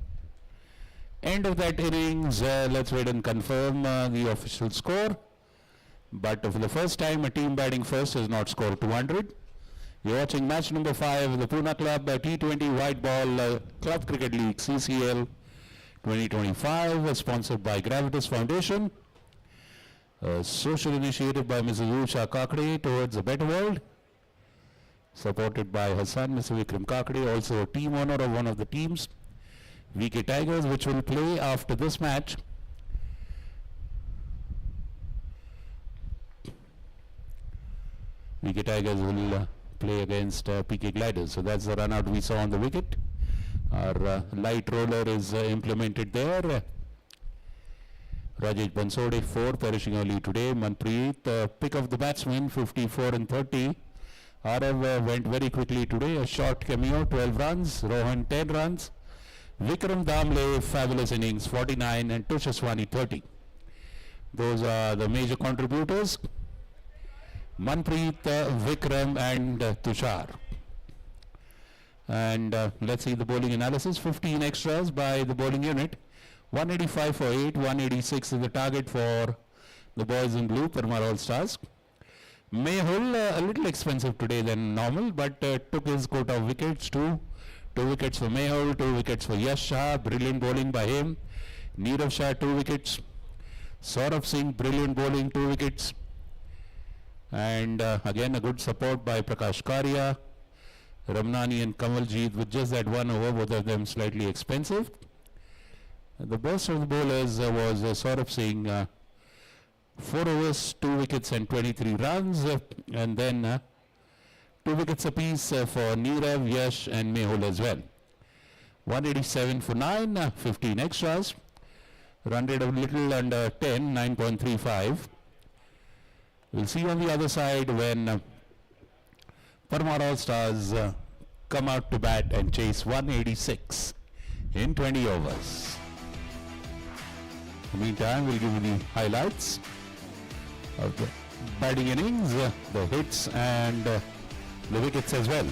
End of that innings, let's wait and confirm the official score. But for the first time, a team batting first has not scored 200. You're watching match number 5 of the Pune Club T20 White Ball Club Cricket League CCL 2025, sponsored by Gravitas Foundation. A social initiative by Mrs. Usha Kakade towards a better world, supported by her son, Mr. Vikram Kakade, also a team owner of one of the teams, VK Tigers, which will play after this match. VK Tigers will play against PK Gliders. So that's the run out we saw on the wicket. Our light roller is implemented there. Rajesh Bansode 4, perishing early today. Manpreet, pick of the batsman, 54 and 30. Arav went very quickly today, a short cameo, 12 runs. Rohan 10 runs. Vikram Damle, fabulous innings, 49, and Tushaswani 30. Those are the major contributors. Manpreet, Vikram, and Tushar. And let's see the bowling analysis. 15 extras by the bowling unit. 185 for 8, 186 is the target for the boys in blue, Parmar All-Stars. Mehul, a little expensive today than normal, but took his quota of wickets too. 2 wickets for Mehul, 2 wickets for Yash Shah, brilliant bowling by him. Neerav Shah, 2 wickets. Saurabh Singh, brilliant bowling, 2 wickets. And again, a good support by Prakash Karia. Ramnani and Kamaljeet with just that 1 over, both of them slightly expensive. The best of the bowlers was Saurabh Singh, 4 overs, 2 wickets and 23 runs, and then 2 wickets apiece for Neerav, Yash and Mehul as well. 187 for 9, 15 extras. Run rate a little under 10, 9.35. We'll see on the other side when Parmar All-Stars come out to bat and chase 186 in 20 overs. In the meantime, we'll give you the highlights of the batting innings, the hits and the wickets as well.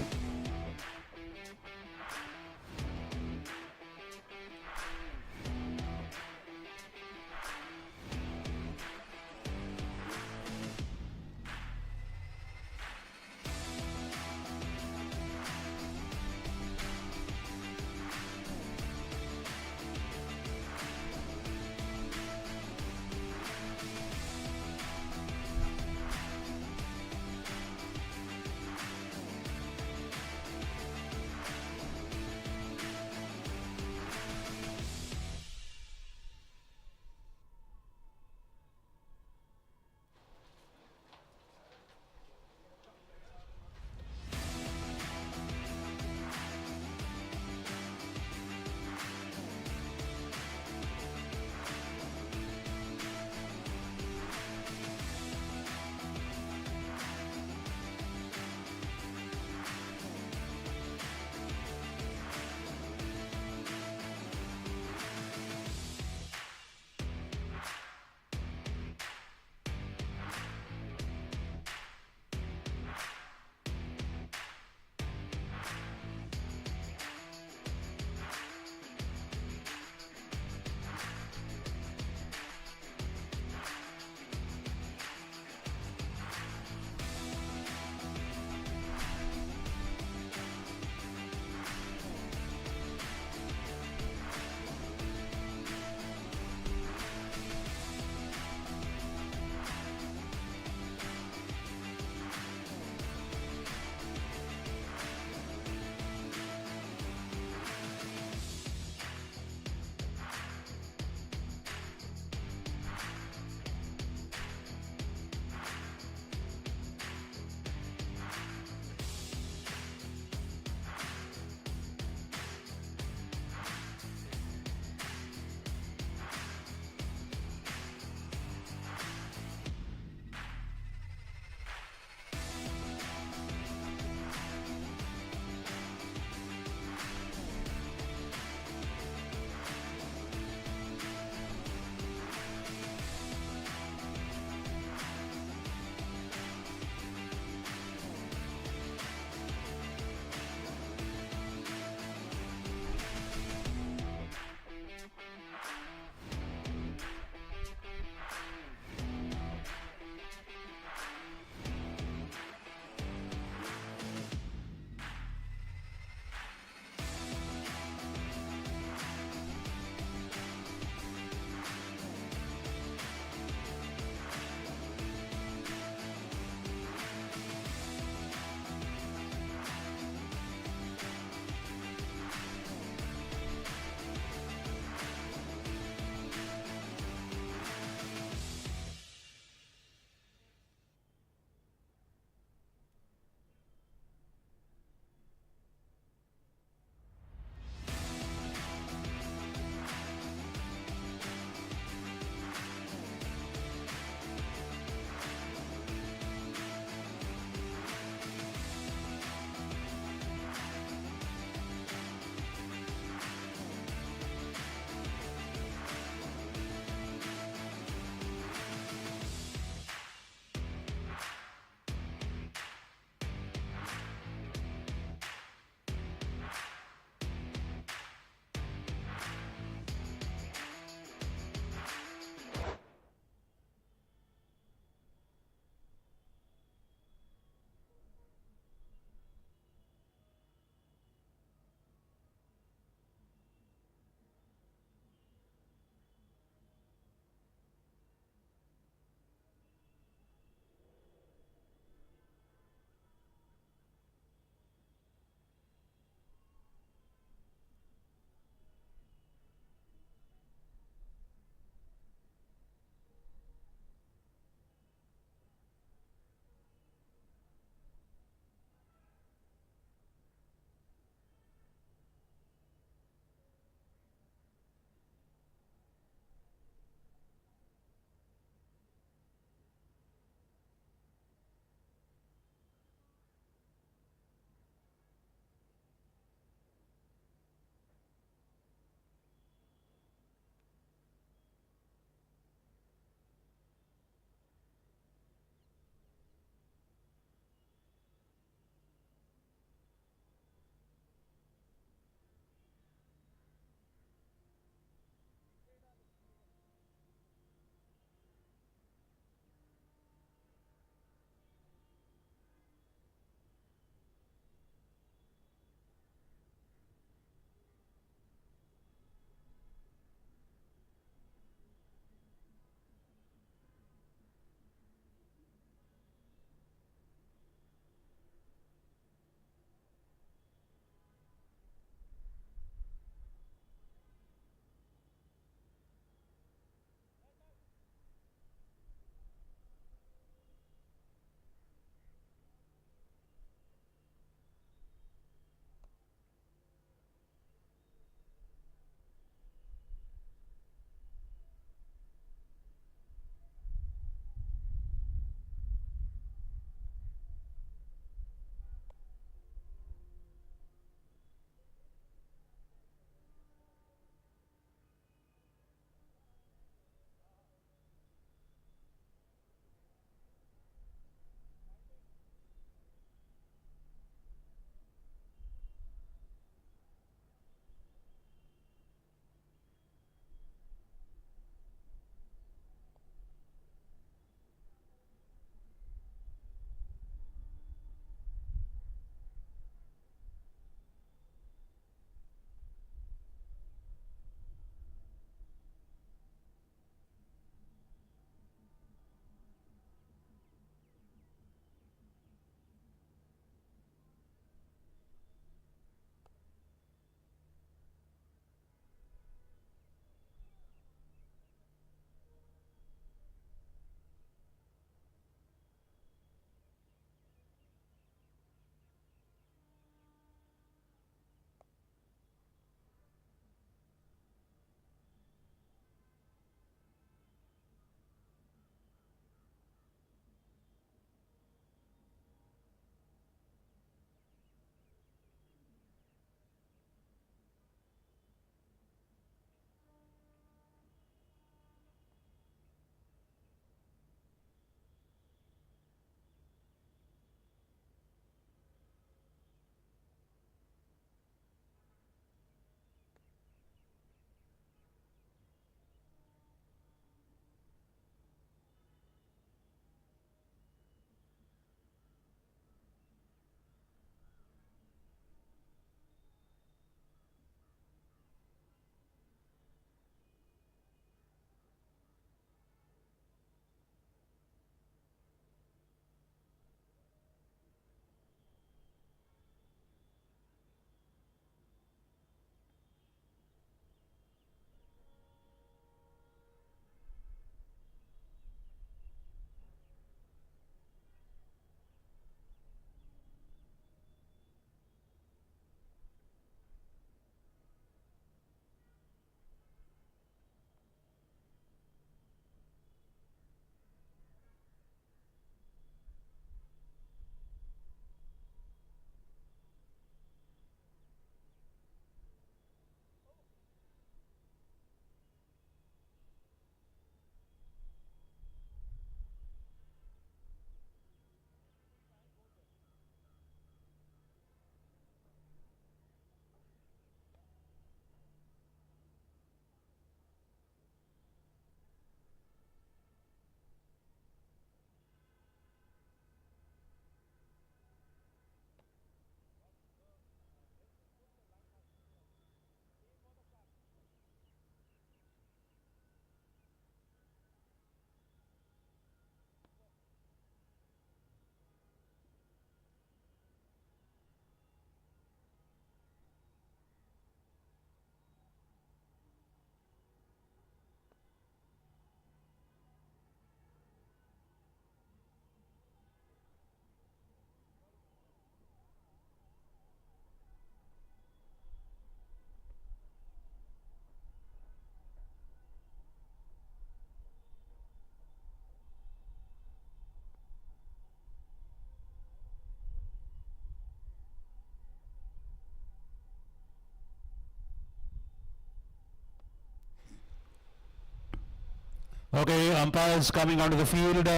Okay, umpires coming onto the field.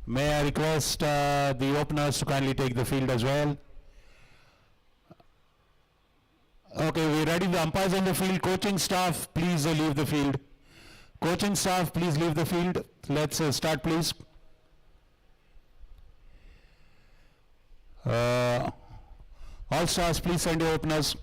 May I request the openers to kindly take the field as well. Okay, we're ready. The umpires on the field. Coaching staff, please leave the field. Coaching staff, please leave the field. Let's start, please. All stars, please send your openers.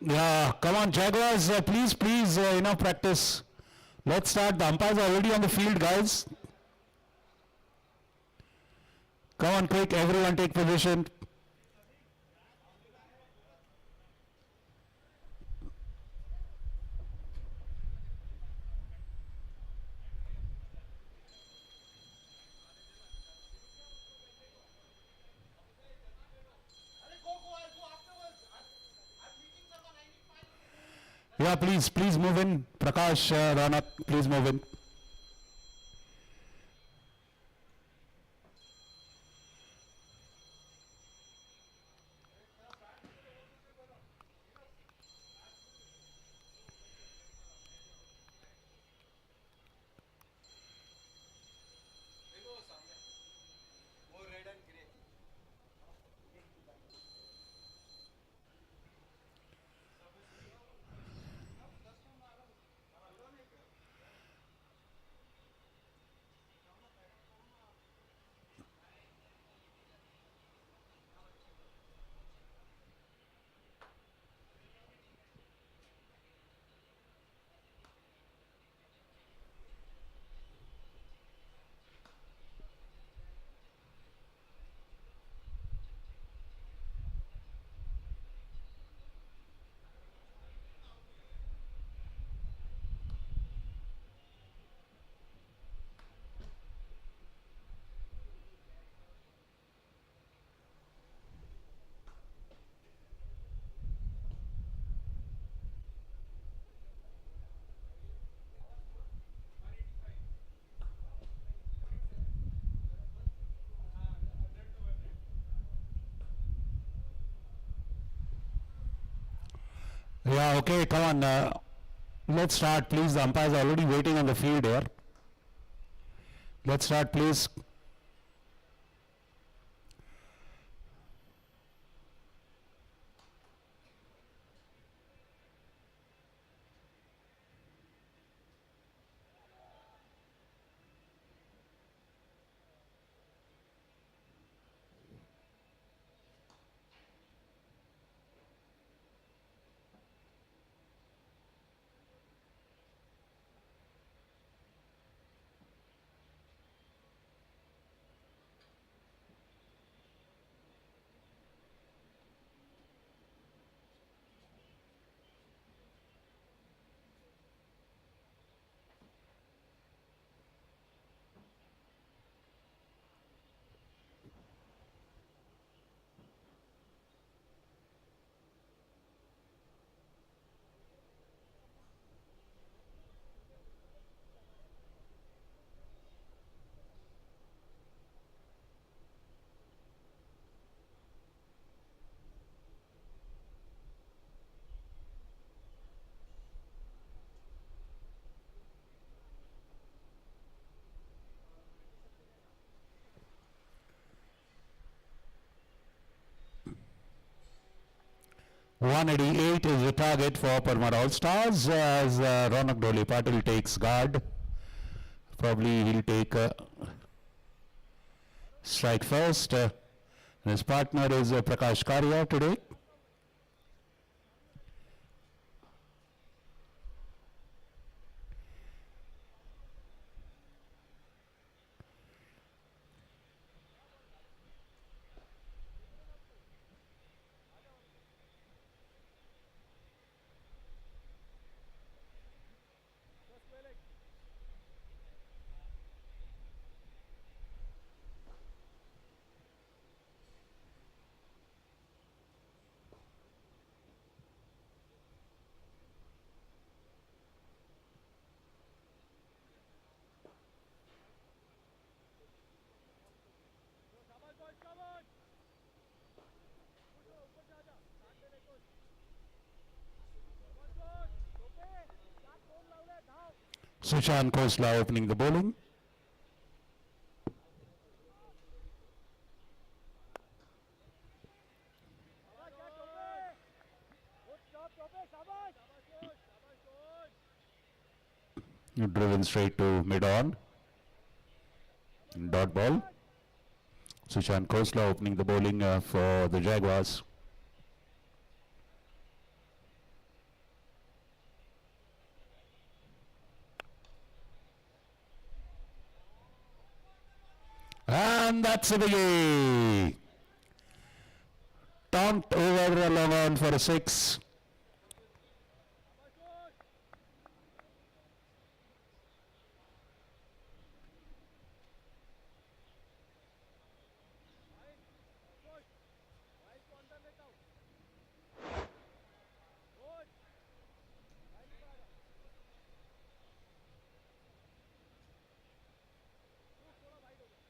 Yeah, come on, Jaguars, please, enough practice. Let's start. The umpires are already on the field, guys. Come on, quick, everyone take position. Yeah, please move in. Prakash, Ranak, please move in. देखो सामने वो red and grey Yeah, okay, come on. Let's start, please. The umpires are already waiting on the field here. Let's start, please. .188 is the target for Parmar All Stars as Ronak Dole Patil takes guard. Probably he'll take strike first. And his partner is Prakash Karia today. Sushan Khosla opening the bowling. शाबाश क्या Tope good stop Tope शाबाश शाबाश coach शाबाश coach Driven straight to mid on. Dot ball. Sushan Khosla opening the bowling for the Jaguars. And that's a biggie. Taunt over long on for a 6. Wide को अंदर लेता हूँ good wide ऊपर आ जाओ थोड़ा वाइड हो गया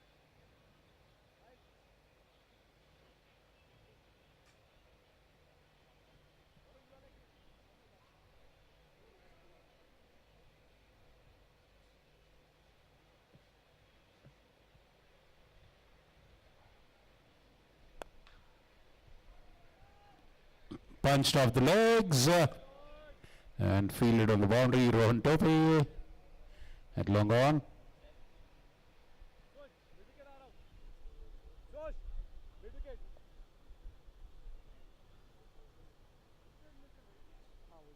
वाइड और इन वाले Punched off the legs and fielded on the boundary. Rohan Tope at long on. जोश मिड विकेट आ रहा हूँ जोश मिड विकेट हाँ वो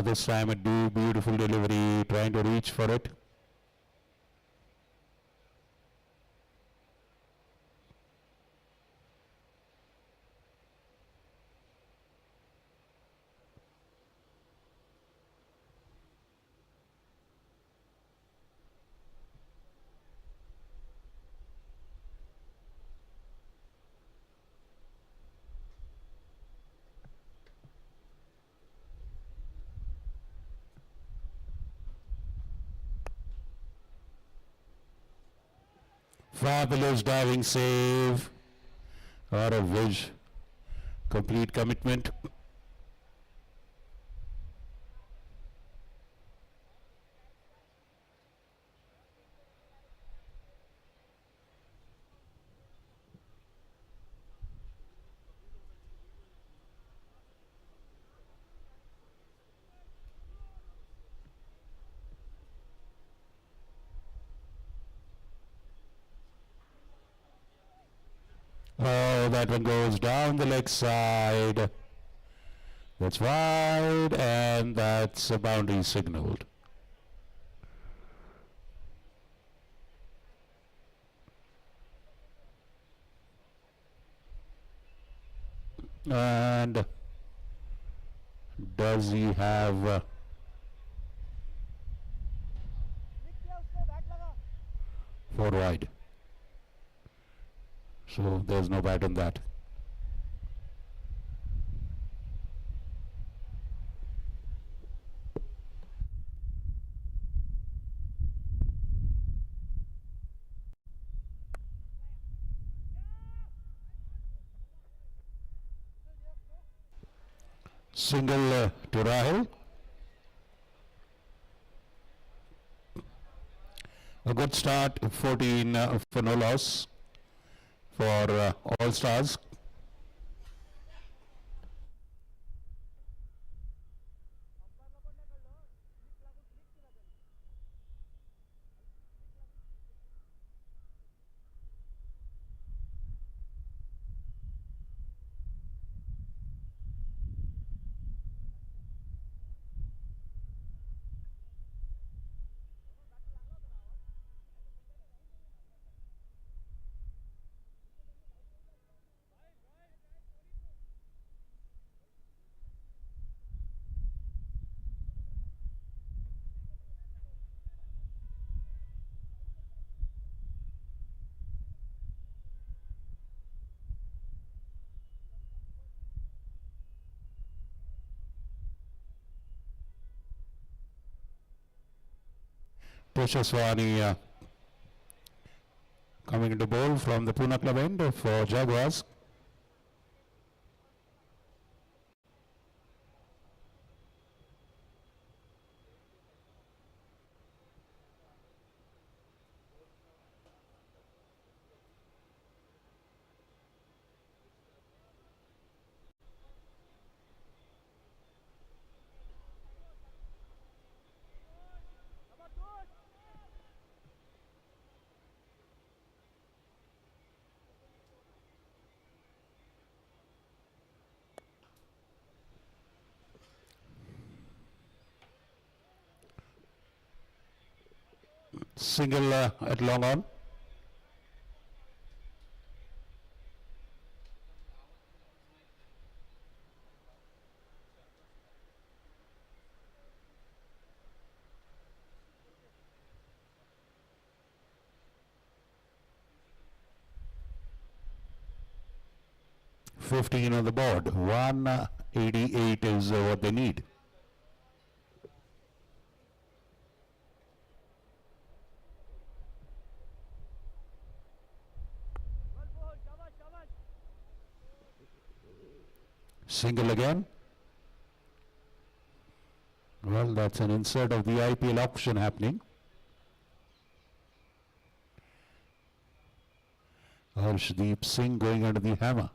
This time a beautiful delivery, trying to reach for it. Fabulous diving save. Or a wish. Complete commitment. Oh, that one goes down the leg side. That's wide, and that's a boundary signaled. And does he have click किया उसने bat लगा 4 wide? So there's no bat on that. Single to Rahul. A good start, 14 for no loss for All Stars. अंपायरला पण नाही कळलं click लागून click केला त्यांनी Pushaswani coming into bowl from the Pune club end for Jaguars. Number good. Single at long on. $15 on the board. 188 is what they need. Well ball. Shabash, shabash. Single again. Well, that's an insert of the IPL auction happening. Harshdeep Singh going under the hammer.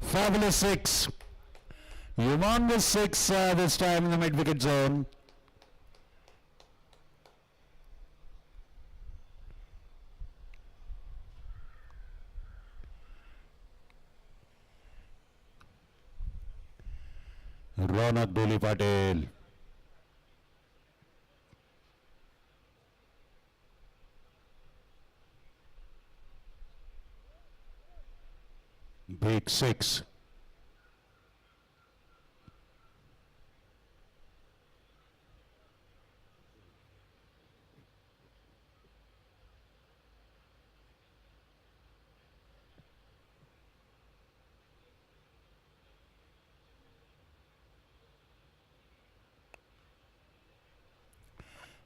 Fabulous six. Humongous six this time in the mid-wicket zone. Ronak Doli Patel. Big six.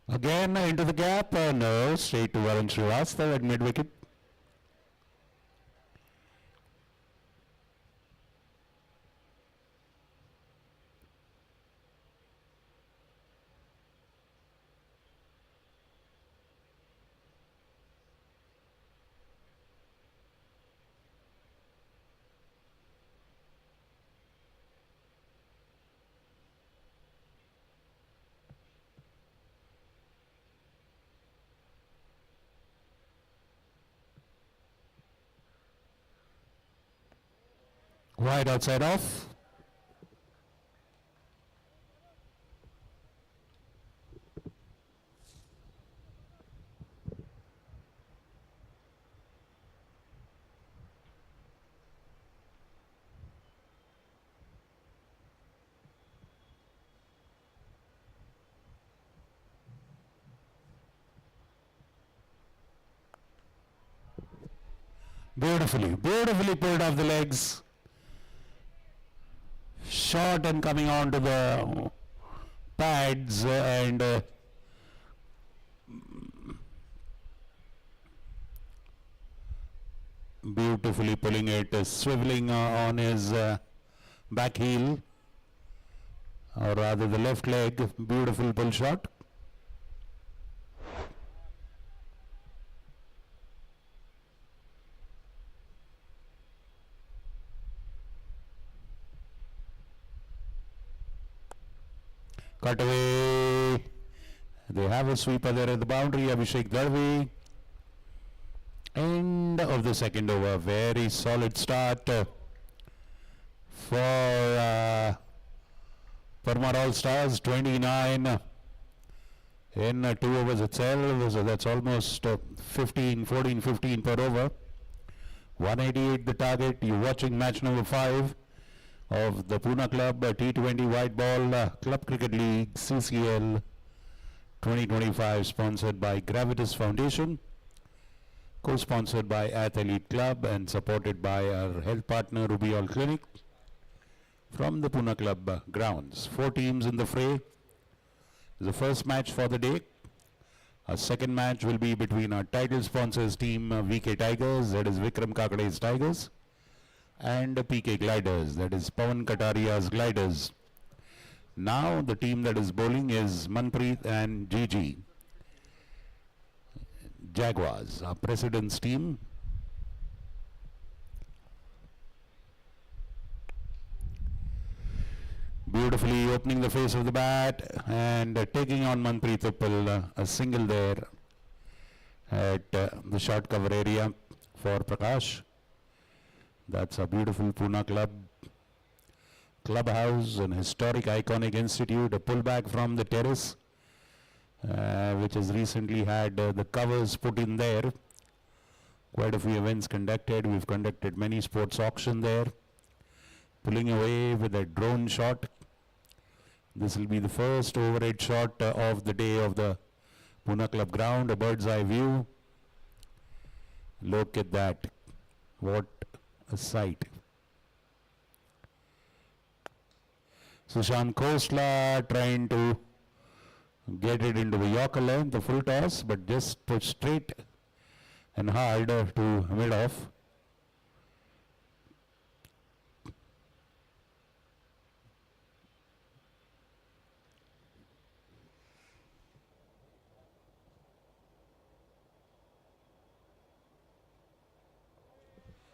Again into the gap. No, straight to Varun Srivastava at mid-wicket. Wide outside off. Beautifully pulled off the legs. Short and coming on to the pads and beautifully pulling it, swiveling on his back heel, or rather the left leg. Beautiful pull shot. Cut away. They have a sweeper there at the boundary. Abhishek Darvi. End of the second over. Very solid start for Parmar All Stars. 29 in 2 overs itself. So that's almost 14, 15 per over. 188 the target. You're watching match number 5 of the Pune Club T20 White Ball Club Cricket League CCL 2025 sponsored by Gravitas Foundation, co-sponsored by Athlete Club and supported by our health partner Rubiol Clinic from the Pune Club grounds. 4 teams in the fray. The first match for the day. Our second match will be between our title sponsors team VK Tigers, that is Vikram Kakade's Tigers, and PK Gliders, that is Pawan Kataria's Gliders. Now the team that is bowling is Manpreet and GG Jaguars, our president's team. Beautifully opening the face of the bat and taking on Manpreet Uppal, a single there at the short cover area for Prakash. That's a beautiful Pune club clubhouse, an historic iconic institute, a pullback from the terrace which has recently had the covers put in there. Quite a few events conducted. We've conducted many sports auction there. Pulling away with a drone shot. This will be the first overhead shot of the day of the Pune Club ground, a bird's eye view. Look at that. What a sight. Sushant Khosla trying to get it into the Yorker length, the full toss, but just put straight and hard to mid-off.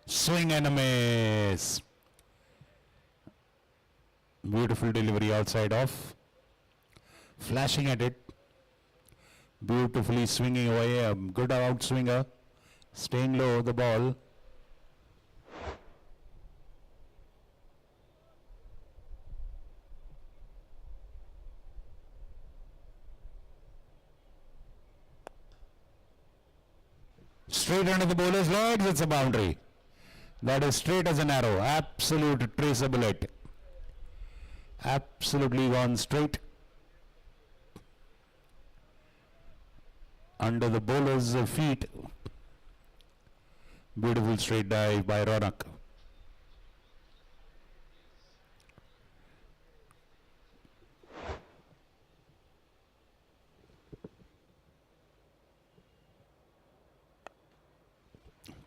Swing and a miss. Beautiful delivery outside off. Flashing at it. Beautifully swinging away. A good outswinger. Staying low the ball. Straight under the bowler's legs. It's a boundary. That is straight as an arrow. Absolute traceable it. Absolutely gone straight. Under the bowler's feet. Beautiful straight dive by Ronak.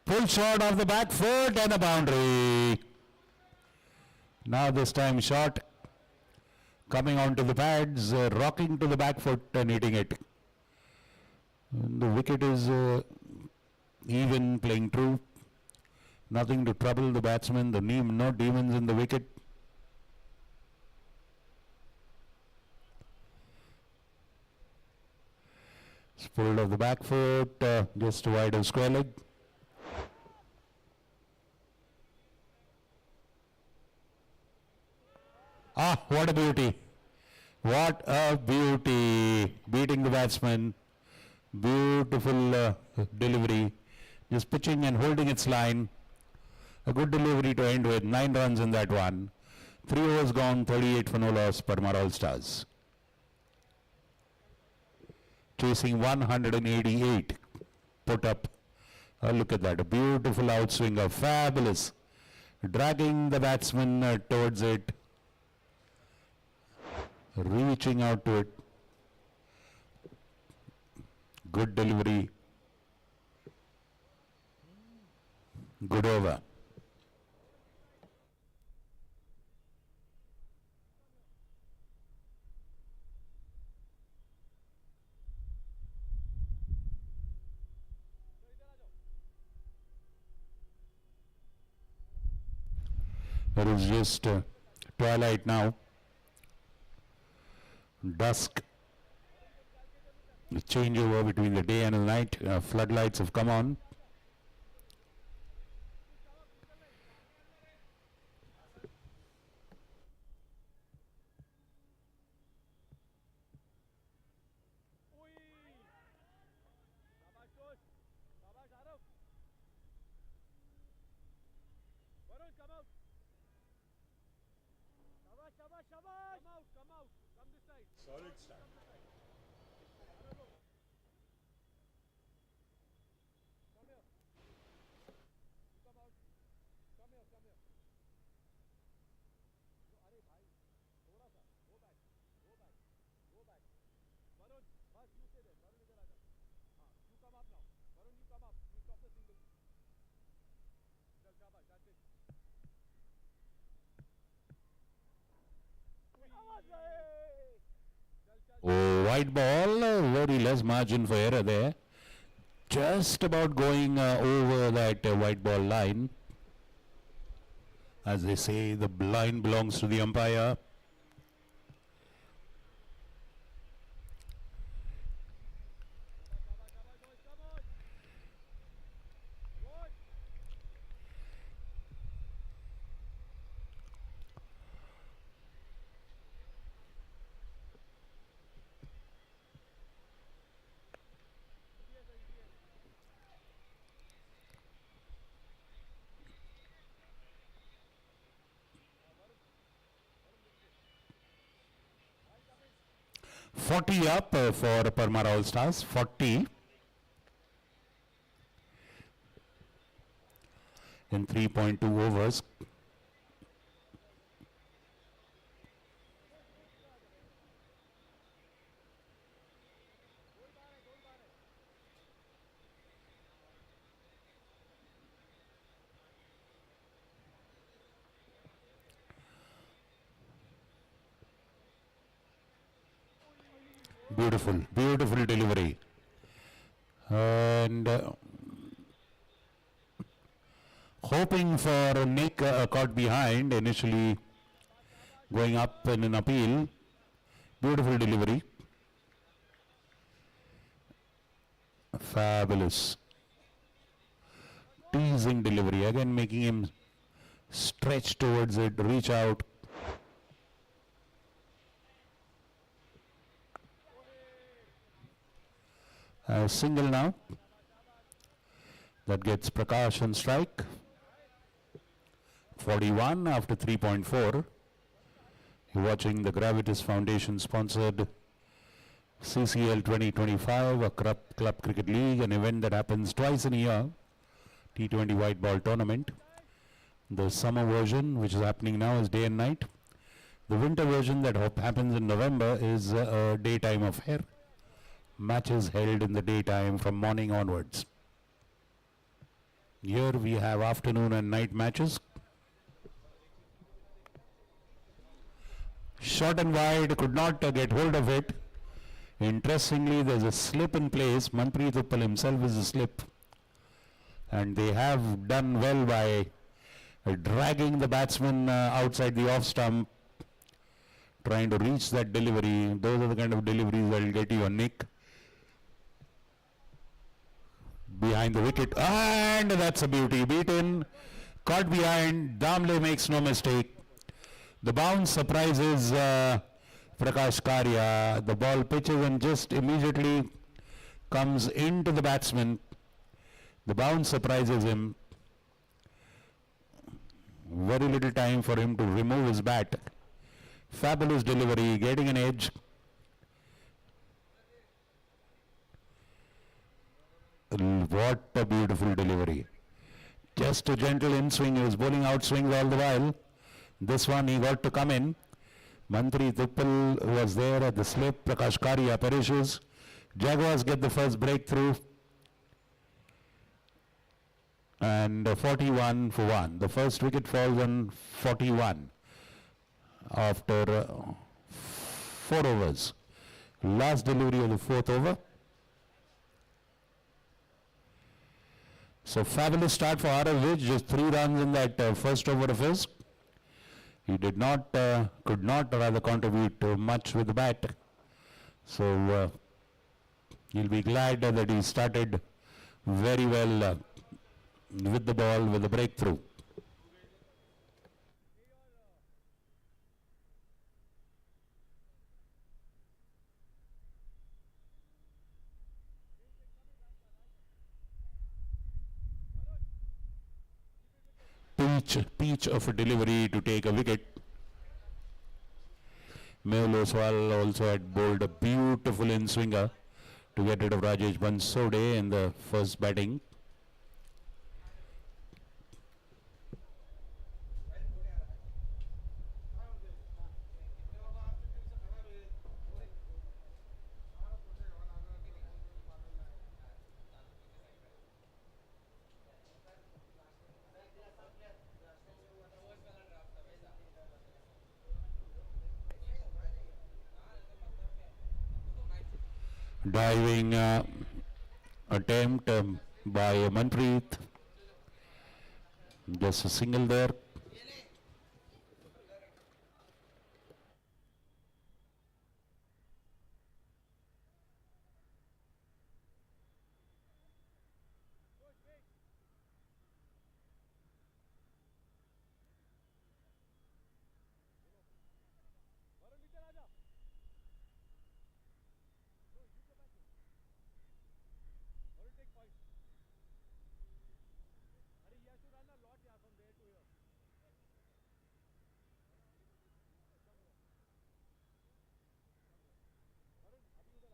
Pull shot of the back foot and a boundary. Now this time shot coming onto the pads, rocking to the back foot and hitting it. And the wicket is even, playing true. Nothing to trouble the batsman, no demons in the wicket. It's pulled off the back foot, just wide of square leg. Ah, what a beauty. What a beauty. Beating the batsman. Beautiful delivery. Just pitching and holding its line. A good delivery to end with. 9 runs in that one. 3 overs gone, 38 for no loss. Parmar All Stars. Chasing 188. Put up. Look at that. A beautiful outswinger. Fabulous. Dragging the batsman towards it. Reaching out to it. Good delivery. Good over. It is just twilight now. Dusk. The changeover between the day and the night. Floodlights have come on. Come out. Come this side. Solid start. Oh, white ball, very less margin for error there. Just about going over that white ball line. As they say, the line belongs to the umpire. Forty up for Parmar All Stars. 40 in 3.2 overs. Beautiful, beautiful delivery. And hoping for Nick caught behind, initially going up in an appeal. Beautiful delivery. Fabulous. Teasing delivery, again making him stretch towards it, reach out. Single now. That gets Prakash on strike. 41 after 3.4. You're watching the Gravitas Foundation sponsored CCL 2025, a club cricket league, an event that happens twice in a year. T20 white ball tournament. The summer version, which is happening now, is day and night. The winter version that happens in November is a daytime affair. Matches held in the daytime from morning onwards. Here we have afternoon and night matches. Short and wide, could not get hold of it. Interestingly, there's a slip in place. Manpreet himself is a slip. And they have done well by dragging the batsman outside the off stump, trying to reach that delivery. Those are the kind of deliveries that will get you a nick. Behind the wicket, and that's a beauty. Beaten, caught behind. Damle makes no mistake. The bounce surprises Prakash Karya. The ball pitches and just immediately comes into the batsman. The bounce surprises him. Very little time for him to remove his bat. Fabulous delivery, getting an edge. What a beautiful delivery. Just a gentle in swing. He was bowling out swings all the while. This one he got to come in. Manpreet was there at the slip. Prakash Karya perishes. Jaguars get the first breakthrough. And 41 for 1. The first wicket falls on 41 after 4 overs. Last delivery of the 4th over. So fabulous start for RF, just 3 runs in that first over of his. He did not, could not rather contribute much with the bat. So he'll be glad that he started very well with the ball, with the breakthrough. Peach of a delivery to take a wicket. Mehul Oswal also had bowled a beautiful in-swinger to get rid of Rajesh Bansode in the first batting. Diving attempt by Manpreet. Just a single there. Varun नीचे आ जा No, you go back in. Varun, take point. Are he has to run a lot, yeah, from there to here. Varun, अभी उधर आ जा.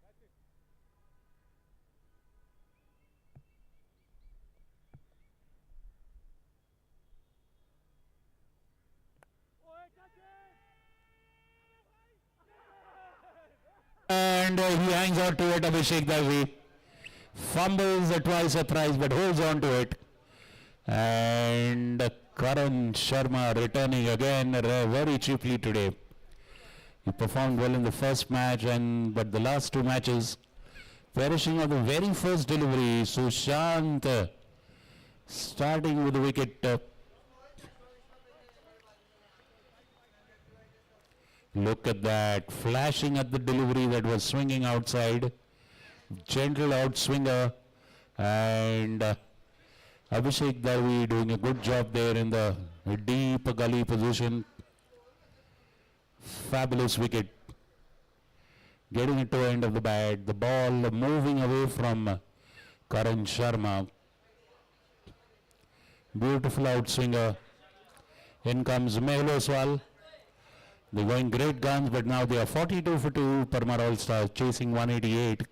That's it. Oh, hey, touch it! And he hangs on to it, Abhishek Davi. Fumbles twice or thrice, but holds on to it. And Karan Sharma returning again very cheaply today. He performed well in the first match, but the last two matches, perishing on the very first delivery. Sushant starting with the wicket. Look at that, flashing at the delivery that was swinging outside. Gentle outswinger, and Abhishek Davi doing a good job there in the deep gully position. Fabulous wicket. Getting it to end of the bat. The ball moving away from Karan Sharma. Beautiful outswinger. In comes Mehul Oswal. They're going great guns, but now they are 42 for 2. Parmar All-Stars chasing 188.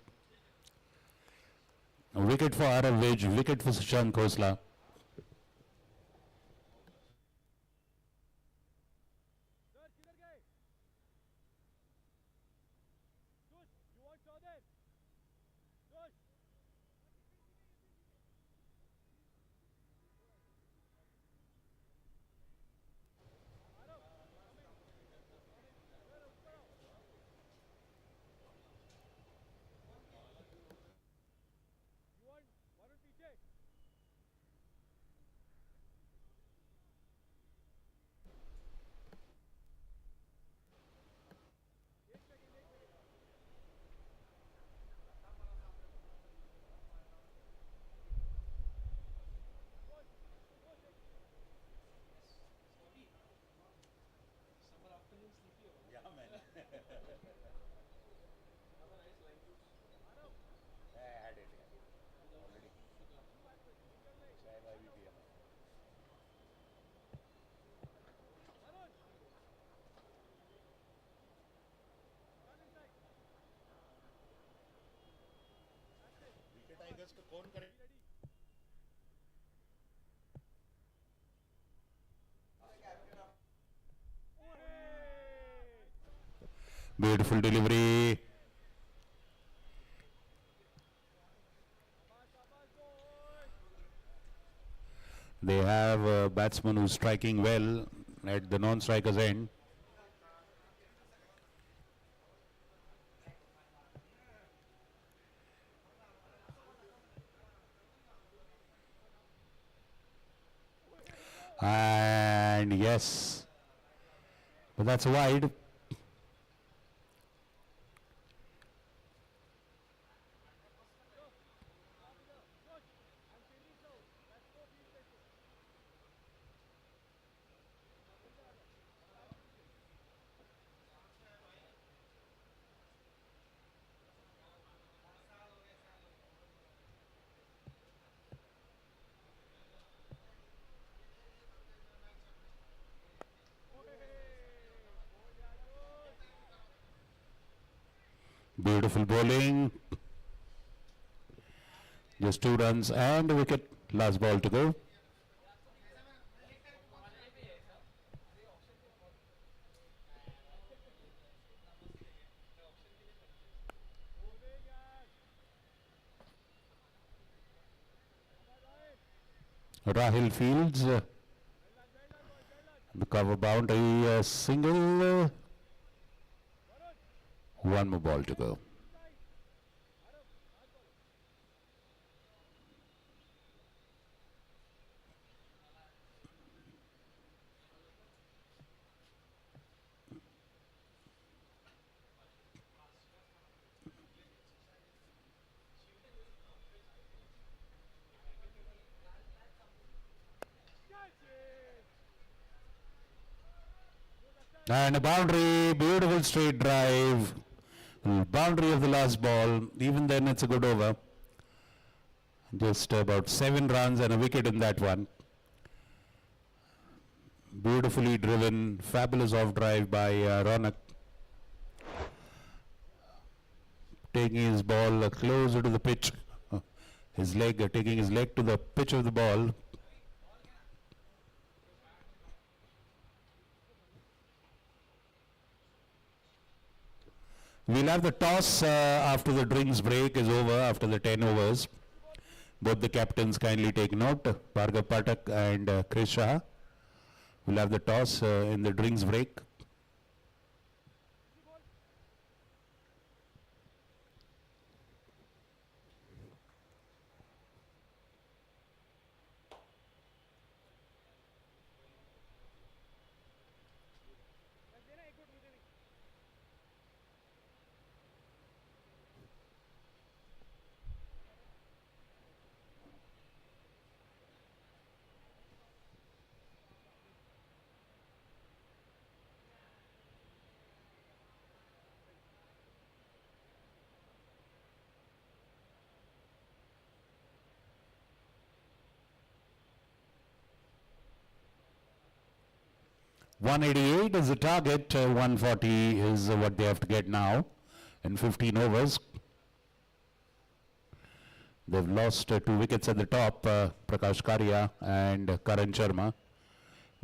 A wicket for Arav Vij, wicket for Sushant Khosla. Sir, किधर गए? Tush, you want Chowdhury? Tush. You want Varun पीछे? एक second tigers का कौन करे Beautiful delivery. They have a batsman who's striking well at the non-striker's end. And yes, but that's wide. Beautiful bowling. Just 2 runs and a wicket. Last ball to go. Rahil Fields. The cover boundary single. One more ball to go. And a boundary, beautiful straight drive. Boundary of the last ball. Even then, it's a good over. Just about 7 runs and a wicket in that one. Beautifully driven, fabulous off drive by Ronak. Taking his ball closer to the pitch. His leg, taking his leg to the pitch of the ball. We'll have the toss after the drinks break is over, after the 10 overs. Both the captains kindly take note, Bhargav Pathak and Chris Shah. We'll have the toss in the drinks break. देना एक good मुझे भी 188 is the target, 140 is what they have to get now in 15 overs. They've lost 2 wickets at the top, Prakash Karia and Karan Sharma.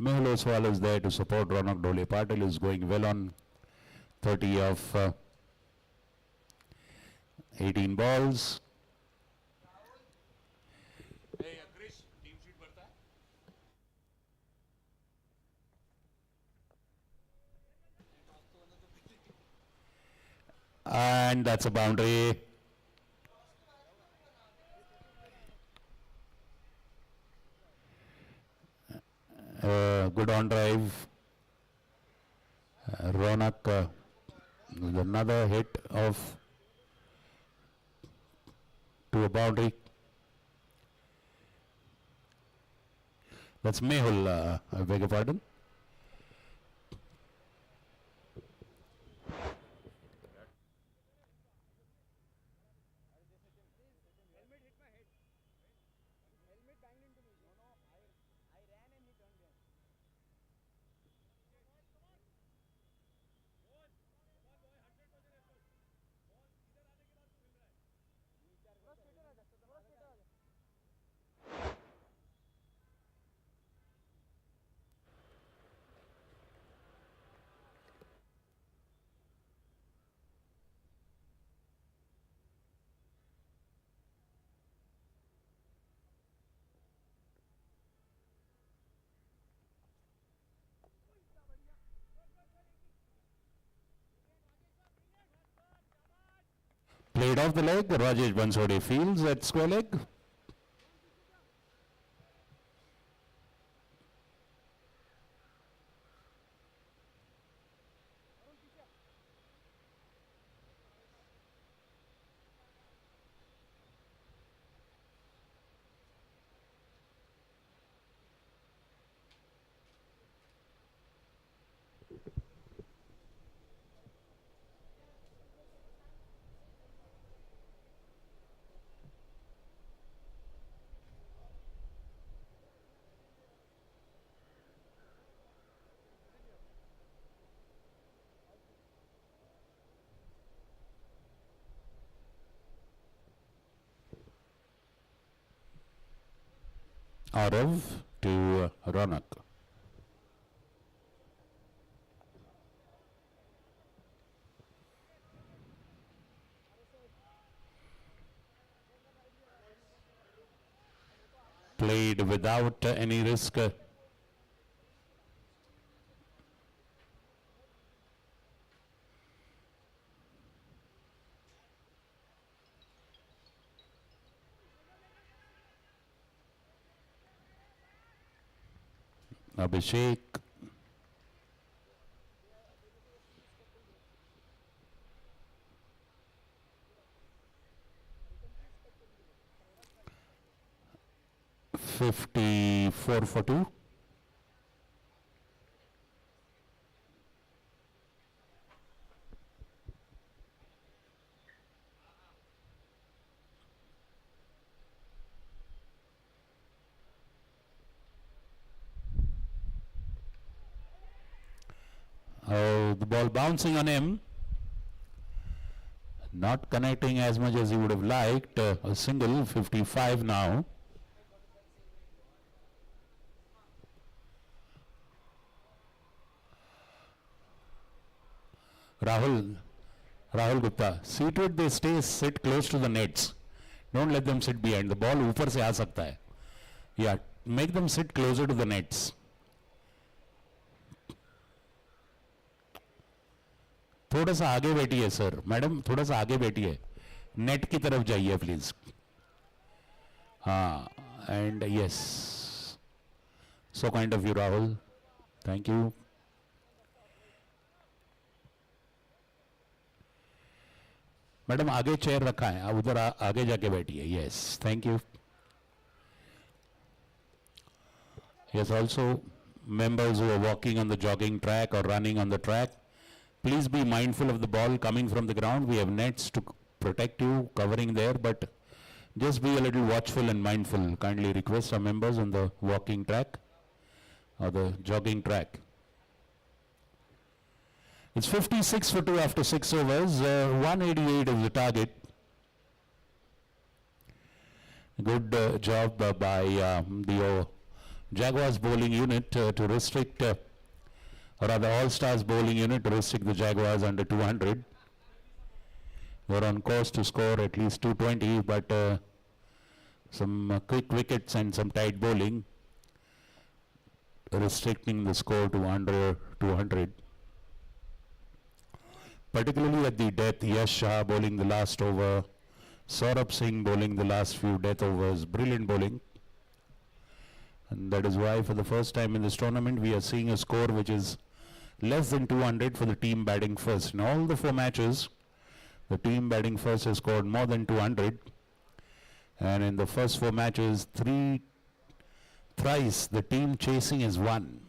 Mehul Oswal is there to support Ronak Dhole. Patil is going well on 30 of 18 balls. Hey, Krish, team sheet बढ़ता है? And that's a boundary. Good on drive. Ronak with another hit of to a boundary. That's Mehul, I beg your pardon. helmet hit my head helmet banged into me no I ran and he turned behind थोड़ा straighter आ जा थोड़ा straighter आ जा Played off the leg. Rajesh Bansode fields at square leg. Arav to Ronak. Played without any risk. Abhishek. $54 for 2. Oh, the ball bouncing on him. Not connecting as much as he would have liked. A single, 55 now. Rahul Gupta, see to it they sit close to the nets. Don't let them sit behind. The ball ऊपर से आ सकता है. Yeah, make them sit closer to the nets. थोड़ा सा आगे बैठिए sir. Madam थोड़ा सा आगे बैठिए. नेट की तरफ जाइए प्लीज. हाँ, and yes. So kind of you, Rahul. Thank you. Madam आगे चेयर रखा है, आप उधर आगे जाके बैठिए. Yes, thank you. Yes, also members who are walking on the jogging track or running on the track, please be mindful of the ball coming from the ground. We have nets to protect you, covering there, but just be a little watchful and mindful. Kindly request our members on the walking track or the jogging track. It's 56 for 2 after 6 overs. 188 is the target. Good job by the Jaguars bowling unit to restrict, or rather All-Stars bowling unit to restrict the Jaguars under 200. They're on course to score at least 220, but some quick wickets and some tight bowling restricting the score to under 200. Particularly at the death, Yash Shah bowling the last over, Saurabh Singh bowling the last few death overs, brilliant bowling. And that is why for the first time in this tournament we are seeing a score which is less than 200 for the team batting first. In all the 4 matches, the team batting first has scored more than 200. And in the first 4 matches, thrice the team chasing has won.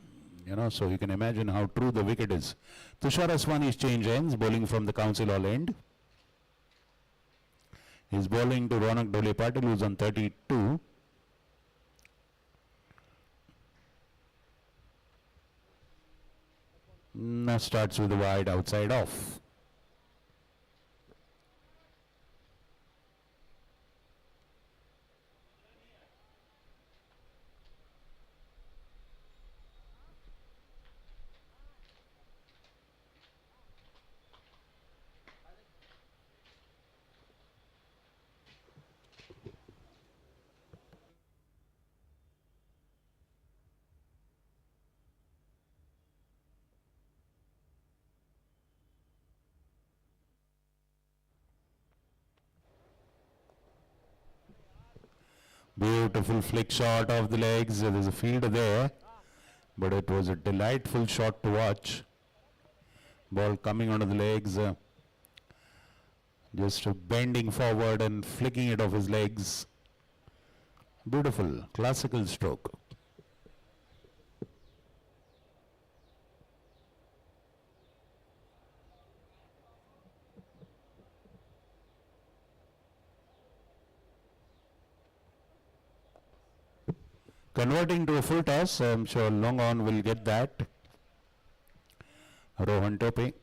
You know, so you can imagine how true the wicket is. Tushar Aswani's change ends, bowling from the Council Hall end. He's bowling to Ronak Dhole Patil, who's on 32. Now starts with the wide outside off. Beautiful flick shot of the legs. There's a fielder there, but it was a delightful shot to watch. Ball coming onto the legs, just bending forward and flicking it off his legs. Beautiful, classical stroke. Converting to a full toss, I'm sure long on will get that. Rohan Tope,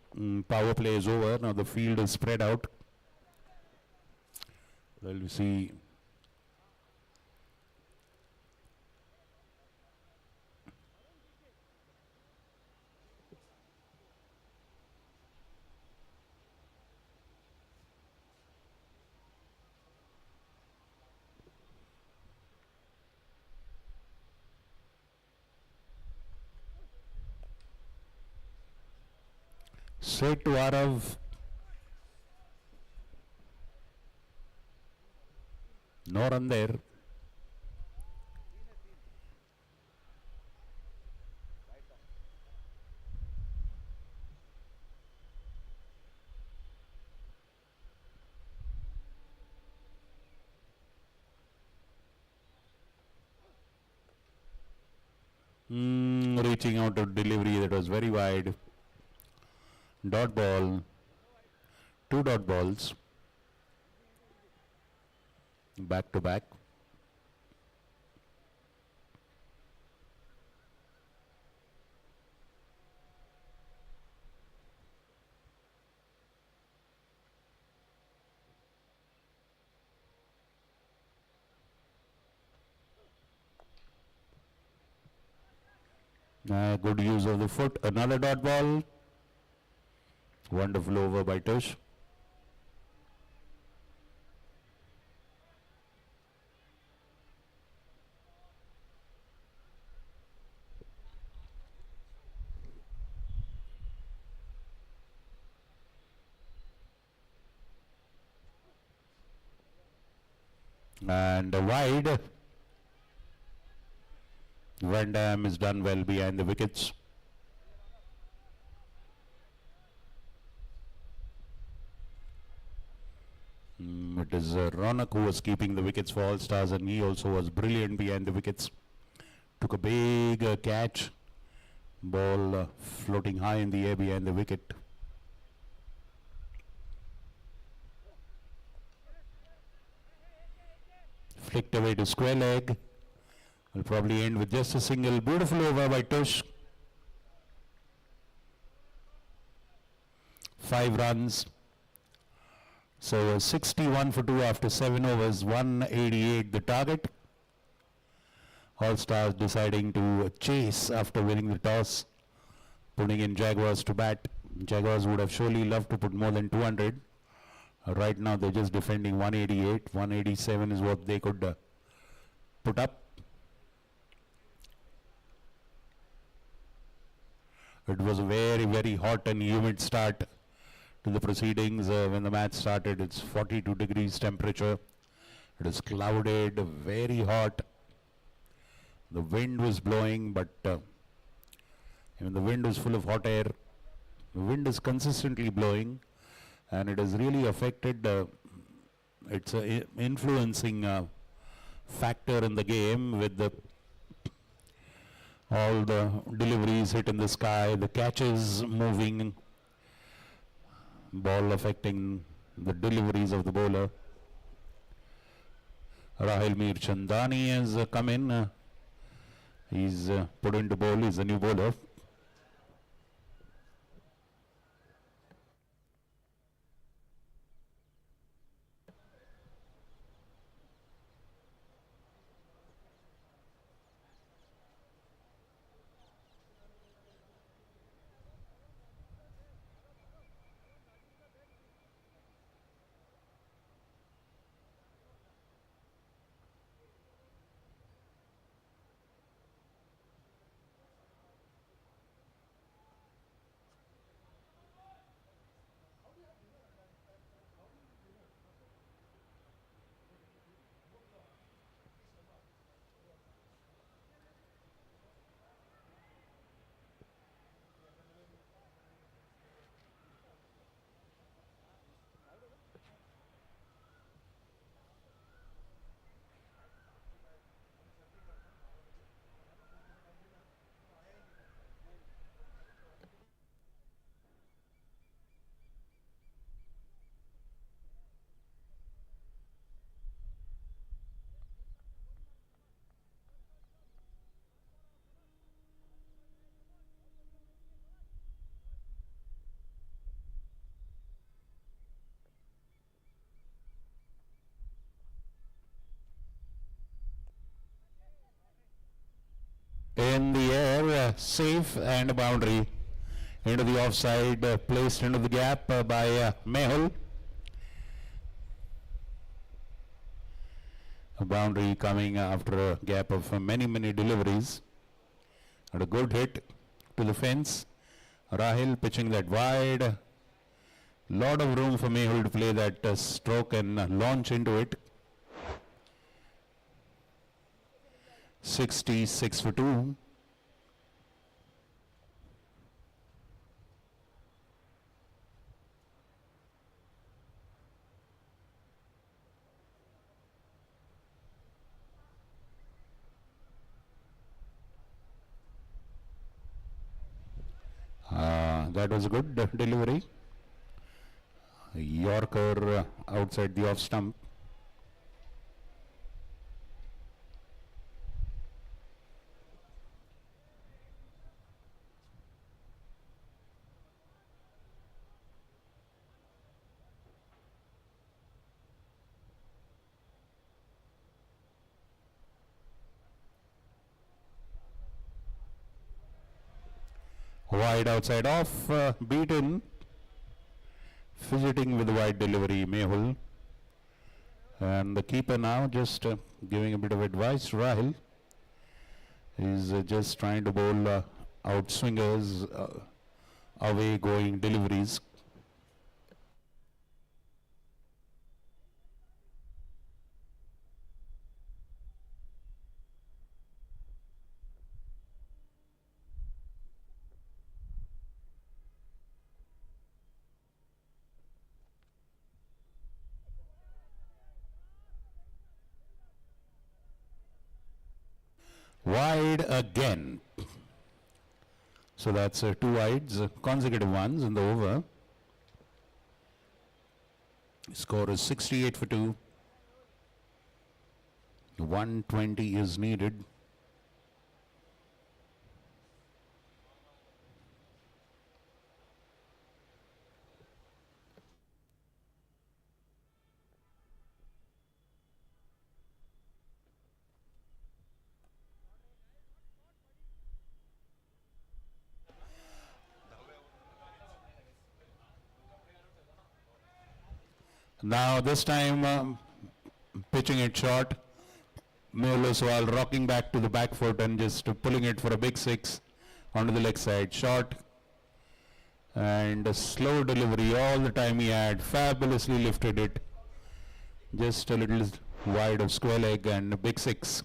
power play is over, now the field is spread out. Well, you see straight to Arav. No run there. pitching out a delivery that was very wide. Dot ball. 2 dot balls. Back to back. Good use of the foot. Another dot ball. Wonderful over by Tush. And wide. Van Dam is done well behind the wickets. It is Ronak who was keeping the wickets for All Stars, and he also was brilliant behind the wickets. Took a big catch. Ball floating high in the air behind the wicket. Flicked away to square leg. Will probably end with just a single. Beautiful over by Tush. 5 runs. So 61 for 2 after 7 overs, 188 the target. All Stars deciding to chase after winning the toss, putting in Jaguars to bat. Jaguars would have surely loved to put more than 200. Right now they're just defending 188. 187 is what they could put up. It was a very, very hot and humid start to the proceedings. When the match started, it's 42 degrees temperature. It is clouded, very hot. The wind was blowing, but even the wind was full of hot air. The wind is consistently blowing, and it has really affected. It's a influencing factor in the game with all the deliveries hit in the sky, the catches moving, ball affecting the deliveries of the bowler. Rahil Mir Chandani has come in. He's put into bowl. He's a new bowler. In the air, safe and a boundary into the offside, placed into the gap by Mehul. A boundary coming after a gap of many deliveries. And a good hit to the fence. Rahil pitching that wide. Lot of room for Mehul to play that stroke and launch into it. 66 for 2. That was a good delivery. Yorker outside the off stump. Wide outside off, beaten. Fidgeting with the wide delivery, Mehul. And the keeper now just giving a bit of advice. Rahil is just trying to bowl out swingers, away going deliveries. Wide again. So that's two wides, consecutive ones in the over. Score is 68 for 2. 120 is needed. Now this time pitching it short. Meoloswal rocking back to the back foot and just pulling it for a big six onto the leg side. Short and a slow delivery all the time he had. Fabulously lifted it. Just a little wide of square leg and a big six.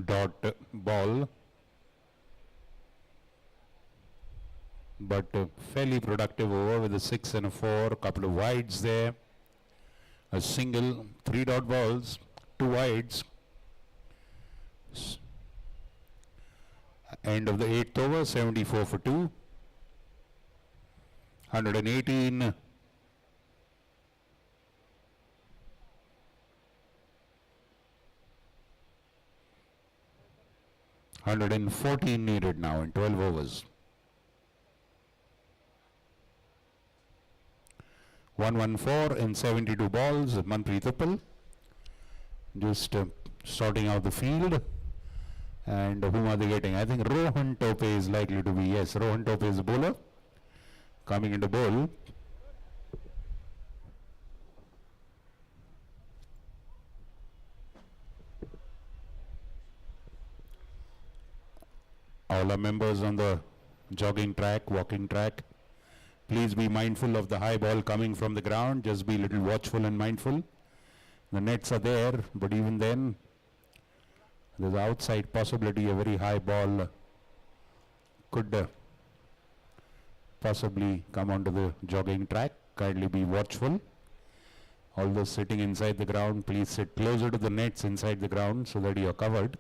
Dot ball, but fairly productive over with a 6 and a 4, a couple of wides there, a single, 3 dot balls, 2 wides. End of the 8th over, 74 for 2, 118. 114 needed now in 12 overs. 114 in 72 balls. Manpreet just sorting out the field. And whom are they getting? I think Rohan Tope is likely to be. Yes, Rohan Tope is the bowler coming into bowl. All our members on the jogging track, walking track, please be mindful of the high ball coming from the ground. Just be a little watchful and mindful. The nets are there, but even then, there's outside possibility a very high ball could possibly come onto the jogging track. Kindly be watchful. All those sitting inside the ground, please sit closer to the nets inside the ground so that you are covered.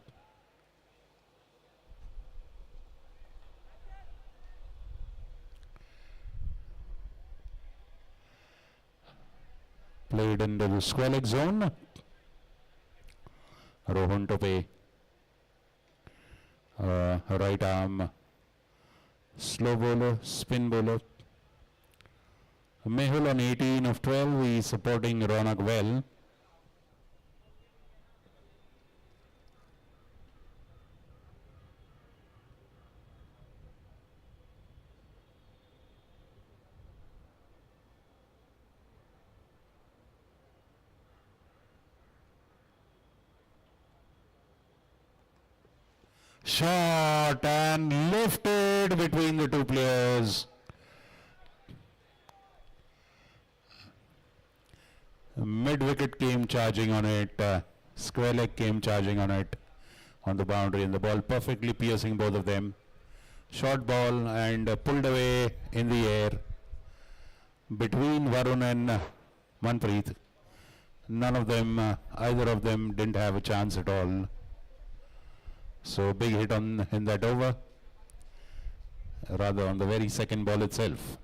Played into the square leg zone. Rohan Tope. Right arm. Slow bowler, spin bowler. Mehul on 18 of 12. He is supporting Ronak well. Shot and lifted between the two players. Mid wicket came charging on it. Square leg came charging on it on the boundary, and the ball perfectly piercing both of them. Short ball and pulled away in the air between Varun and Manpreet. None of them, either of them didn't have a chance at all. So big hit on in that over, rather on the very second ball itself.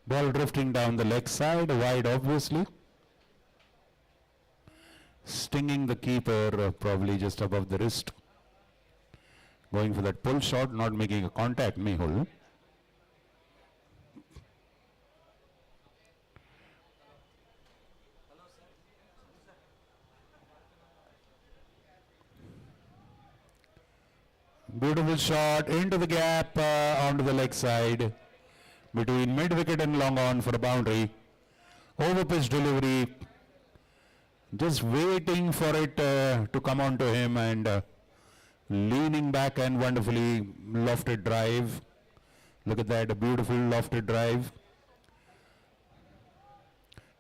Ball drifting down the leg side, wide obviously. Stinging the keeper probably just above the wrist. Going for that pull shot, not making a contact, Mehul. Beautiful shot into the gap onto the leg side. Between mid-wicket and long on for a boundary. Over pitch delivery. Just waiting for it to come on to him, and leaning back and wonderfully lofted drive. Look at that, a beautiful lofted drive.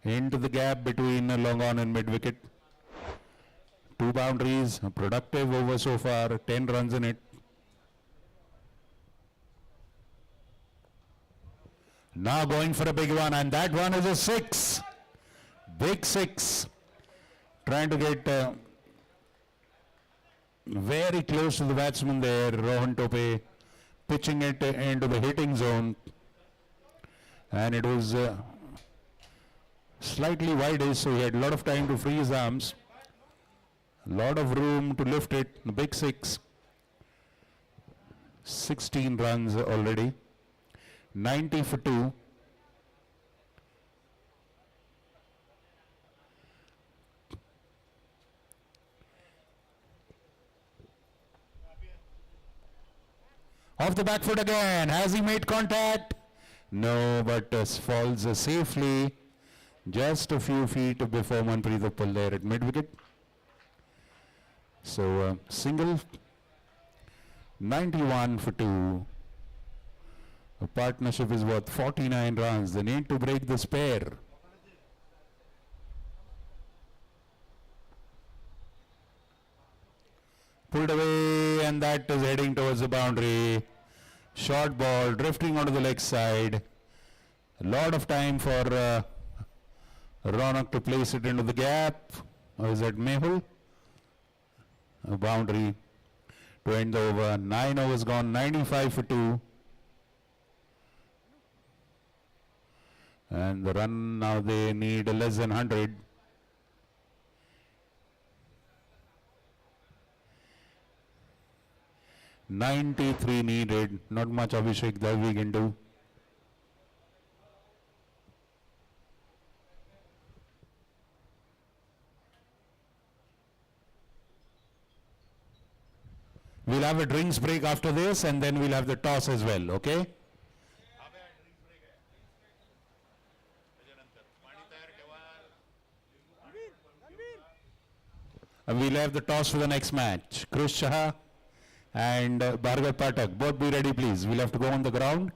Into the gap between long on and mid-wicket. 2 boundaries, a productive over so far, 10 runs in it. Now going for a big one, and that one is a 6. Big 6. Trying to get very close to the batsman there, Rohan Tope, pitching it into the hitting zone. And it was slightly wide, so he had a lot of time to free his arms. A lot of room to lift it. The big 6. 16 runs already. 90 for 2. Off the back foot again. Has he made contact? No, but falls safely just a few feet before Manpreet pull there at mid-wicket. So single. 91 for 2. The partnership is worth 49 runs. They need to break this pair. Pulled away, and that is heading towards the boundary. Short ball drifting onto the leg side. A lot of time for Ronak to place it into the gap. Or is that Mehul? A boundary to end the over. 9 overs gone, 95 for 2. And the run now they need less than 100. $93 needed. Not much Abhishek that we can do. We'll have a drinks break after this, and then we'll have the toss as well, okay? We'll have the toss for the next match. Chris Shah and Bhargav Pathak, both be ready please. We'll have to go on the ground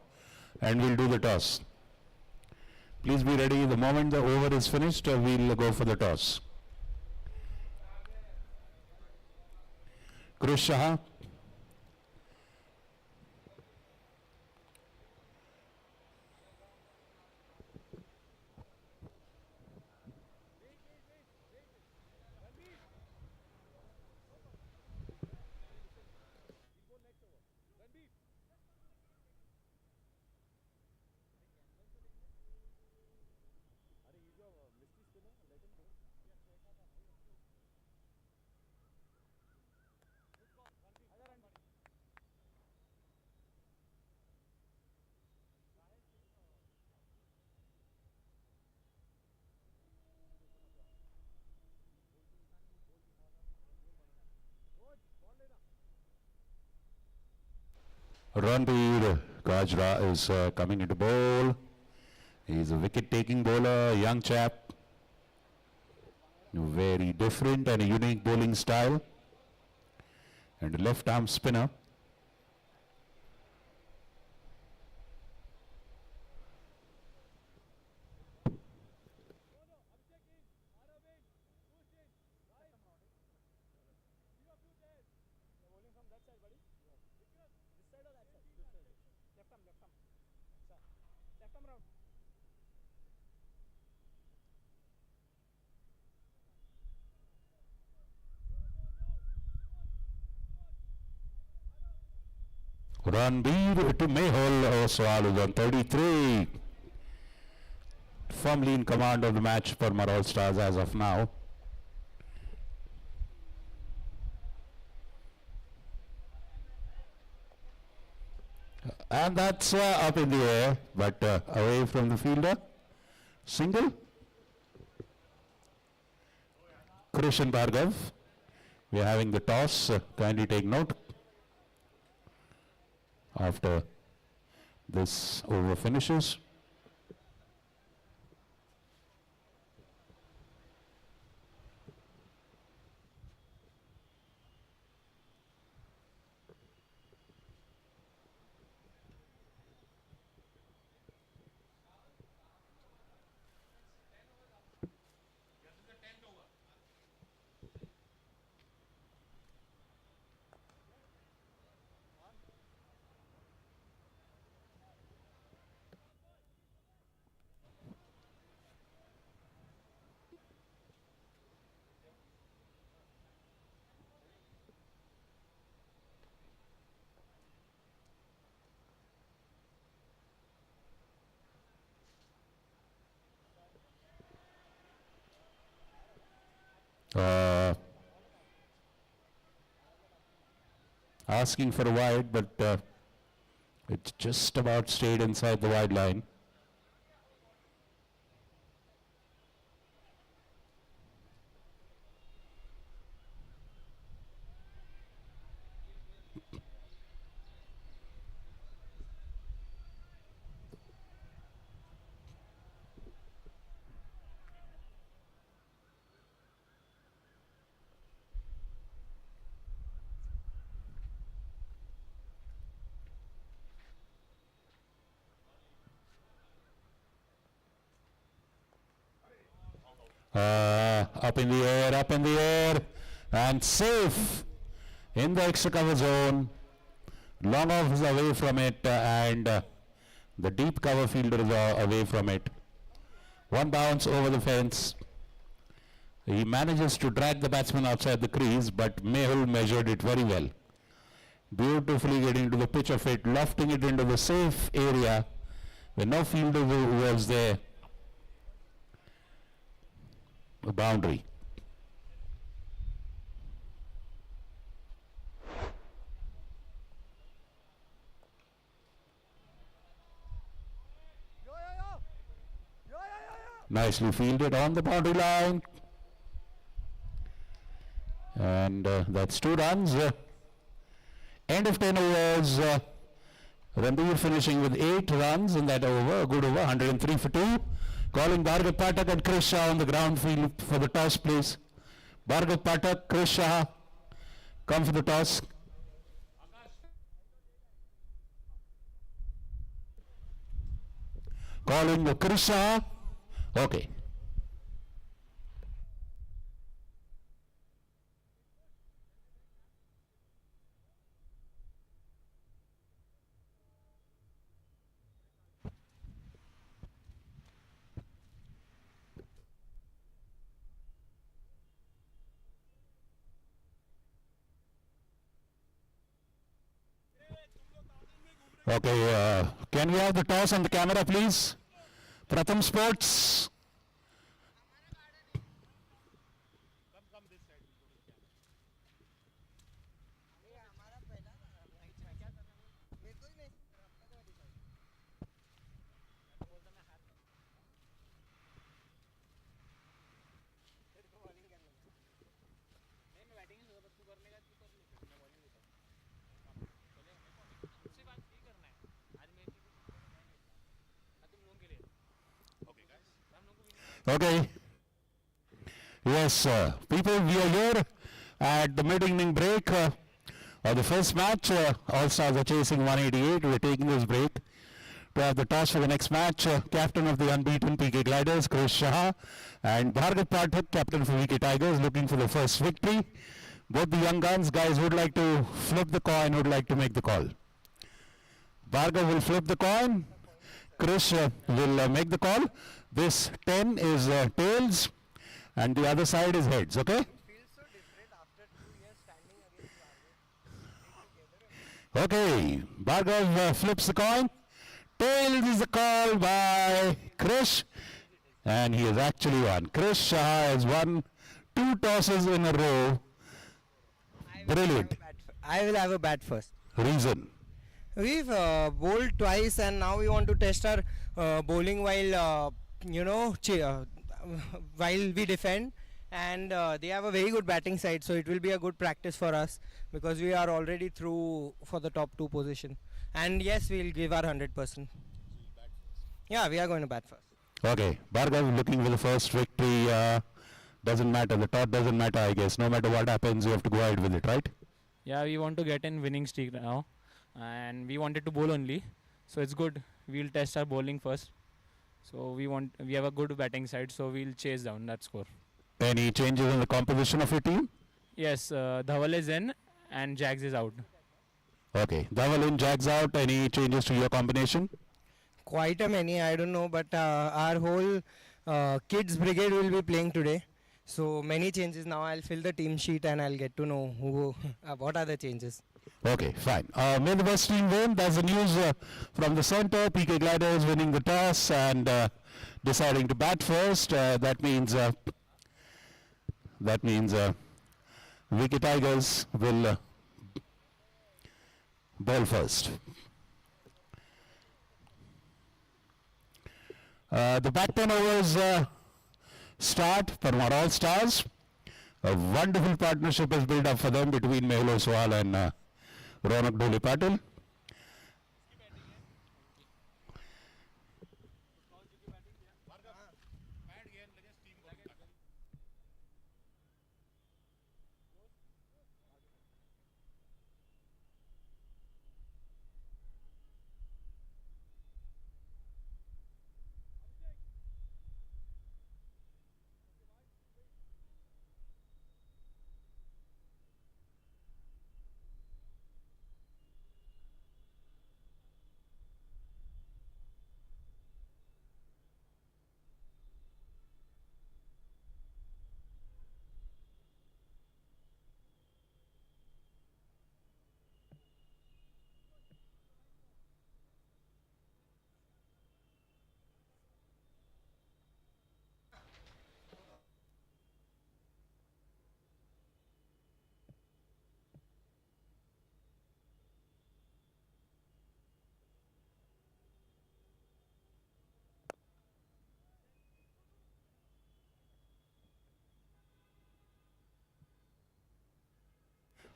and we'll do the toss. Please be ready. The moment the over is finished, we'll go for the toss. Krish Shah. Ranveer. He'll go next over. Ranveer. अरे he's your mystery spinner. Let him go. आजा Ranveer. Rose Bowl लेना. Ranbir Gajra is coming into bowl. He's a wicket-taking bowler, young chap. Very different and a unique bowling style. And a left-arm spinner. No, no. Abhishek in. Arav in. Push in. Right. Give a few days. You're bowling from that side, buddy. Vikram. This side or that side? This side. Left arm, left arm. Sir. Left arm round. Ranbir to Mehul Oswal on 33. Firmly in command of the match for Parmar All Stars as of now. And that's up in the air, but away from the fielder. Single. Krishan Bhargav. We are having the toss. Kindly take note. After this over finishes. Asking for a wide, but it just about stayed inside the wide line. Up in the air, and safe in the extra cover zone. Long off is away from it, and the deep cover fielder is away from it. One bounce over the fence. He manages to drag the batsman outside the crease, but Mehul measured it very well. Beautifully getting to the pitch of it, lofting it into the safe area where no fielder was there. A boundary. Yo, yo, yo. Yo, yo, yo, yo. Nicely fielded on the boundary line. And that's 2 runs. End of 10 overs. Ranbir finishing with 8 runs in that over. A good over, 103 for 2. Calling Bhargav Pathak and Krish Shah on the ground field for the toss, please. Bhargav Pathak, Krish Shah, come for the toss. Calling the Krish Shah. Okay. Okay, can we have the toss on the camera, please? Pratham Sports. नहीं मैं batting नहीं बस तू करने का तू कर ले फिर मैं बॉलिंग देता हूँ चलेगा मेरे को नहीं मुझसे बात नहीं करना है आज मेरे लिए कुछ मैं नहीं खेलना तुम लोगों के लिए हम लोगों को भी Okay. Yes, people, we are here at the mid-inning break of the first match. All Stars are chasing 188. We're taking this break to have the toss for the next match. Captain of the unbeaten PK Gliders, Chris Shah, and Bhargav Pathak, captain for VK Tigers, looking for the first victory. Both the young guys would like to flip the coin, would like to make the call. Bhargav will flip the coin. Chris will make the call. This 10 is tails, and the other side is heads, okay? feels so different after 2 years standing against Bhargav. Okay, Bhargav flips the coin. Tails is the call by Krish, and he has actually won. Krish Shah has won 2 tosses in a row. Brilliant. I will have a bat first. Reason. We've bowled twice and now we want to test our bowling while, while we defend. And they have a very good batting side, so it will be a good practice for us because we are already through for the top 2 position. And yes, we'll give our 100%. Yeah, we are going to bat first. Okay, Bhargav looking for the first victory. Doesn't matter, the tot doesn't matter, I guess. No matter what happens, you have to go ahead with it, right? Yeah, we want to get in winning streak now, and we wanted to bowl only, so it's good. We'll test our bowling first. So we have a good batting side, so we'll chase down that score. Any changes in the composition of your team? Yes, Dhaval is in and Jags is out. Okay, Dhaval in, Jags out. Any changes to your combination? Quite a many, I don't know, but our whole kids brigade will be playing today. So many changes now. I'll fill the team sheet and I'll get to know who, what are the changes. Okay, fine. May the best team win. That's the news from the center. PK Gliders winning the toss and deciding to bat first. That means VK Tigers will bowl first. The back 10 overs start Parmar All Stars. A wonderful partnership is built up for them between Mehul Oswal and Ronak Dole Patil.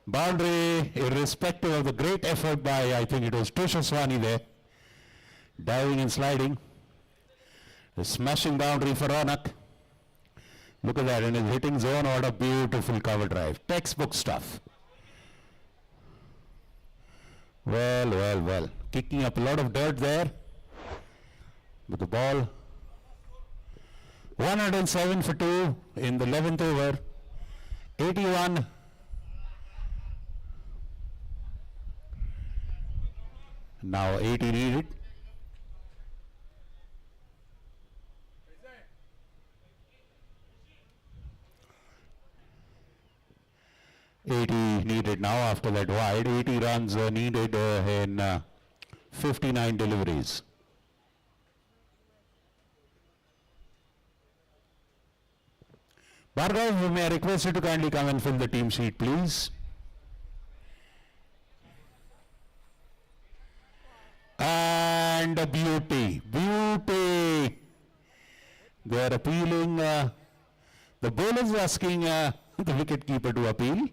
Boundary, irrespective of the great effort by, I think it was Tusha Swani there, diving and sliding. A smashing boundary for Ronak. Look at that, in his hitting zone, what a beautiful cover drive. Textbook stuff. Well, well, well. Kicking up a lot of dirt there. But the ball, 107 for 2 in the 11th over. 81. Now 80 needed. Needed now after that wide. 80 runs needed in 59 deliveries. Bhargav, may I request you to kindly come and fill the team sheet, please? And a beauty, beauty. They are appealing. The bowler is asking the wicket keeper to appeal.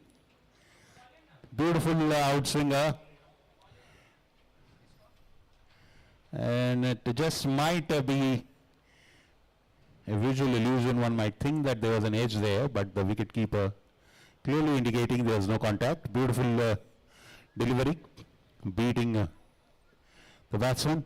Beautiful outswinger. And it just might be a visual illusion. One might think that there was an edge there, but the wicket keeper clearly indicating there was no contact. Beautiful delivery, beating the batsman.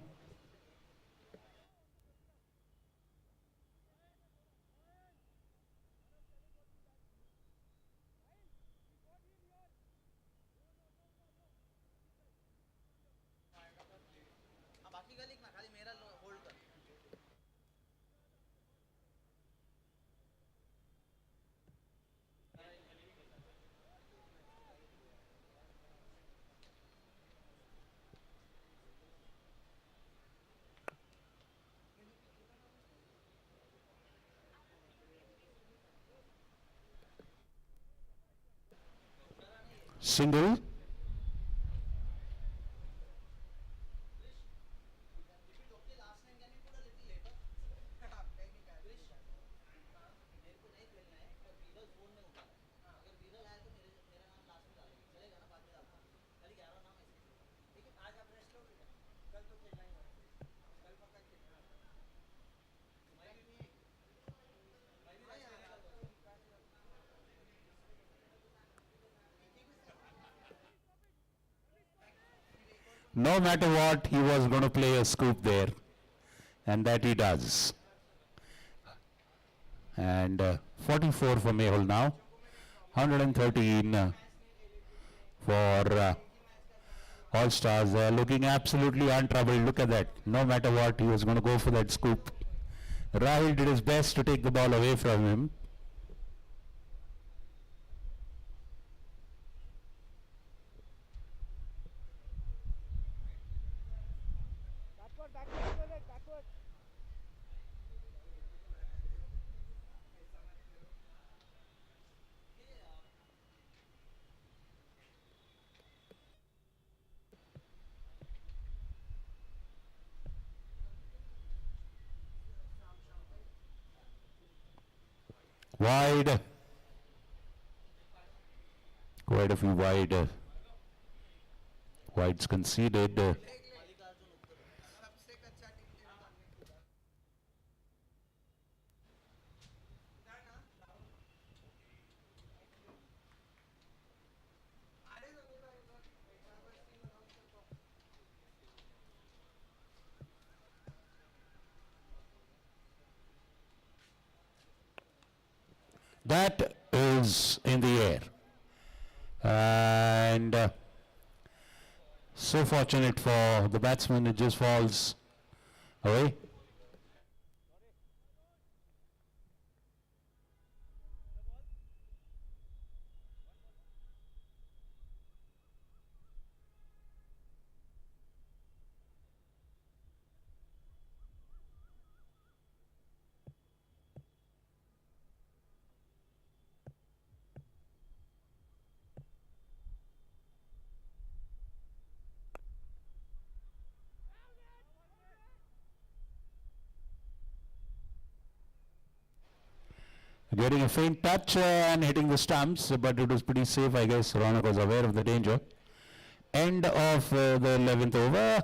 Single. No matter what, he was going to play a scoop there, and that he does. And 44 for Mehul now, 113 for All Stars. Looking absolutely untroubled. Look at that. No matter what, he was going to go for that scoop. Rahul did his best to take the ball away from him. Backward, backward, backward. Wide. Quite a few wide. Wides conceded. That is in the air. And so fortunate for the batsman, it just falls away. Getting a faint touch and hitting the stumps, but it was pretty safe, I guess. Ronak was aware of the danger. End of the 11th over.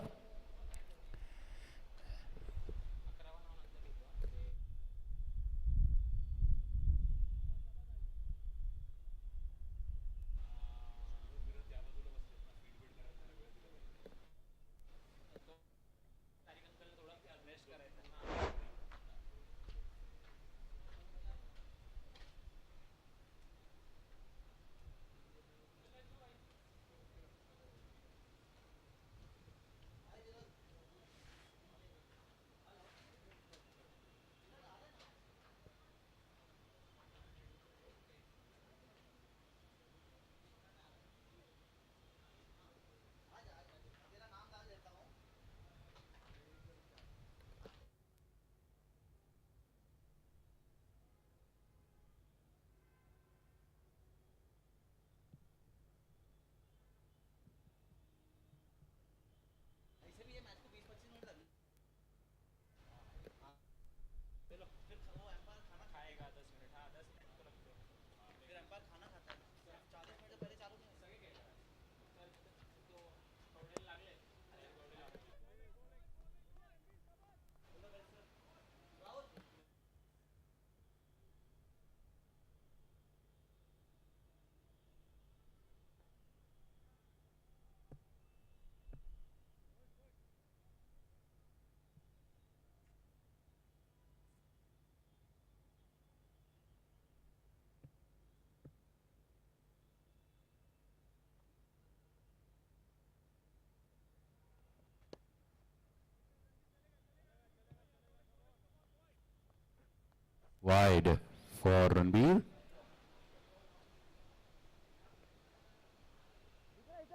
Wide for Ranbir.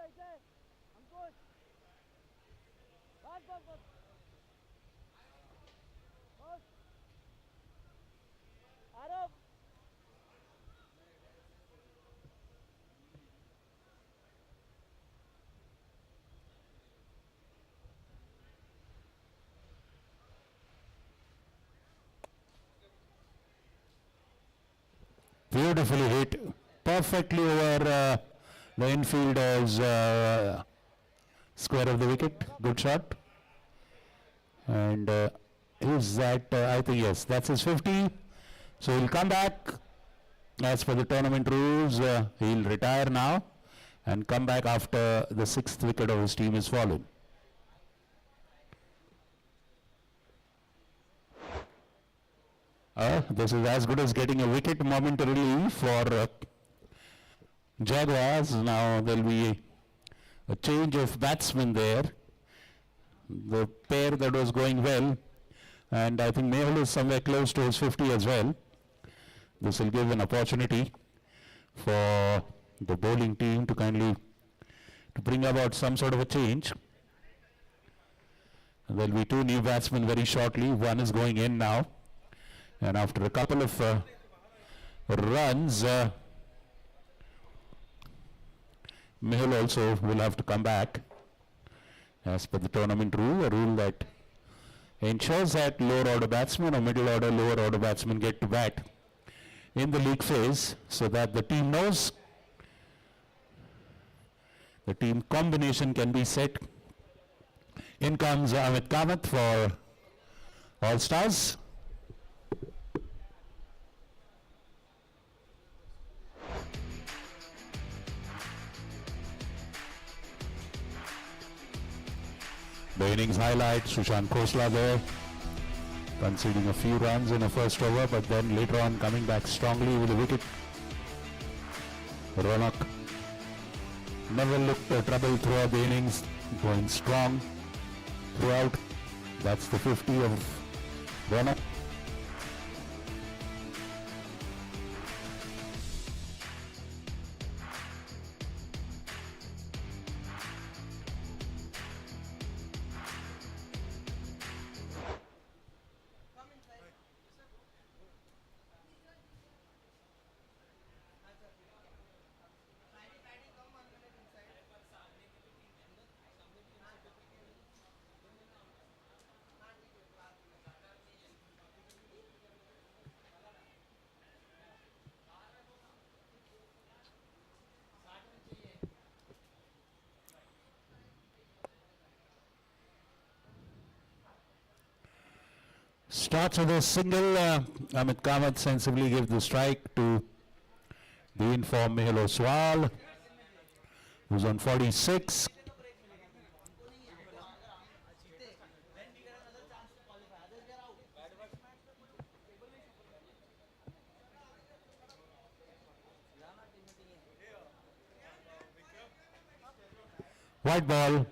इधर अंकुश बस बस बस बस Aarav Beautifully hit. Perfectly over the infielder's square of the wicket. Good shot. And is that, I think yes, that's his 50. So he'll come back. As per the tournament rules, he'll retire now and come back after the 6th wicket of his team is fallen. This is as good as getting a wicket momentarily for Jaguars. Now there will be a change of batsmen there. The pair that was going well, and I think Mehul is somewhere close to his 50 as well. This will give an opportunity for the bowling team to kindly to bring about some sort of a change. There will be two new batsmen very shortly. One is going in now, and after a couple of runs, Mehul also will have to come back. As per the tournament rule, a rule that ensures that lower order batsmen or middle order, lower order batsmen get to bat in the league phase, so that the team knows the team combination can be set. In comes Amit Kamath for All Stars. The innings highlight, Sushant Khosla there, conceding a few runs in the first over, but then later on coming back strongly with a wicket. Ronak never looked trouble throughout the innings, going strong throughout. That's the 50 of Ronak. Starts with a single. Amit Kamath sensibly gives the strike to the informed Mehul Oswal, who's on 46. White ball.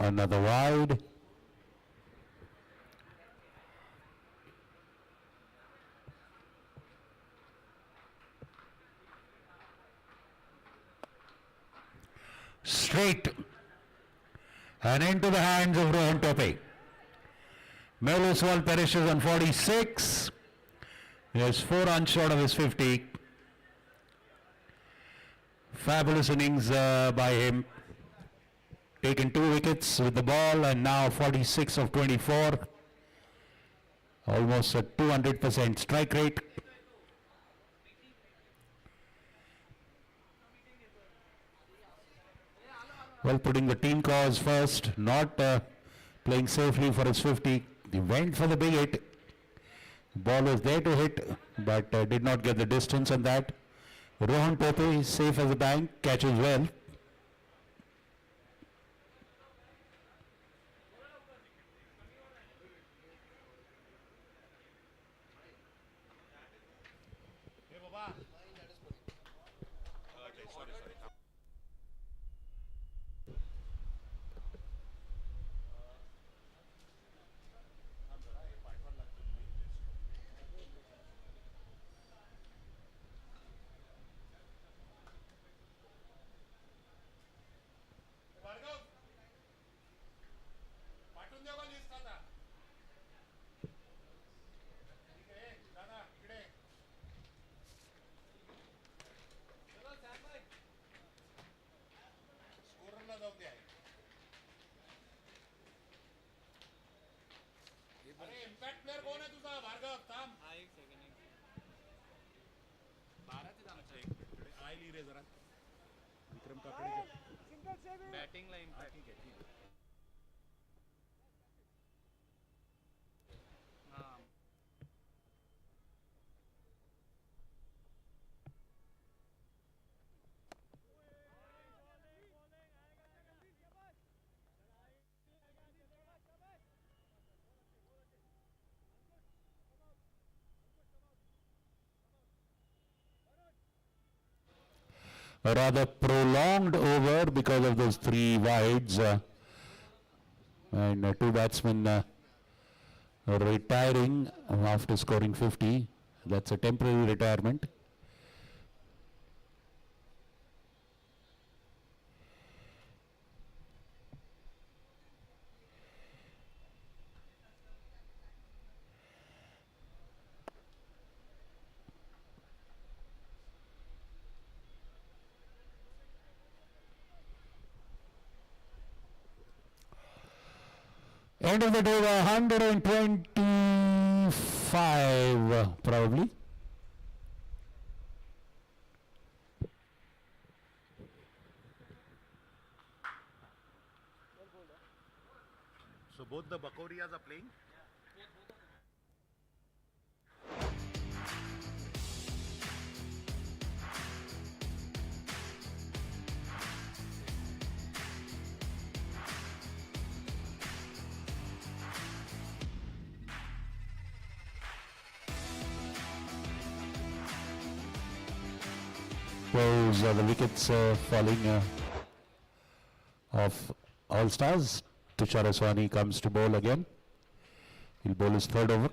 Another wide. Straight and into the hands of Rohan Tope. Mehul Oswal perishes on 46. He has 4 runs short of his 50. Fabulous innings by him. Taken 2 wickets with the ball, and now 46 of 24. Almost a 200% strike rate. Well, putting the team cause first, not playing safely for his 50. He went for the big hit. Ball was there to hit, but did not get the distance on that. Rohan Tope is safe as a bank, catches well. Single saving. Batting line. A rather prolonged over because of those three wides. And two batsmen retiring after scoring 50. That's a temporary retirement. End of the day, 125 probably. So both the Bakorias are playing. Those are the wickets falling of All Stars. Tushar Aswani comes to bowl again. He'll bowl his third over.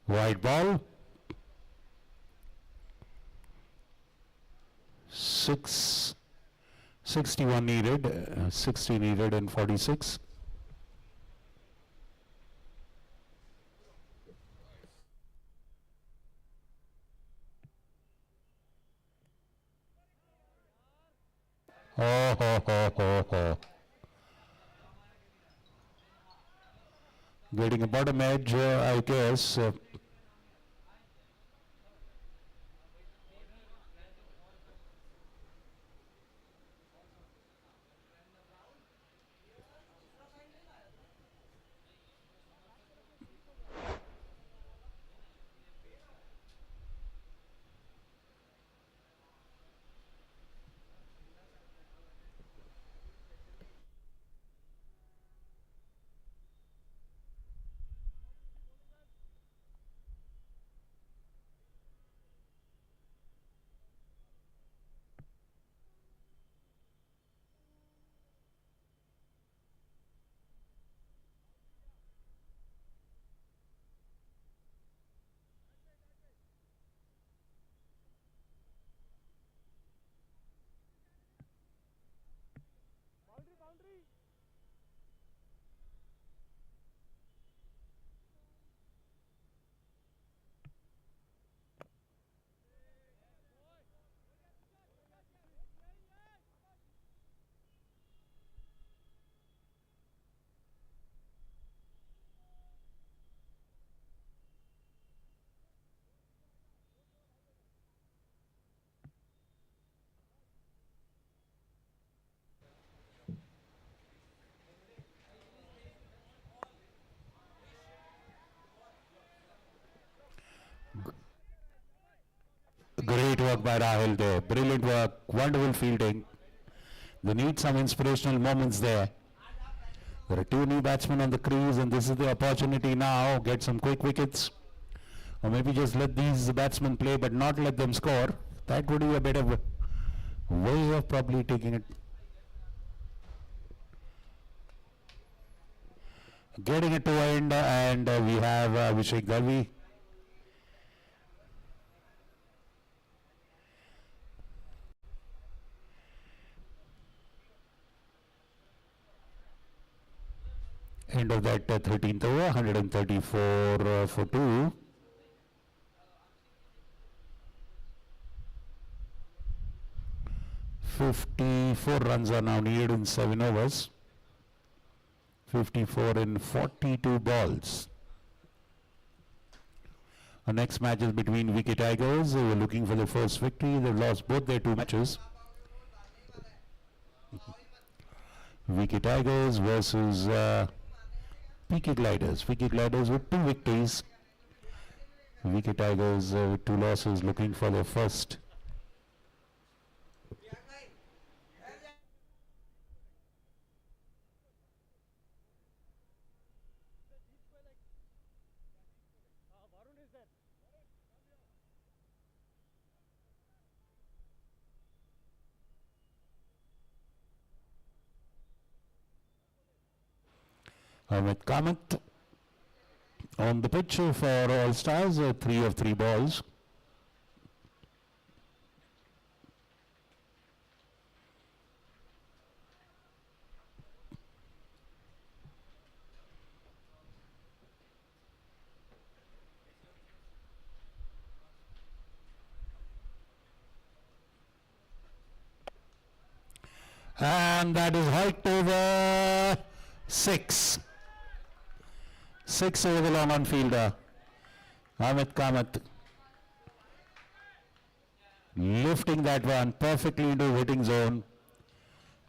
Wide ball. 61 needed, 60 needed and 46. Oh, ho, ho, ho, ho. Getting a bottom edge, I guess. Great work by Rahul there. Brilliant work. Wonderful fielding. They need some inspirational moments there. There are two new batsmen on the crease, and this is the opportunity now. Get some quick wickets. Or maybe just let these batsmen play but not let them score. That would be a better way of probably taking it. Getting it to end, and we have Abhishek Dalvi. End of that 13th over, 134 for 2. $54 runs are now needed in 7 overs. 54 in 42 balls. Our next match is between VK Tigers, who are looking for the first victory. They've lost both their 2 matches. VK Tigers versus PK Gliders. VK Gliders with 2 victories. VK Tigers with 2 losses, looking for their first. Varun is there. Ahmed Kamath on the pitch for All Stars, 3 of 3 balls. And that is hiked over 6. 6 over the long on fielder. Ahmed Kamath lifting that one perfectly into hitting zone.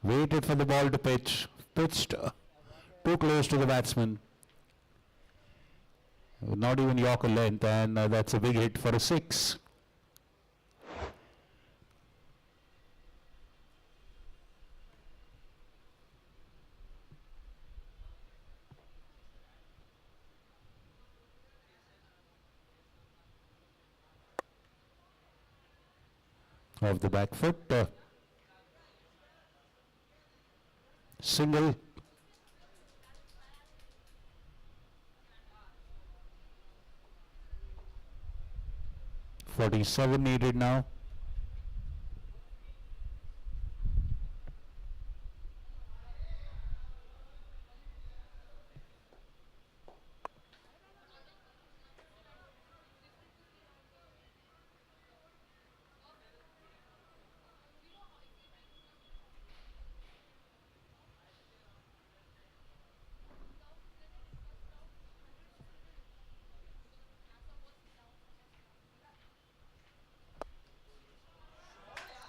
Waited for the ball to pitch. Pitched too close to the batsman. Not even Yorker length, and that's a big hit for a 6. Of the back foot, single. .47 needed now.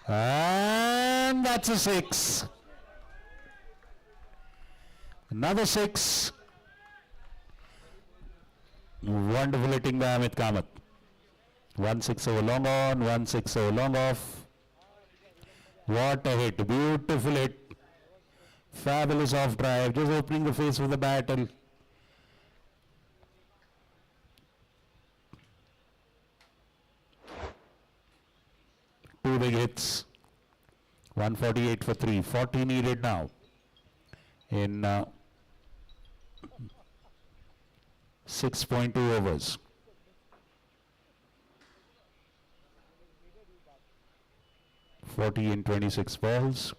And that's a 6. Another 6. Wonderful hitting by Amit Kamath. 1-6 over long on, 1-6 over long off. What a hit. Beautiful hit. Fabulous off drive. Just opening the face with the bat. Two big hits. 148 for 3. 40 needed now. In 6.2 overs. .40 in 26 balls.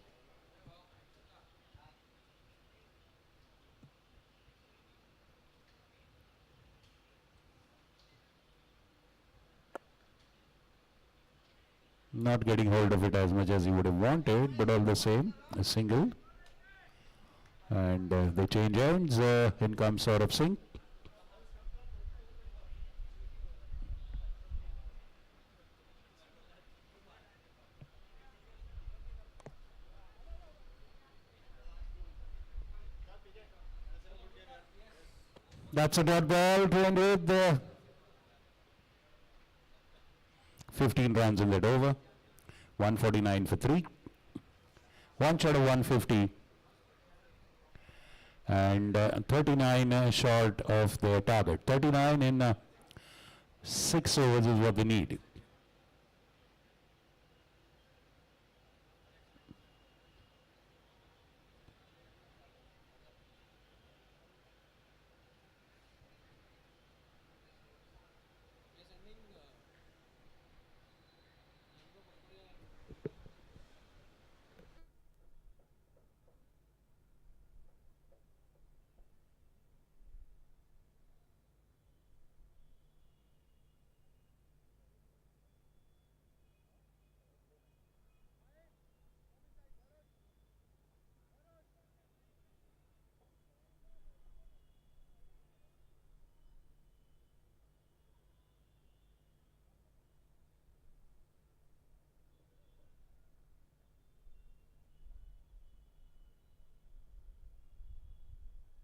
Not getting hold of it as much as he would have wanted, but all the same, a single. And they change ends. In comes Saurabh Singh. That's a dot ball to end with 15 runs in that over. 149 for 3. One short of 150. And 39 short of their target. 39 in 6 overs is what we need.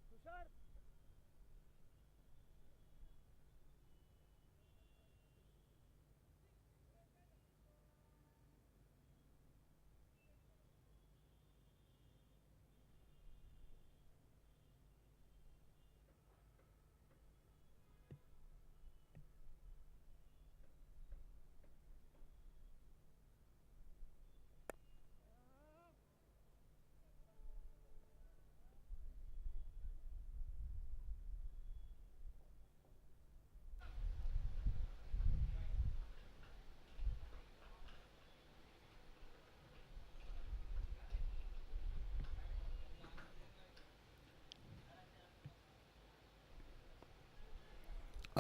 Tushar.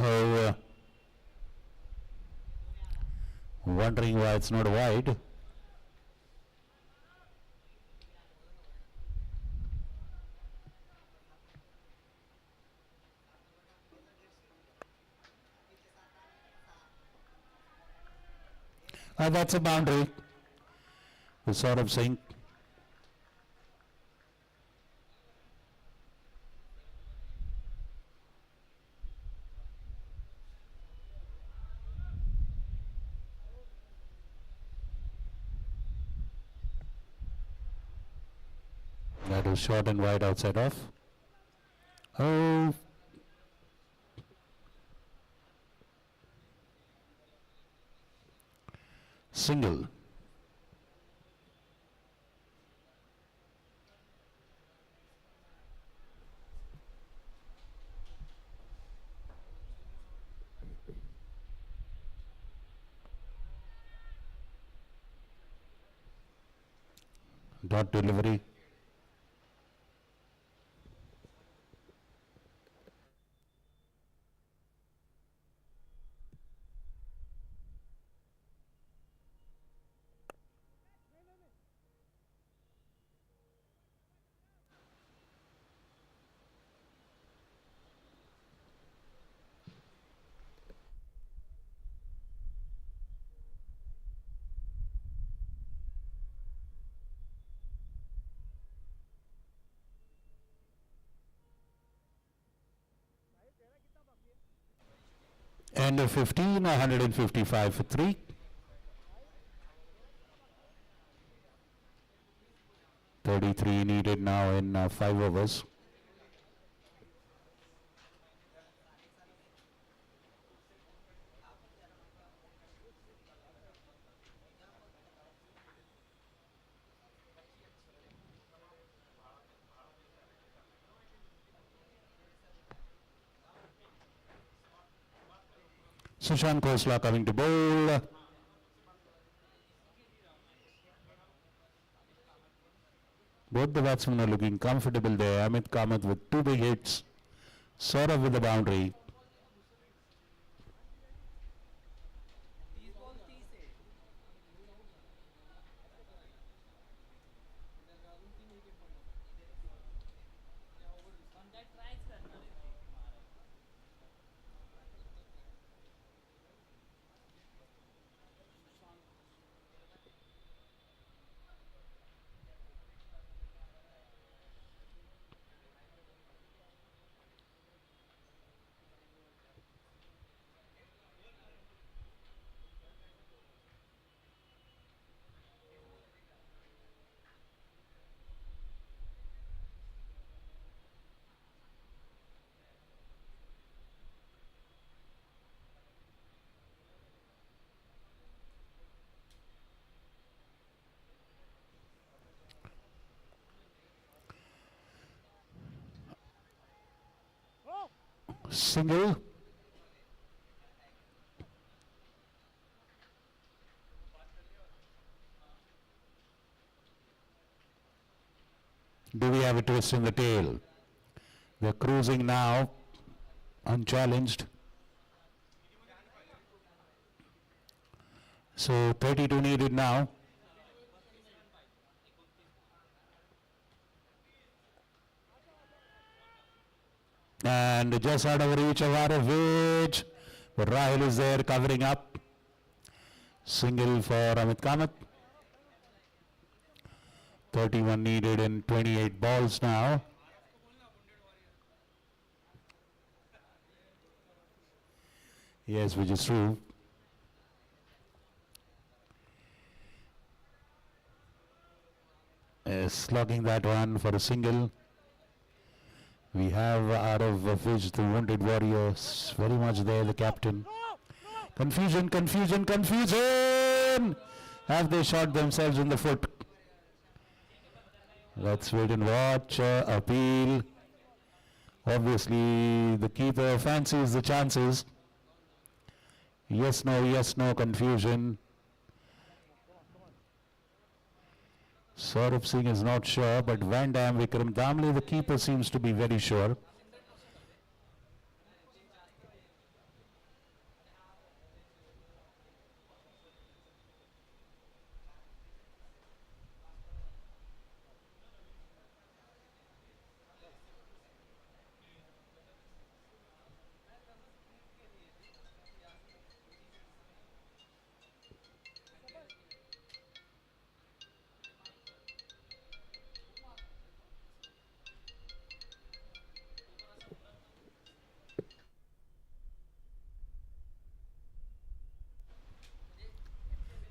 Oh, wondering why it's not wide. That's a boundary. The sort of saying. That is short and wide outside off. Oh. Single. Dot delivery. End of 15, 155 for 3. .33 needed now in 5 overs. Sushant Khosla coming to bowl. Both the batsmen are looking comfortable there. Amit Kamath with 2 big hits, sort of with the boundary. Single. Do we have a twist in the tail? They're cruising now, unchallenged. So 32 needed now. And just out of reach of Aravich. But Rahul is there covering up. Single for Amit Kamath. 31 needed in 28 balls now. Yes, which is true. Slugging that one for a single. We have out of which the wounded warriors very much there, the captain. Confusion, confusion, confusion! Have they shot themselves in the foot? Let's wait and watch. Appeal. Obviously, the keeper fancies the chances. Yes, no, confusion. Saurabh Singh is not sure, but Van Dam, Vikram Damle, the keeper, seems to be very sure.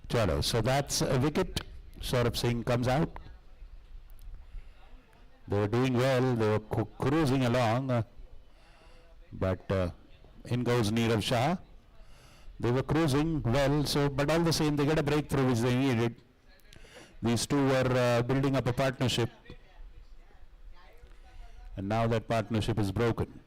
Chalo, so that's a wicket. Saurabh Singh comes out. They were doing well, they were cruising along, but in goes Neerav Shah. They were cruising well, so but all the same they get a breakthrough which they needed. These two were building up a partnership, and now that partnership is broken.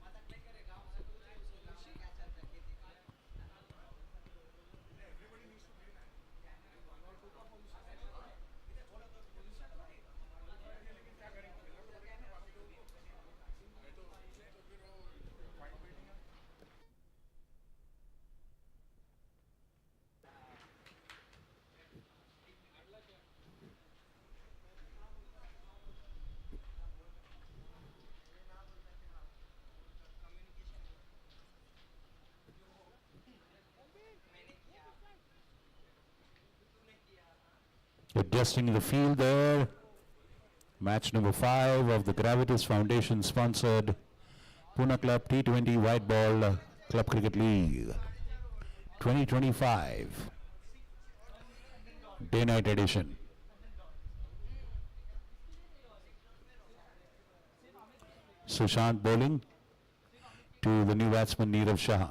Adjusting the field there. Match number 5 of the Gravitas Foundation sponsored Pune Club T20 White Ball Club Cricket League 2025 Day-Night Edition. Sushant bowling to the new batsman Neerav Shah.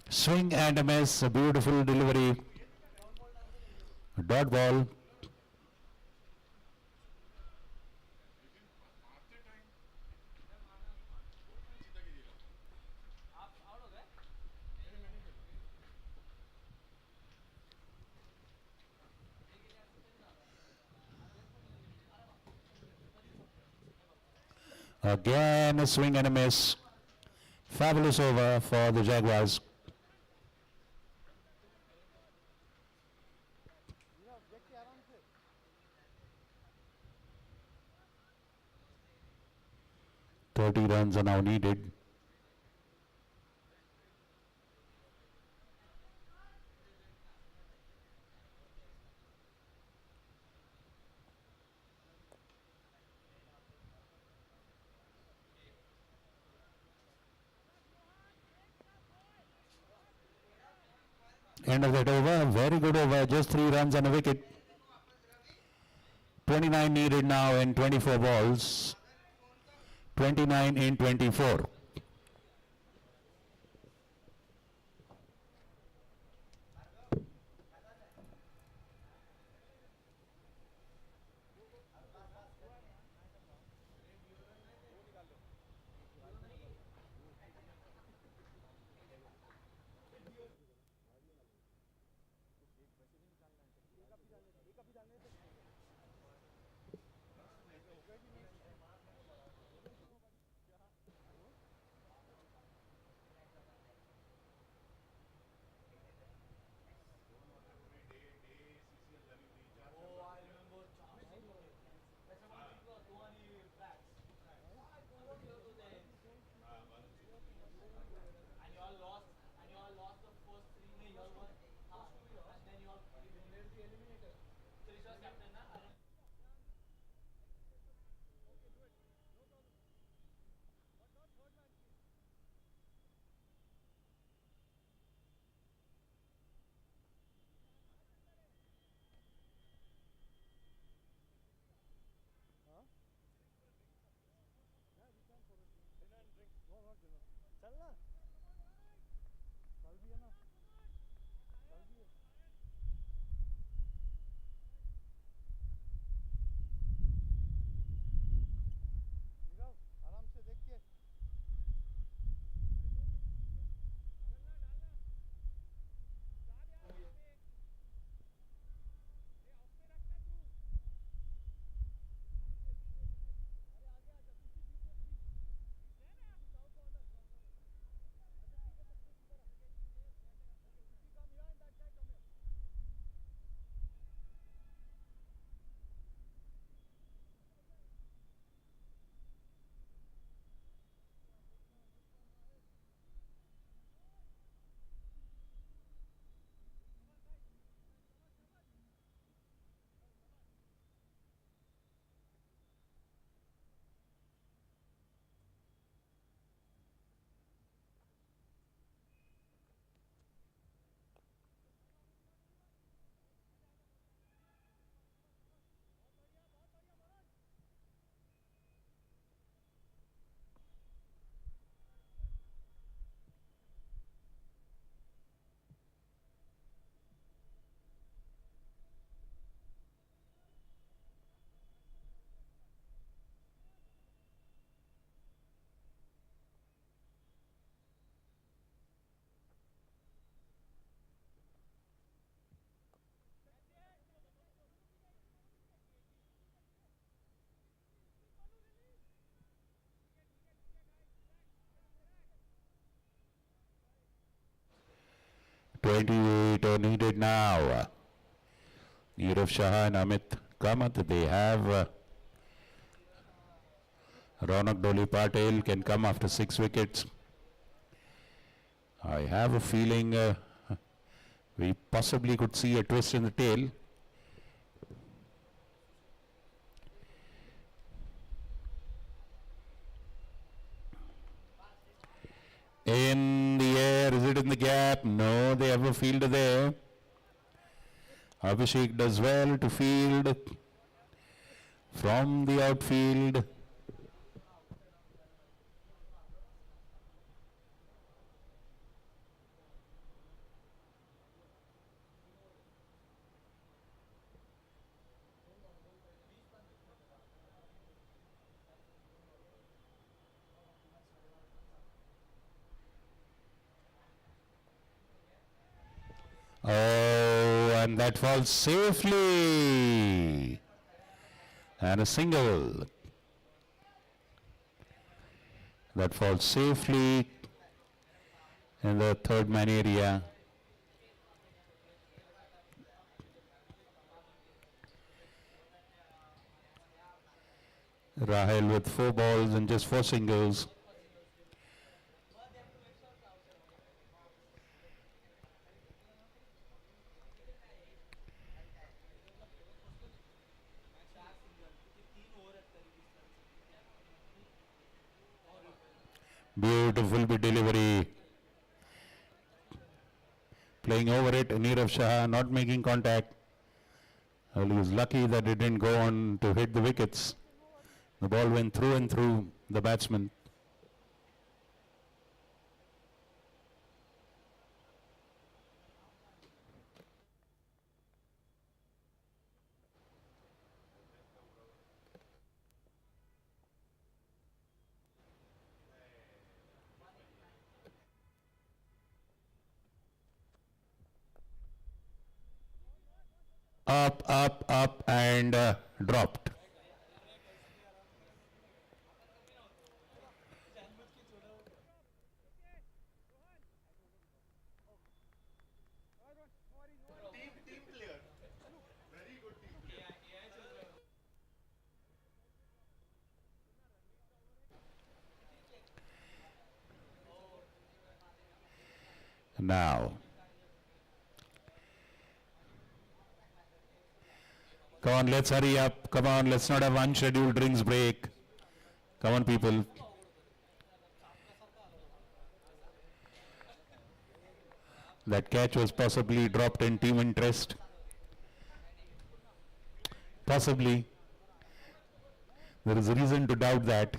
Swing and a miss, a beautiful delivery. Dot ball. Again a swing and a miss. Fabulous over for the Jaguars. Thirty runs are now needed. End of that over, very good over, just 3 runs and a wicket. 29 needed now in 24 balls. 29 in 24. चल ना कल भी है ना कल भी है नीरव आराम से देख के Twenty-eight are needed now. Neerav Shah and Amit Kamath, they have Ronak Doli Patel can come after 6 wickets. I have a feeling we possibly could see a twist in the tail. In the air, is it in the gap? No, they have a fielder there. Abhishek does well to field from the outfield. Oh, and that falls safely. And a single. That falls safely in the third man area. Rahel with 4 balls and just 4 singles. Beautiful bit delivery. Playing over it, Neerav Shah not making contact. Well, he was lucky that it didn't go on to hit the wickets. The ball went through and through the batsman. Up, and dropped. Now, come on, let's hurry up. Come on, let's not have unscheduled drinks break. Come on, people. That catch was possibly dropped in team interest. Possibly. There is a reason to doubt that,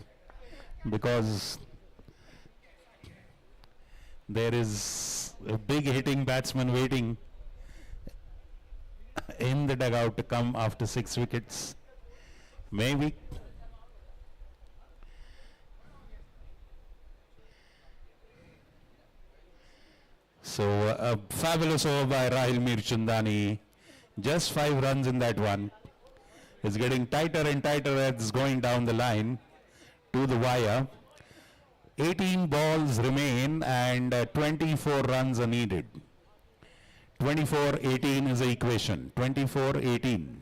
because there is a big hitting batsman waiting in the dugout to come after 6 wickets. Maybe. So a fabulous over by Rahil Mirchandani. Just 5 runs in that one. It's getting tighter and tighter as it's going down the line to the wire. 18 balls remain and 24 runs are needed. 24-18 is the equation. 24-18.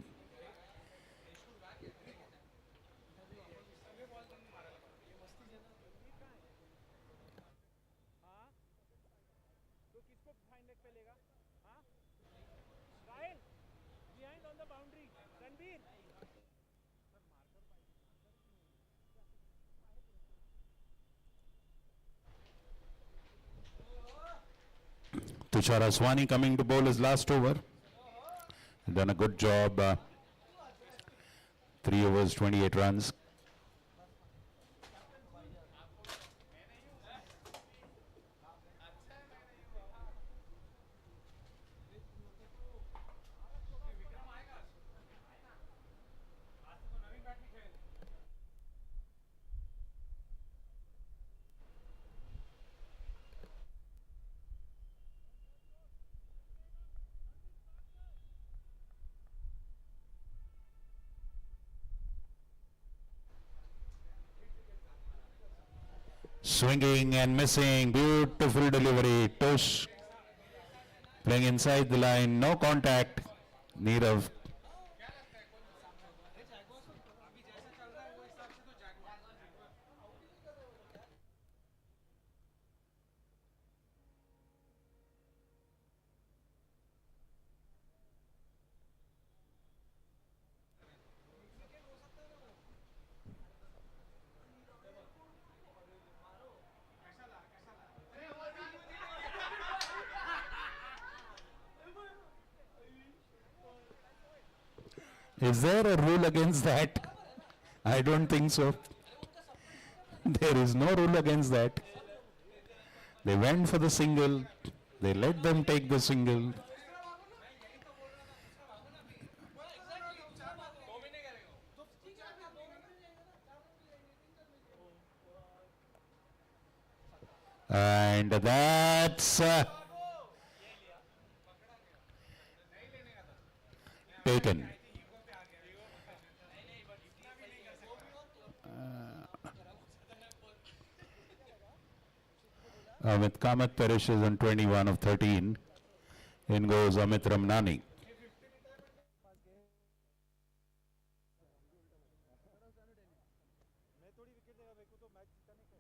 हाँ तो किसको fine leg पे लेगा हाँ Rahil behind on the boundary Ranbir Tushar Aswani coming to bowl his last over. Done a good job. 3 overs, 28 runs. Swinging and missing. Beautiful delivery. Tush playing inside the line. No contact. Nirav. Is there a rule against that? I don't think so. There is no rule against that. They went for the single. They let them take the single. And that's taken. Amit Kamath perishes on 21 of 13. In goes Amit Ramnani. मैं थोड़ी wicket देगा मेरे को तो match जिताने का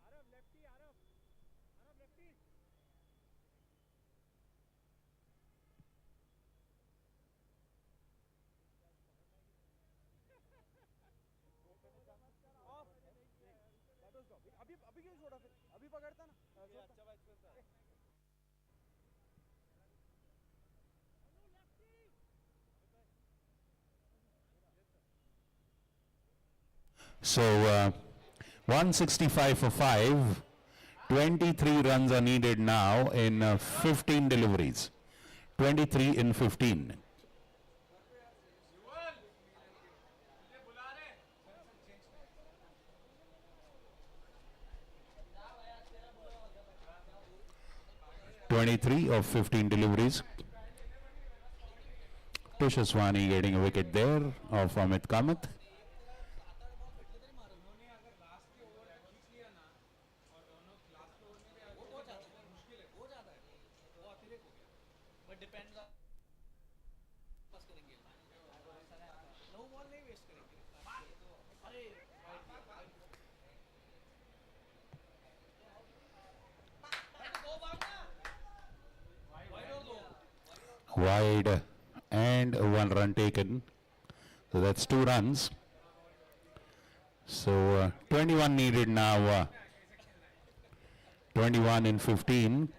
Aarav lefty Aarav Aarav lefty अभी अभी क्यों छोड़ा फिर अभी पकड़ता ना अच्छा बैट्समैन था So 165 for 5. 23 runs are needed now in 15 deliveries. 23 in 15. (23 of 15 deliveries). Tushaswani getting a wicket there of Amit Kamath. Wide and 1 run taken. So that's 2 runs. So 21 needed now. 21 in 15.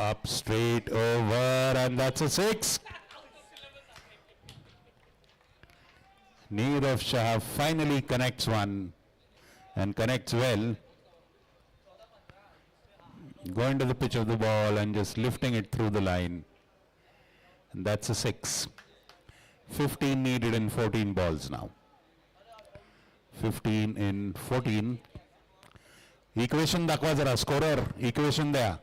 Up, straight over, and that's a 6. Neerav Shah finally connects one and connects well. Going to the pitch of the ball and just lifting it through the line. And that's a 6. 15 needed in 14 balls now. 15 in 14. Equation दाखवा जरा, scorer, equation द्या.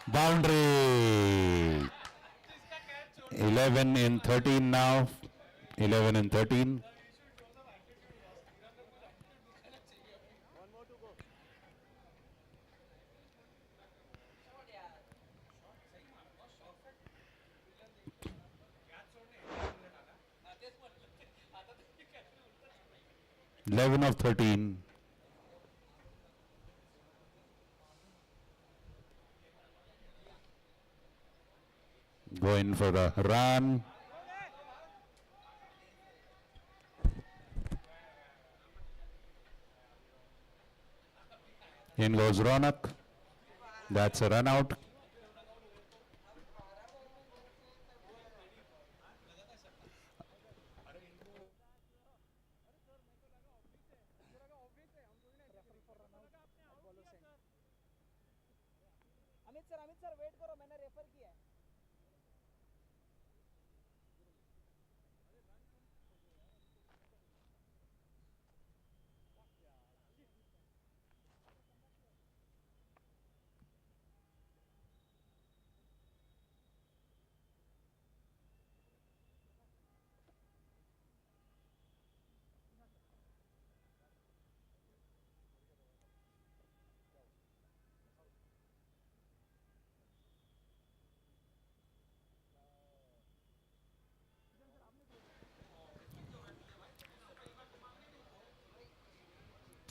Boundary. 11 in 13 now. 11 in 13. (11 of 13). Going for the run. In goes Ronak. That's a run out. Amit sir wait करो, मैंने refer किया है.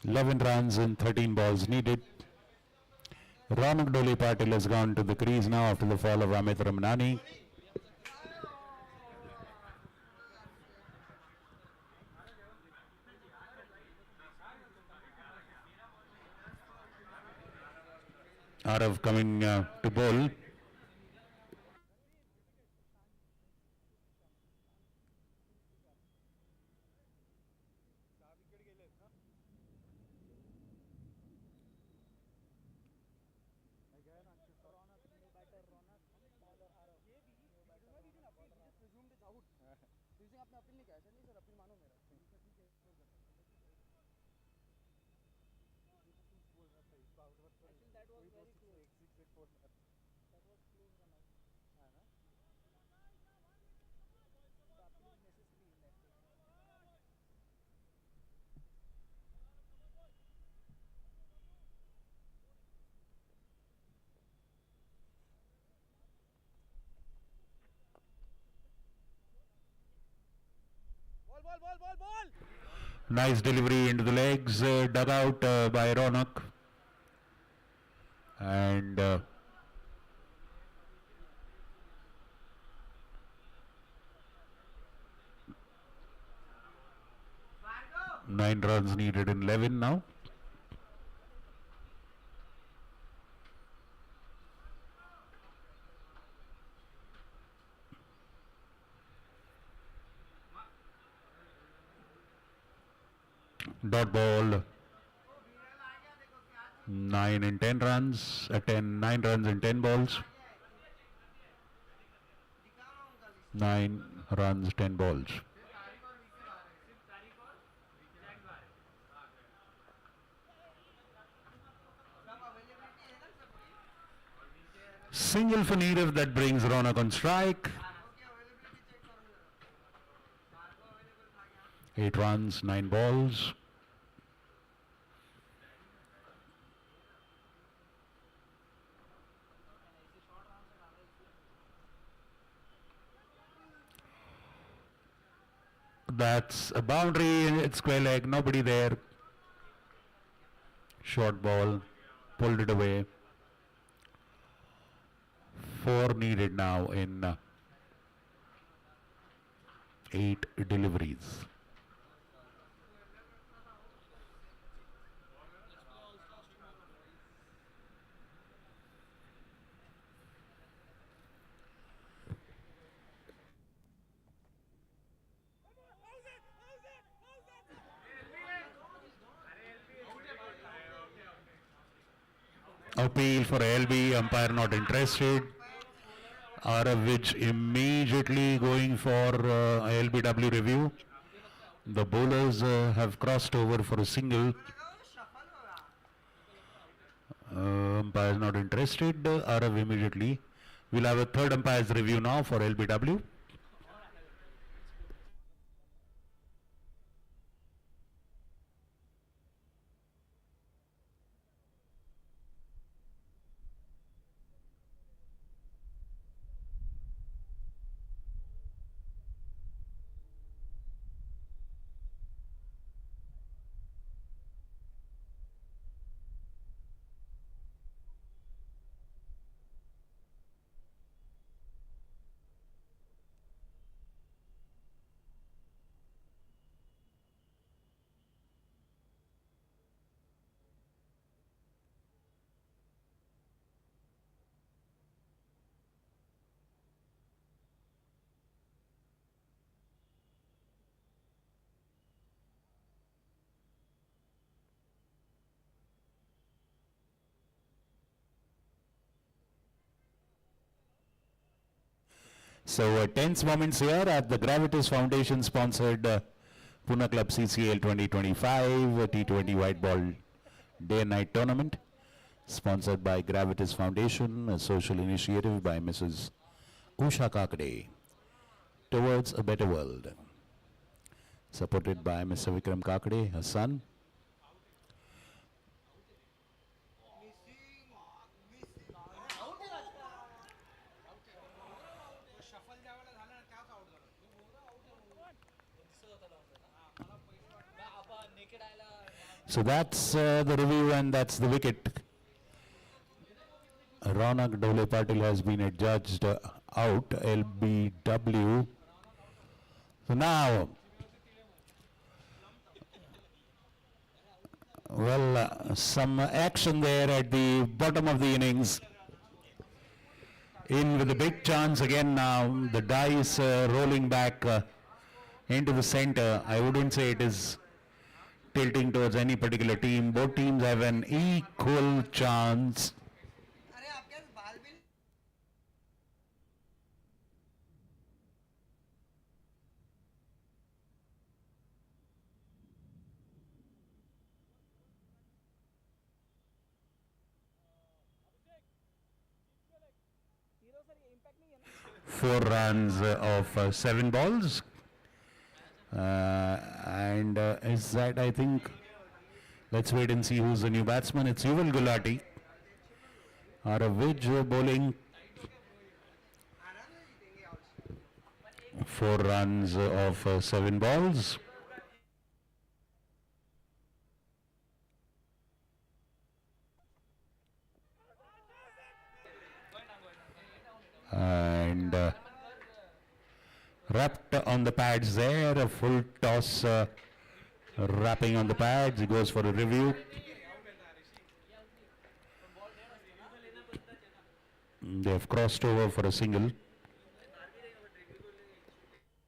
(11 runs in 13 balls needed). Ronak Doli Patil has gone to the crease now after the fall of Amit Ramnani. Arav coming to bowl. आपने appeal नहीं किया sir? नहीं sir, appeal मानो मेरा. That was very close. That was close run out. The appeal is necessary in that case. Ball. Nice delivery into the legs, dug out by Ronak. And 9 runs needed in 11 now. Dot ball. 9 in 10 runs. 9 runs in 10 balls. 9 runs, 10 balls. Single for Neerav, that brings Ronak on strike. 8 runs, 9 balls. That's a boundary, it's square leg, nobody there. Short ball, pulled it away. 4 needed now in 8 deliveries. Appeal for LB, umpire not interested. Aravich immediately going for LBW review. The bowlers have crossed over for a single. Umpire not interested. Arav immediately. We'll have a third umpire's review now for LBW. So tense moments here at the Gravitas Foundation sponsored Pune Club CCL 2025 T20 White Ball Day and Night Tournament, sponsored by Gravitas Foundation, a social initiative by Mrs. Usha Kakade towards a better world. Supported by Mr. Vikram Kakade, her son. So that's the review and that's the wicket. Ronak Dole Patil has been adjudged out, LBW. So now, well, some action there at the bottom of the innings. In with a big chance again now, the dice rolling back into the center. I wouldn't say it is tilting towards any particular team. Both teams have an equal chance. Four runs of 7 balls. And is that, I think, let's wait and see who's the new batsman. It's Yuval Gulati. Aravij bowling. 4 runs of 7 balls. And wrapped on the pads there, a full toss Rapping on the pads, he goes for a review. They have crossed over for a single. हाँ sir अभी अगर successful होता है आपका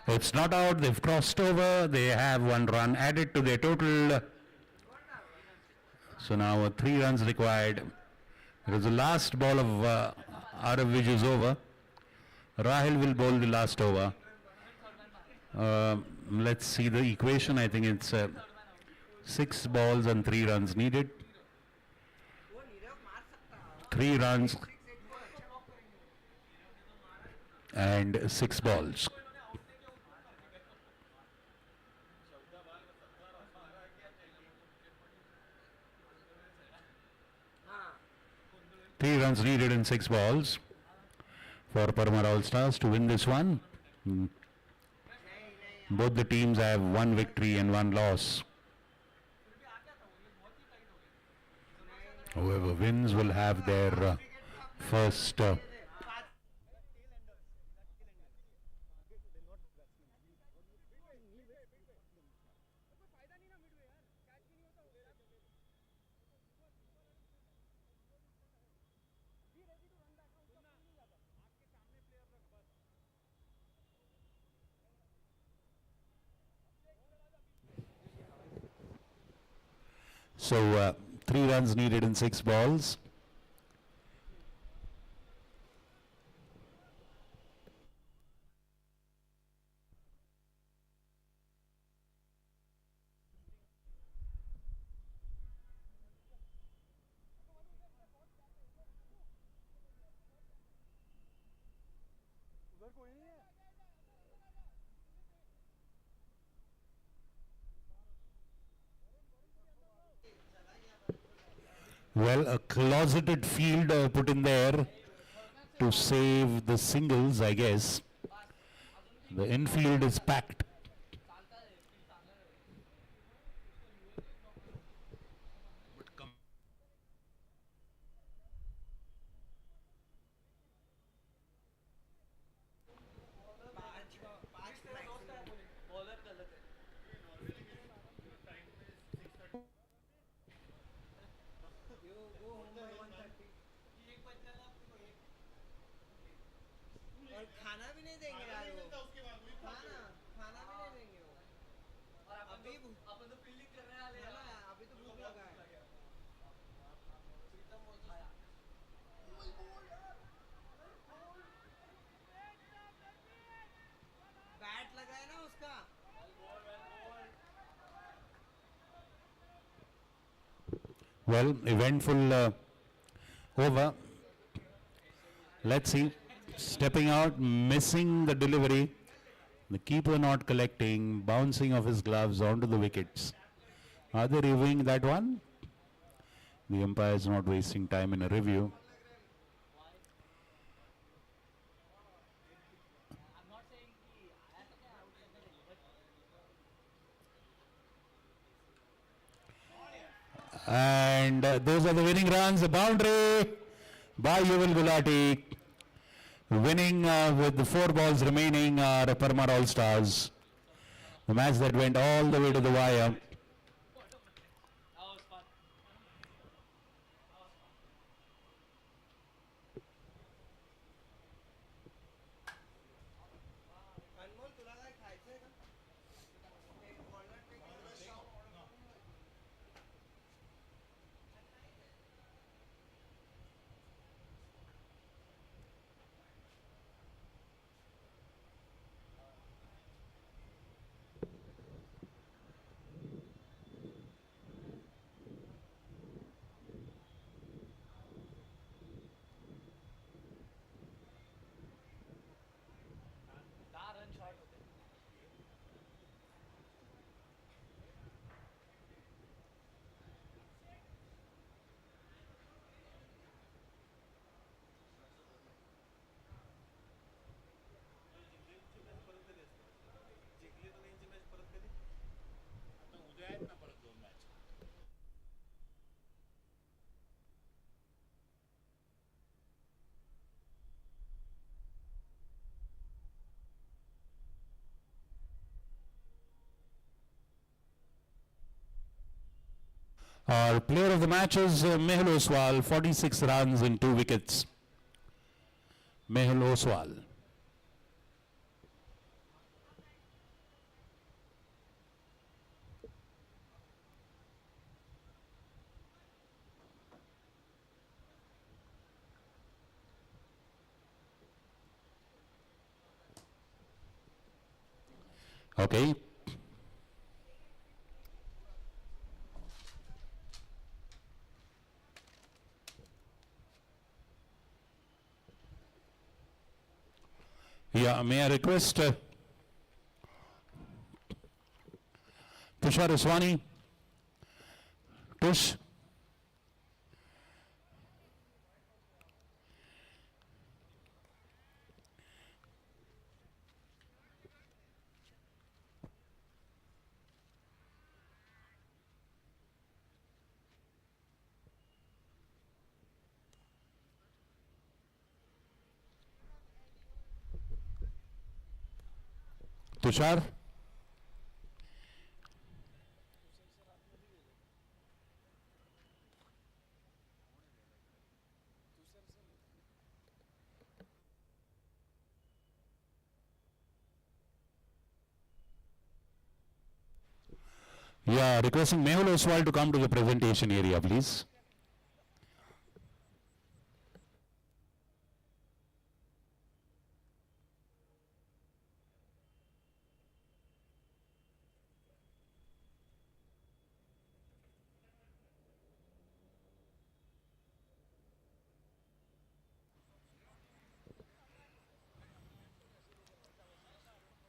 It's not out, they've crossed over, they have 1 run added to their total. So now 3 runs required. It is the last ball of Arav which is over. Rahil will bowl the last over. Let's see the equation. I think it's 6 balls and 3 runs needed. 3 runs and 6 balls. Three runs needed in 6 balls for Parmar All Stars to win this one. Both the teams have 1 victory and 1 loss. Whoever wins will have their first So 3 runs needed in 6 balls. उधर कोई नहीं है Well, a closeted field put in there to save the singles, I guess. The infield is packed. और खाना भी नहीं देंगे यार वो खाना खाना भी नहीं देंगे वो और अभी अपन तो फील्डिंग कर रहे हैं ना अभी तो भूख लगा है बैट लगा है ना उसका Well, eventful over. Let's see. Stepping out, missing the delivery. The keeper not collecting, bouncing off his gloves onto the wickets. Are they reviewing that one? The umpire is not wasting time in a review. And those are the winning runs. A boundary by Yuval Gulati. Winning with the 4 balls remaining are Parmar All Stars. The match that went all the way to the wire. Our player of the match is Mehul Oswal, 46 runs and 2 wickets. Mehul Oswal. Okay. Yeah, may I request Tushar Uswani? Tush? Tushar? Yeah, requesting Mehul Oswal to come to the presentation area, please.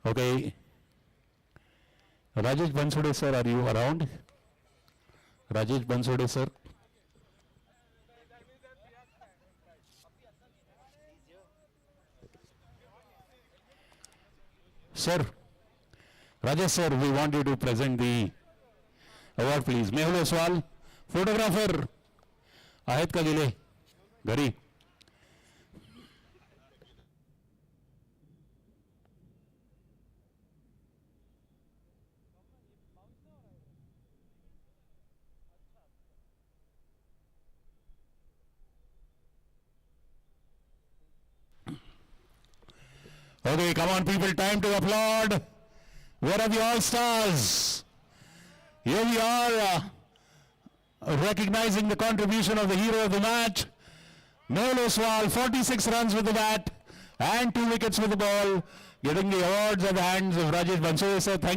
Okay. Rajesh Bansode sir, are you around? Rajesh Bansode sir. Sir, Rajesh sir, we want you to present the award please. Mehul Oswal, photographer, आहेत का गेले घरी? Okay, come on people, time to applaud. Where are the all-stars? Here we are, recognizing the contribution of the hero of the match, Mehul Oswal, 46 runs with the bat and 2 wickets with the ball, getting the awards at the hands of Rajesh Bansode sir. Thank you.